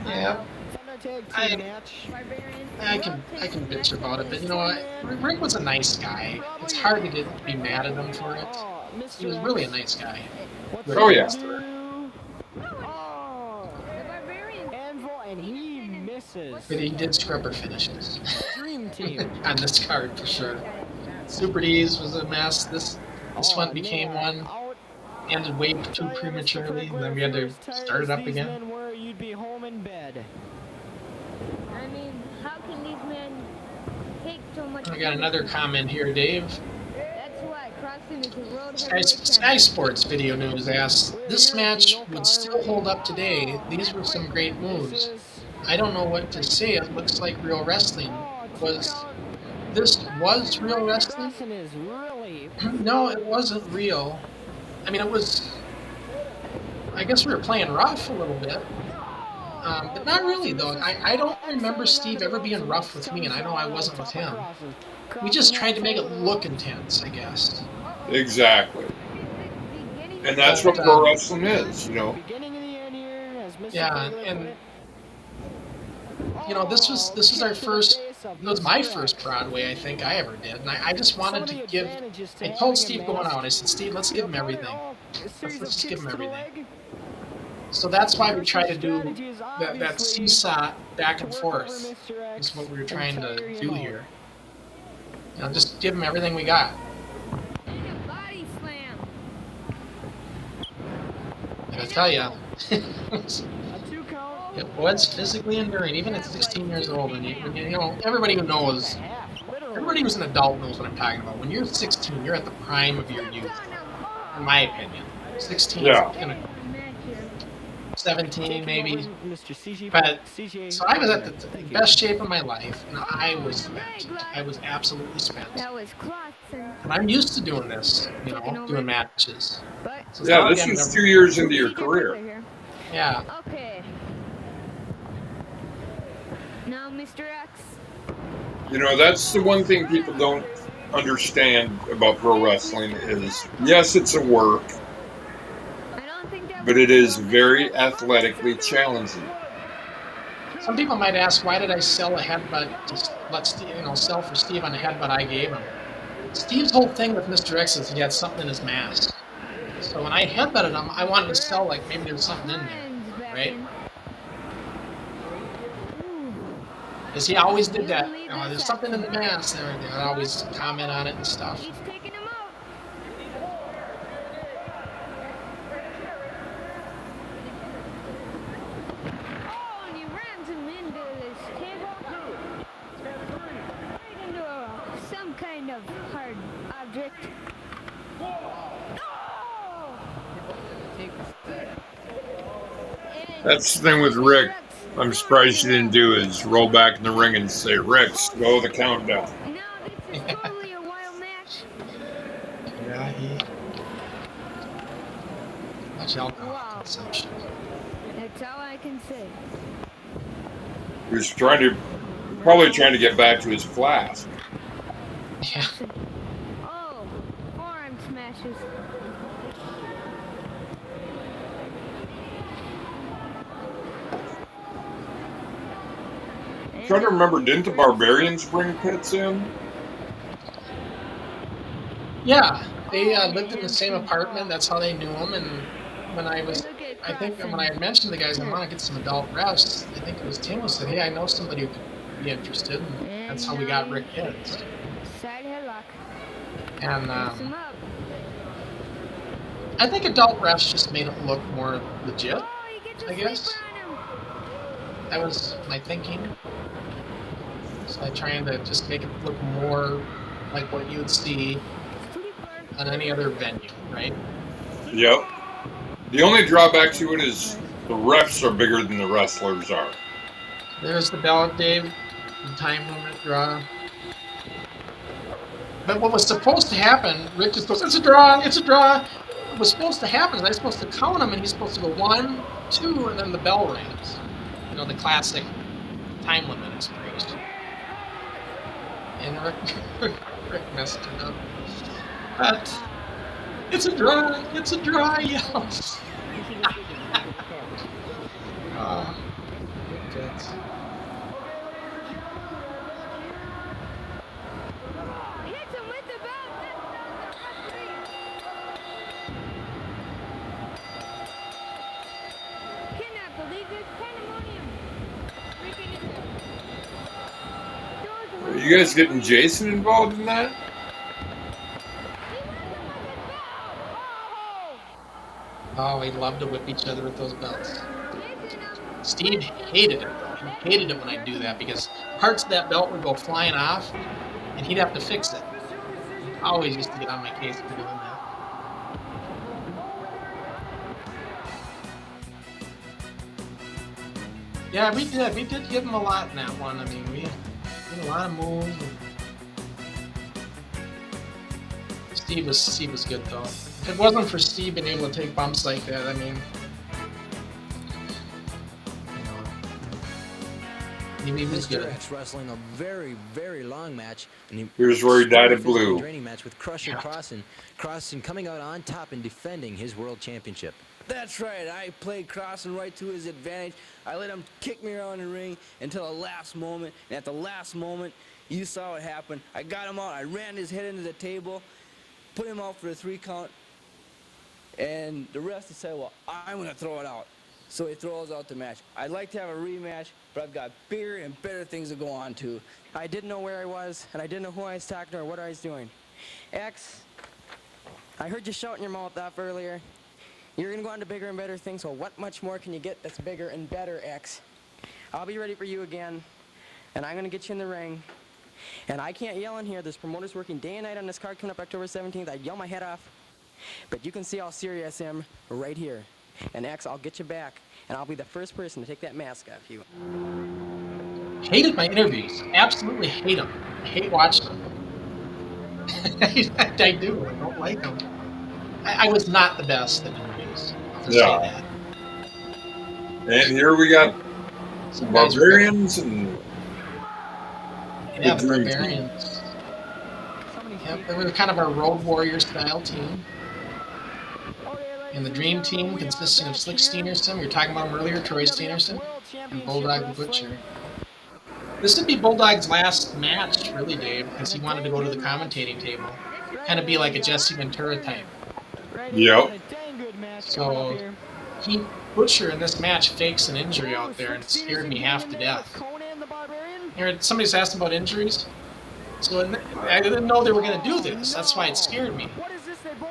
Yeah. Thunder tag I- team match. Barbarian. I can bitch about it, but you know what? Rick was a nice guy. It's hard to be mad at him for it. Oh, Mr. He was really a nice guy. What's Oh, he yeah. gonna do? Oh, The Barbarian. Anvil, and he misses. But he did scrubber finishes Dream team. on this card for sure. Super D's was a mess. This one became one. Out. Ended way too prematurely, and then we had to start it up These again. men were, you'd be home in bed. I mean, how can these men take so much? I got another comment here, Dave. That's why Crossen is a world Sky, heavyweight Sky champion. Sports Video News asks, this match would still hold up today. These were some great moves. I don't know what to say. It looks like real wrestling. This was real wrestling? Crossen is really. No, it wasn't real. I mean, it was. I guess we were playing rough a little bit. But not really, though. I don't remember Steve ever being rough with me, and I know I wasn't with him. We just tried to make it look intense, I guess. Exactly. And that's what pro wrestling is, Beginning of the end here, as Mr. Yeah, Taylor and put it. this was our first. It was my first Broadway, I think I ever did, and I just wanted to give. I told Steve going out, I said, Steve, let's give him everything. Let's just give him everything. So that's why we try to do that seesaw back and forth. Is what we were trying to do here. Just give him everything we got. Body slam. And I tell you, A 2 count. it was physically enduring, even at 16 years old. And everybody who knows, everybody who's an adult knows what I'm talking about. When you're 16, you're at the prime of your youth, in my opinion. 16, Yeah. 17 maybe. Mr. CG. But so I was at the best shape of my life, and I was spent. I was absolutely spent. That was Crossen. And I'm used to doing this, doing matches. But So Yeah, now this again, was 2 years into your career. Yeah. Okay. Now, Mr. X. That's the one thing people don't understand about pro wrestling is, yes, it's a work, I don't think that but it is very athletically challenging. Some people might ask, why did I sell a headbutt to let Steve, sell for Steve on a headbutt I gave him? Steve's whole thing with Mr. X is he had something in his mask. So So when I headbutted him, I wanted to sell like maybe there's something in there, right? Because he always did that. You know, there's something in the mask and everything. I'd always comment on it and stuff. He's taking him out. Oh, and he rams him into this table. Right into some kind of hard object. That's the thing with Rick. I'm surprised you didn't do is roll back in the ring and say, Rick, go the countdown. Now this is totally a wild match. Yeah, much alcohol consumption. That's all I can say. He was probably trying to get back to his flask. Yeah. Oh, forearm smashes. I'm trying to remember, didn't the Barbarians bring Pitts in? Yeah, they lived in the same apartment. That's how they knew him. And when I think when I had mentioned to the guys, I want to get some adult refs, I think it was Tim who said, hey, I know somebody who could be interested. And that's how we got Rick Pitts. Side headlock. And Mix him up. I think adult refs just made it look more legit, I guess. That was my thinking. So I trying to just make it look more like what you would see on any other venue, right? Yep. The only drawback to it is the refs are bigger than the wrestlers are. There's the ballot, Dave. The time limit draw. But what was supposed to happen, Rick just goes, it's a draw, it's a draw. What was supposed to happen is I'm supposed to count him, and he's supposed to go 1, 2, and then the bell rings. You know, the classic time limit expiration. And Rick messed it up. But it's a draw, he yells. Good. Hits him with the belt. Cannot believe this pandemonium. Freaking in there. Are you guys getting Jason involved in that? Oh, we love to whip each other with those belts. Steve hated it, though. He hated it when I do that because parts of that belt would go flying off, and he'd have to fix it. He always used to get on my case for doing that. Yeah, we did. We did give him a lot in that one. I mean, we did a lot of moves. Steve was good, though. If it wasn't for Steve being able to take bumps like that, I mean, he was good. X wrestling a very, very long match. And Here's where he dyed it blue. Draining match with Crusher Crossen. Crossen coming out on top and defending his world championship. That's right. I played Crossen right to his advantage. I let him kick me around the ring until the last moment. And at the last moment, you saw what happened. I got him out. I ran his head into the table, put him out for a 3 count. And the rest decided, well, I'm going to throw it out. So he throws out the match. I'd like to have a rematch, but I've got bigger and better things to go on to. I didn't know where I was, and I didn't know who I was talking to or what I was doing. X, I heard you shouting your mouth off earlier. You're going to go on to bigger and better things, so what much more can you get that's bigger and better, X? I'll be ready for you again, and I'm going to get you in the ring. And I can't yell in here. There's promoters working day and night on this card coming up October 17th. I'd yell my head off. But you can see how serious I am right here. And X, I'll get you back, and I'll be the first person to take that mask off you. Hated my interviews. Absolutely hate them. I hate watching them. I do. I don't like them. I was not the best in interviews. I'll just say that. And here we got some Barbarians and yeah, the Barbarians. Yep, they were kind of our Road Warrior style team. And the Dream Team consisting of Slick Steenerson, we were talking about him earlier, Troy Steenerson, and Bulldog the Butcher. This would be Bulldog's last match, really, Dave, because he wanted to go to the commentating table. Kind of be like a Jesse Ventura type. Yep. So Butcher in this match fakes an injury out there and it scared me half to death. Here, somebody's asked about injuries. So I didn't know they were going to do this. That's why it scared me.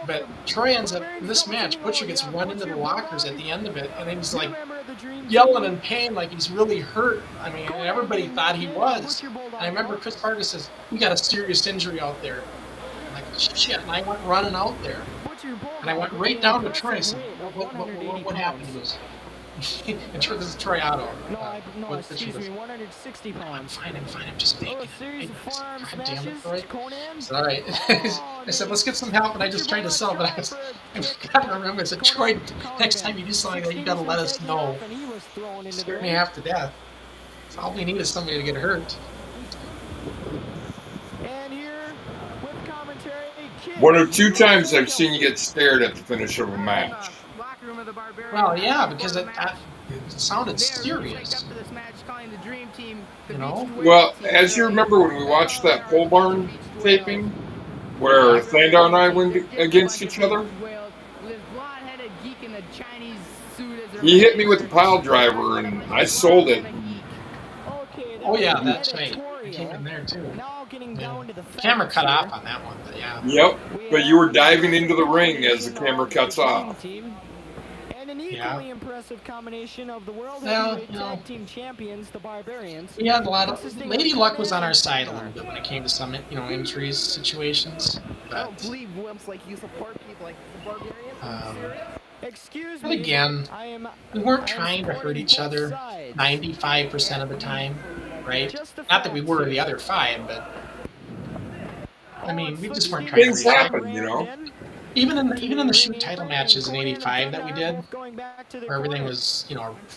But Troy ends up in this match. Butcher gets run into the lockers at the end of it, and he's like yelling in pain, like he's really hurt. I mean, and everybody thought he was. And I remember Chris Parker says, "We got a serious injury out there." I'm like, shit, and I went running out there, and I went right down to Troy and said, "What happened?" He goes, and this is Troy Otto. No, excuse me, 160 pounds. I'm fine, I'm just making it. God damn it, Troy. It's all right. I said, let's get some help, and I just tried to sell, but I forgot to remember. I said, Troy, next time you do something like that, you got to let us know. It scared me half to death. So all we need is somebody to get hurt. And here, with commentary, One or two times I've seen you get stared at the finish of a match. Well, yeah, because it sounded serious. You know? Well, as you remember when we watched that pole barn taping, where Thandar and I went against each other, he hit me with a pile driver and I sold it. Oh yeah, that's right. I came in there too. Yeah. Camera cut off on that one, but yeah. Yep, but you were diving into the ring as the camera cuts off. And an equally impressive combination of the World Heavyweight Tag Team Champions, the Barbarians. We had a lot of Lady Luck was on our side a little bit when it came to some, injuries situations. But, I don't believe wimps like you support people like the Barbarians. Excuse but me. again, we weren't trying to hurt each other 95% of the time, right? Not that we were the other 5, but I mean, we just weren't trying to hurt each other. Things happen, you know. Even in the shoot title matches in '85 that we did, where everything was,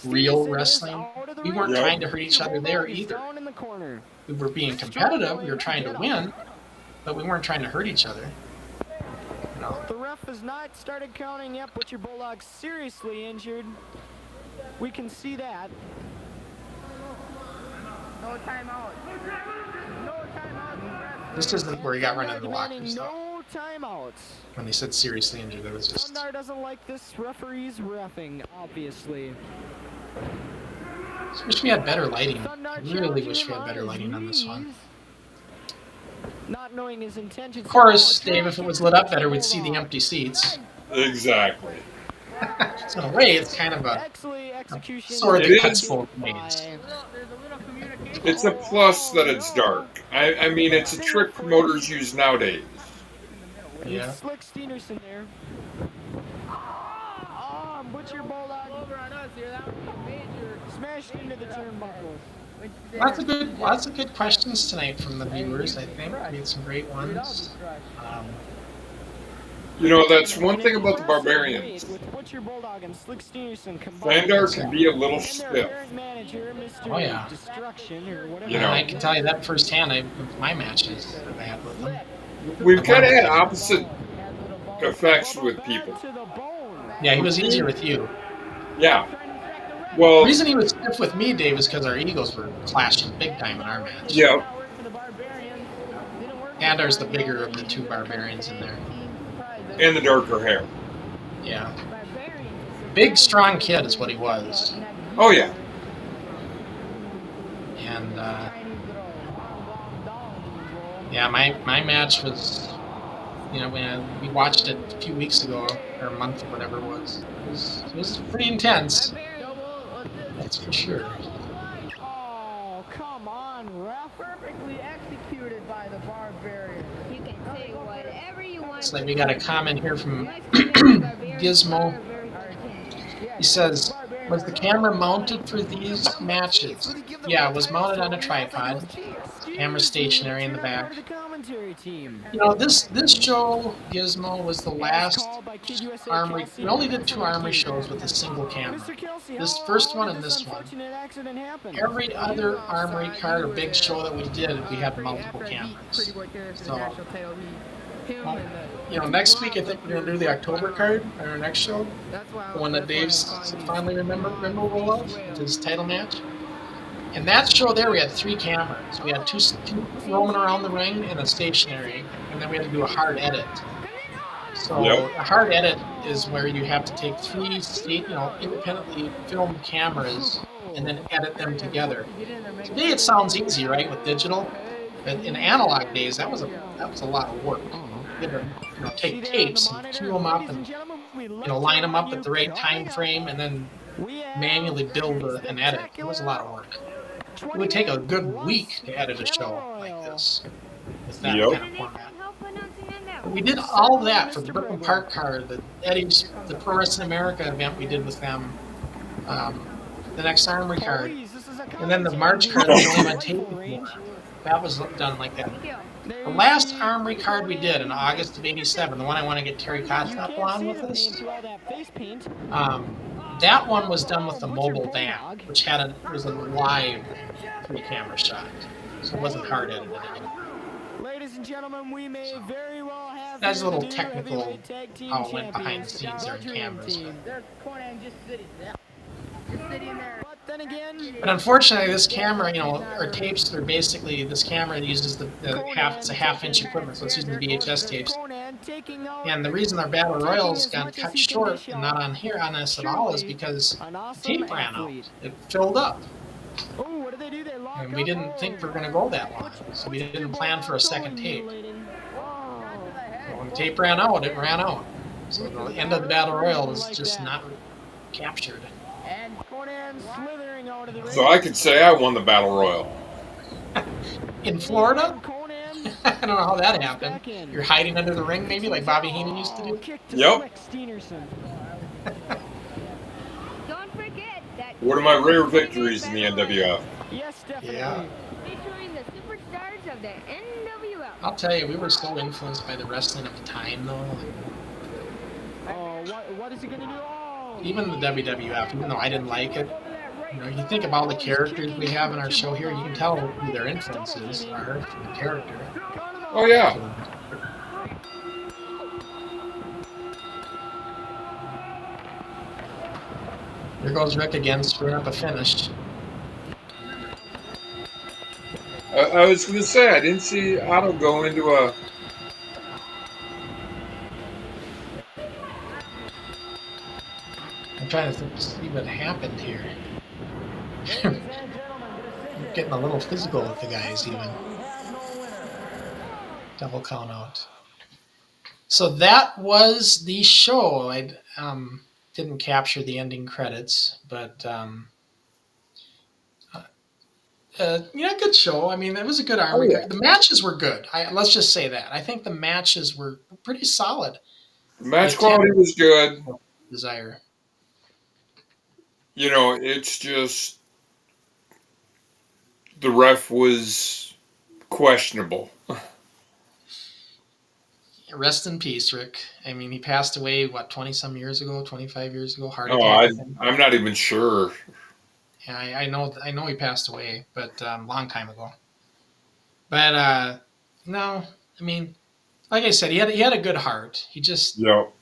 real wrestling, we weren't trying to hurt each other there either. We were being competitive, we were trying to win, but we weren't trying to hurt each other. No. The ref has not started counting yet, but your Bulldog's seriously injured. We can see that. No timeout. No timeout. This isn't where he got run into the lockers, though. No timeouts. When they said seriously injured, that was just... Sundar doesn't like this referee's reffing, obviously. I wish we had better lighting. I really wish we had better lighting on this one. Not knowing his intentions. Of course, Dave, if it was lit up better, we'd see the empty seats. Exactly. So in a way, it's kind of a sword that cuts both ways. It's a plus that it's dark. I mean, it's a trick promoters use nowadays. Yeah. Slick Steenerson there. Butcher Bulldog over on us here. That was major. Smashed into the turnbuckles. Lots of good questions tonight from the viewers. I think we had some great ones. You know, that's one thing about the Barbarians. Thandar can be a little stiff. Oh yeah. You know, I can tell you that firsthand. With my matches that I had with them. We've kind of had opposite effects with people. Yeah, he was easier with you. Yeah. Well, the reason he was stiff with me, Dave, is because our egos were clashing big time in our match. Yeah. Thandar's the bigger of the two Barbarians in there. And the darker hair. Yeah. Big, strong kid is what he was. Oh, yeah. And, yeah, my match was, we watched it a few weeks ago, or a month or whatever it was. It was pretty intense. That's for sure. Oh, come on, ref. Perfectly executed by the Barbarian. You can say whatever you want. It's like we got a comment here from Gizmo. He says, was the camera mounted for these matches? Yeah, it was mounted on a tripod. Camera stationary in the back. This show, Gizmo, was the last Armory. We only did 2 Armory shows with a single camera. This first one and this one. Every other Armory card or big show that we did, we had multiple cameras. So, next week I think we're going to do the October card, our next show. The one that Dave's finally memorable of, his title match. In that show there, we had 3 cameras. We had two roaming around the ring and a stationary, and then we had to do a hard edit. So a hard edit is where you have to take three independently filmed cameras and then edit them together. Today it sounds easy, right, with digital, but in analog days that was a lot of work. You had to take tapes and cue them up and line them up at the right time frame and then manually build an edit. It was a lot of work. It would take a good week to edit a show like this with that Yep. kind of format. But we did all that for the Brooklyn Park card, the Pro Wrestling America event we did with them, the next Armory card, and then the March card that we only went tape before. That was done like that. The last Armory card we did in August of '87, the one I want to get Terry Kotznoff on with us, that one was done with the mobile van, which was a live 3-camera shot, so it wasn't hard edited anymore. Ladies and gentlemen, we may very well have that's a little technical how it went behind the scenes there in cameras. But then again, But unfortunately, this camera, our tapes are basically, this camera uses it's a half-inch equipment, so it's using the VHS tapes. And the reason our Battle Royals got cut short and not on us at all is because the tape ran out. It filled up. And we didn't think we were going to go that long, so we didn't plan for a second tape. When the tape ran out, it ran out. So the end of the Battle Royal was just not captured. So I could say I won the Battle Royal. In Florida? I don't know how that happened. You're hiding under the ring, maybe, like Bobby Heenan used to do? Yep. Don't forget that. One of my rare victories in the NWF. Yes, definitely. Yeah. Featuring the superstars of the NWF. I'll tell you, we were so influenced by the wrestling of the time, though. Oh, what is he going to do? Oh, Even the WWF, even though I didn't like it, you think about all the characters we have in our show here, you can tell who their influences are from the character. Oh, yeah. Here goes Rick again, screwing up a finish. I was going to say, I didn't see Otto go into a... I'm trying to see what happened here. Getting a little physical with the guys, even. Double count out. So that was the show. I didn't capture the ending credits, but good show. I mean, it was a good Armory. Oh, yeah. The matches were good. Let's just say that. I think the matches were pretty solid. The match quality was good. Desire. It's just the ref was questionable. Rest in peace, Rick. I mean, he passed away, 20-some years ago, 25 years ago? Heart Oh, attack. I'm not even sure. Yeah, I know he passed away, but long time ago. But no, I mean, like I said, he had a good heart. He just. Yep.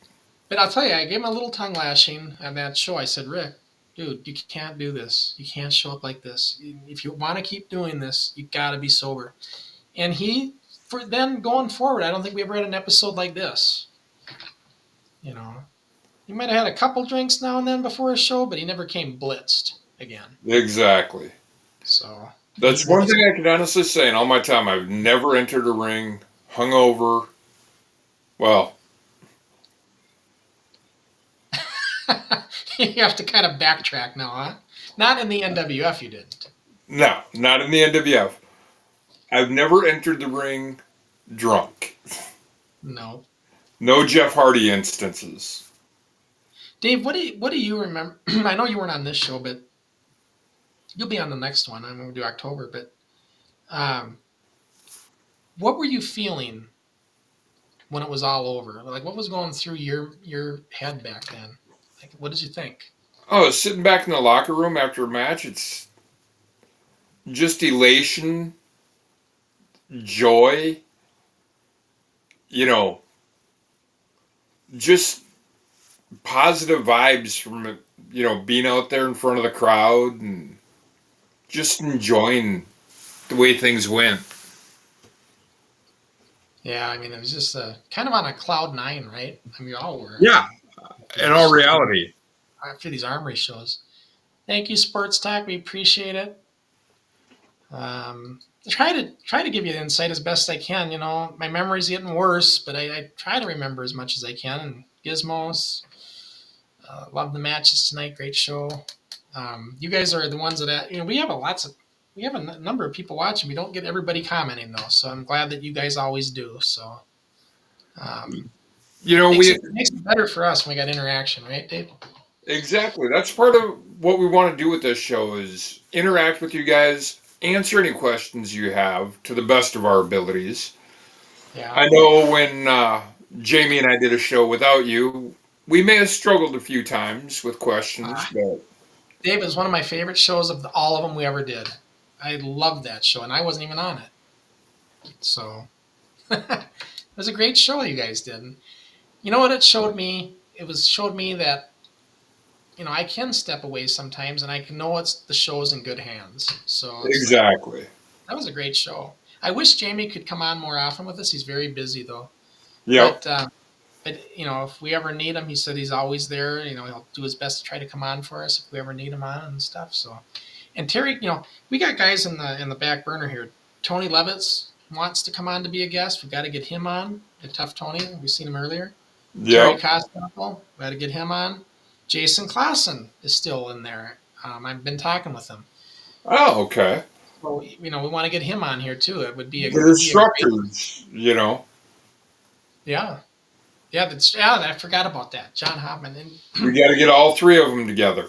But I'll tell you, I gave him a little tongue lashing on that show. I said, Rick, dude, you can't do this. You can't show up like this. If you want to keep doing this, you got to be sober. And then going forward, I don't think we ever had an episode like this. He might have had a couple drinks now and then before a show, but he never came blitzed again. Exactly. So that's one thing I can honestly say in all my time. I've never entered a ring hungover. Well, you have to kind of backtrack now, huh? Not in the NWF, you didn't. No, not in the NWF. I've never entered the ring drunk. No. No Jeff Hardy instances. Dave, what do you remember? I know you weren't on this show, but you'll be on the next one. I'm going to do October. But what were you feeling when it was all over? Like, what was going through your head back then? Like, what did you think? Oh, sitting back in the locker room after a match, it's just elation, joy, just positive vibes from, being out there in front of the crowd and just enjoying the way things went. Yeah, I mean, it was just kind of on a cloud nine, right? I mean, we all were. Yeah, in all reality. After these Armory shows. Thank you, Sports Talk. We appreciate it. Try to give you the insight as best I can. You know, my memory's getting worse, but I try to remember as much as I can. And Gizmos, love the matches tonight. Great show. You guys are the ones that we have we have a number of people watching. We don't get everybody commenting though, so I'm glad that you guys always do. So, makes it better for us when we got interaction, right, Dave? Exactly. That's part of what we want to do with this show is interact with you guys, answer any questions you have to the best of our abilities. Yeah. I know when Jamie and I did a show without you, we may have struggled a few times with questions, but Dave is one of my favorite shows of all of them we ever did. I loved that show, and I wasn't even on it. So it was a great show you guys did. And you know what it showed me? Showed me that I can step away sometimes, and I can know the show's in good hands. So exactly. That was a great show. I wish Jamie could come on more often with us. He's very busy though. Yeah. But if we ever need him, he said he's always there. He'll do his best to try to come on for us if we ever need him on and stuff. So, and Terry, we got guys in the back burner here. Tony Levitz wants to come on to be a guest. We got to get him on. The Tough Tony, we've seen him earlier. Yeah. Terry Costello, got to get him on. Jason Klassen is still in there. I've been talking with him. Oh, okay. So we want to get him on here too. It would be the instructors, Yeah. Yeah, I forgot about that. John Hoffman. And we got to get all three of them together.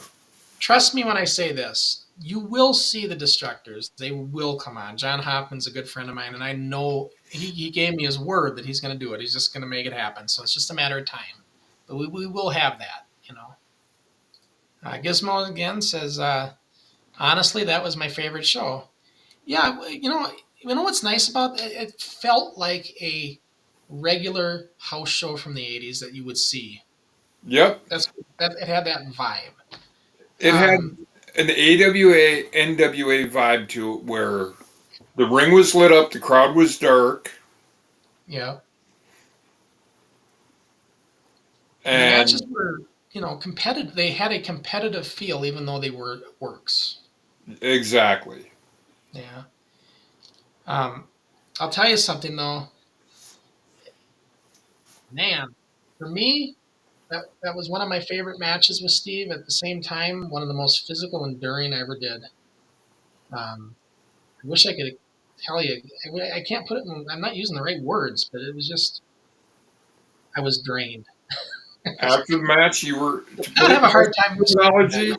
Trust me when I say this. You will see the Destructors. They will come on. John Hoffman's a good friend of mine, and I know he gave me his word that he's going to do it. He's just going to make it happen. So it's just a matter of time. But we will have that, Gizmo again says, honestly, that was my favorite show. Yeah, you know what's nice about it? It felt like a regular house show from the 80s that you would see. Yep. It had that vibe. It had an AWA, NWA vibe to it where the ring was lit up, the crowd was dark. Yeah. And the matches were, competitive. They had a competitive feel even though they were works. Exactly. Yeah. I'll tell you something though. Man, for me, that was one of my favorite matches with Steve. At the same time, one of the most physical, enduring I ever did. I wish I could tell you. I can't put it in. I'm not using the right words, but it was just. I was drained. After the match, you were. I have a hard time with terminology.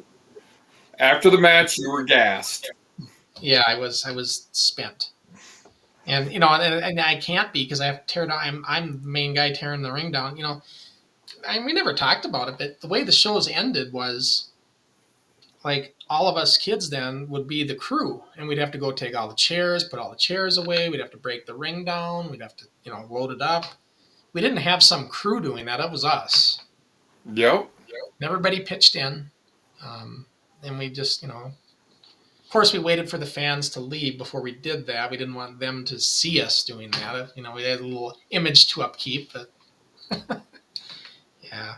After the match, you were gassed. Yeah, I was spent. And and I can't be because I have to tear down. I'm the main guy tearing the ring down. We never talked about it, but the way the shows ended was like all of us kids then would be the crew, and we'd have to go take all the chairs, put all the chairs away. We'd have to break the ring down. We'd have to load it up. We didn't have some crew doing that. It was us. Yep. Everybody pitched in, and we just Of course, we waited for the fans to leave before we did that. We didn't want them to see us doing that. We had a little image to upkeep, but yeah.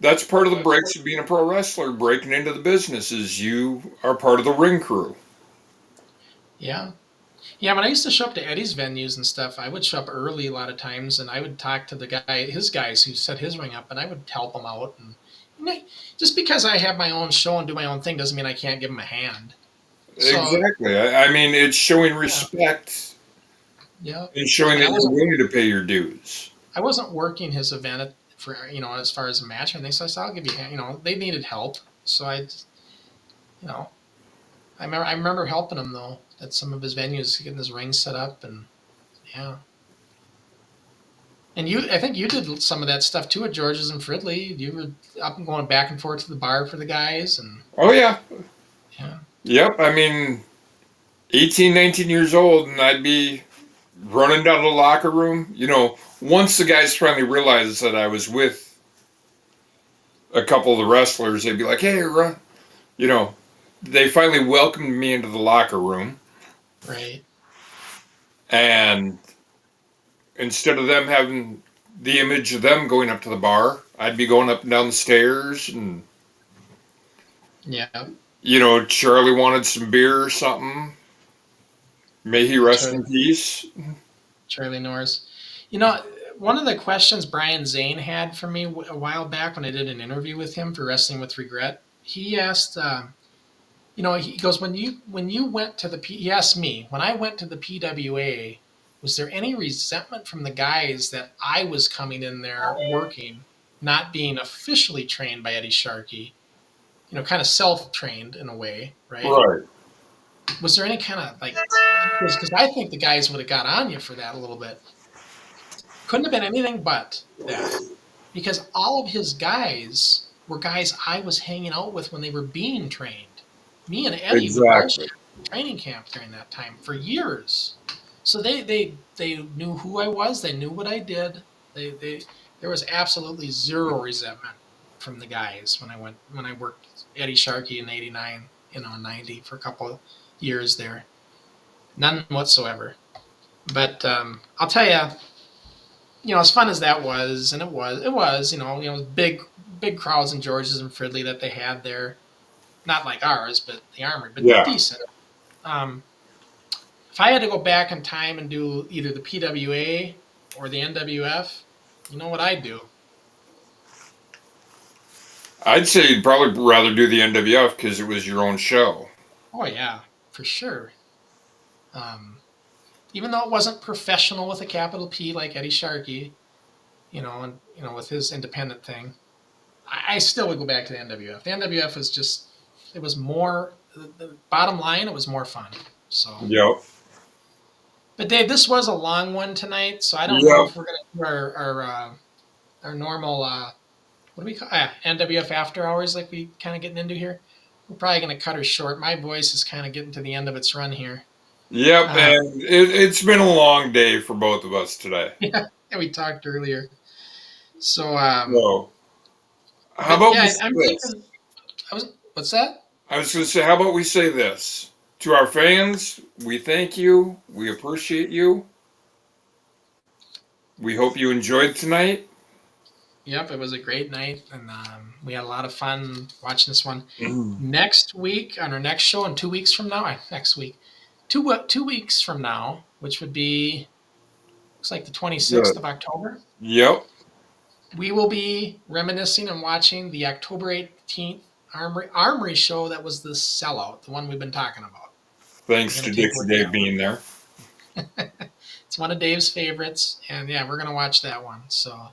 That's part of the breaks of being a pro wrestler. Breaking into the business is you are part of the ring crew. Yeah. Yeah, when I used to show up to Eddie's venues and stuff, I would show up early a lot of times, and I would talk to his guys who set his ring up, and I would help them out. And just because I have my own show and do my own thing doesn't mean I can't give them a hand. Exactly. I mean, it's showing respect. Yeah. And showing that you're willing to pay your dues. I wasn't working his event for as far as a match or anything, so I said I'll give you a hand. They needed help, so I remember helping him though at some of his venues, getting his ring set up, and yeah. And I think you did some of that stuff too at George's and Fridley. You were up and going back and forth to the bar for the guys, and oh yeah. Yeah. Yep. I mean, 18, 19 years old, and I'd be running down to the locker room. Once the guys finally realized that I was with a couple of the wrestlers, they'd be like, "Hey, run!" They finally welcomed me into the locker room. Right. And instead of them having the image of them going up to the bar, I'd be going up and down the stairs. And, Yeah. Charlie wanted some beer or something. May he rest in peace. Charlie Norris. One of the questions Brian Zane had for me a while back when I did an interview with him for Wrestling with Regret, he asked, he goes, when you went to he asked me, when I went to the PWA, was there any resentment from the guys that I was coming in there working, not being officially trained by Eddie Sharkey, kind of self-trained in a way, right? Right. Was there any kind of because I think the guys would have got on you for that a little bit. Couldn't have been anything but that, because all of his guys were guys I was hanging out with when they were being trained. Me and Eddie would both share training camp during that time for years. So they knew who I was. They knew what I did. There was absolutely zero resentment from the guys when I worked Eddie Sharkey in '89, 90 for a couple of years there. None whatsoever. But I'll tell you, as fun as that was, and it was big crowds in George's and Fridley that they had there. Not like ours, but the Armory, but decent. If I had to go back in time and do either the PWA or the NWF, you know what I'd do? I'd say you'd probably rather do the NWF because it was your own show. Oh yeah, for sure. Even though it wasn't professional with a capital P like Eddie Sharkey, and with his independent thing, I still would go back to the NWF. The NWF was just, it was more, the bottom line, it was more fun. So. Yep. But Dave, this was a long one tonight, so I don't know if we're going to do our normal, what do we call NWF after hours like we kind of getting into here. We're probably going to cut her short. My voice is kind of getting to the end of its run here. Yep, and it's been a long day for both of us today. Yeah, we talked earlier. So, how about we say this? What's that? I was going to say, how about we say this? To our fans, we thank you. We appreciate you. We hope you enjoyed tonight. Yep, it was a great night, and we had a lot of fun watching this one. Next week, on our next show, and 2 weeks from now, next week, 2 weeks from now, which would be, looks like the 26th of October. Yep. We will be reminiscing and watching the October 18th Armory show that was the sellout, the one we've been talking about. Thanks to Dixie Dave being there. It's one of Dave's favorites, and yeah, we're going to watch that one, so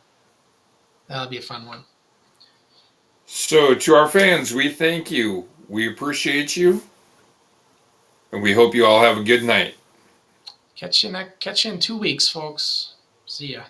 that'll be a fun one. So, to our fans, we thank you. We appreciate you. And we hope you all have a good night. Catch you in 2 weeks, folks. See ya.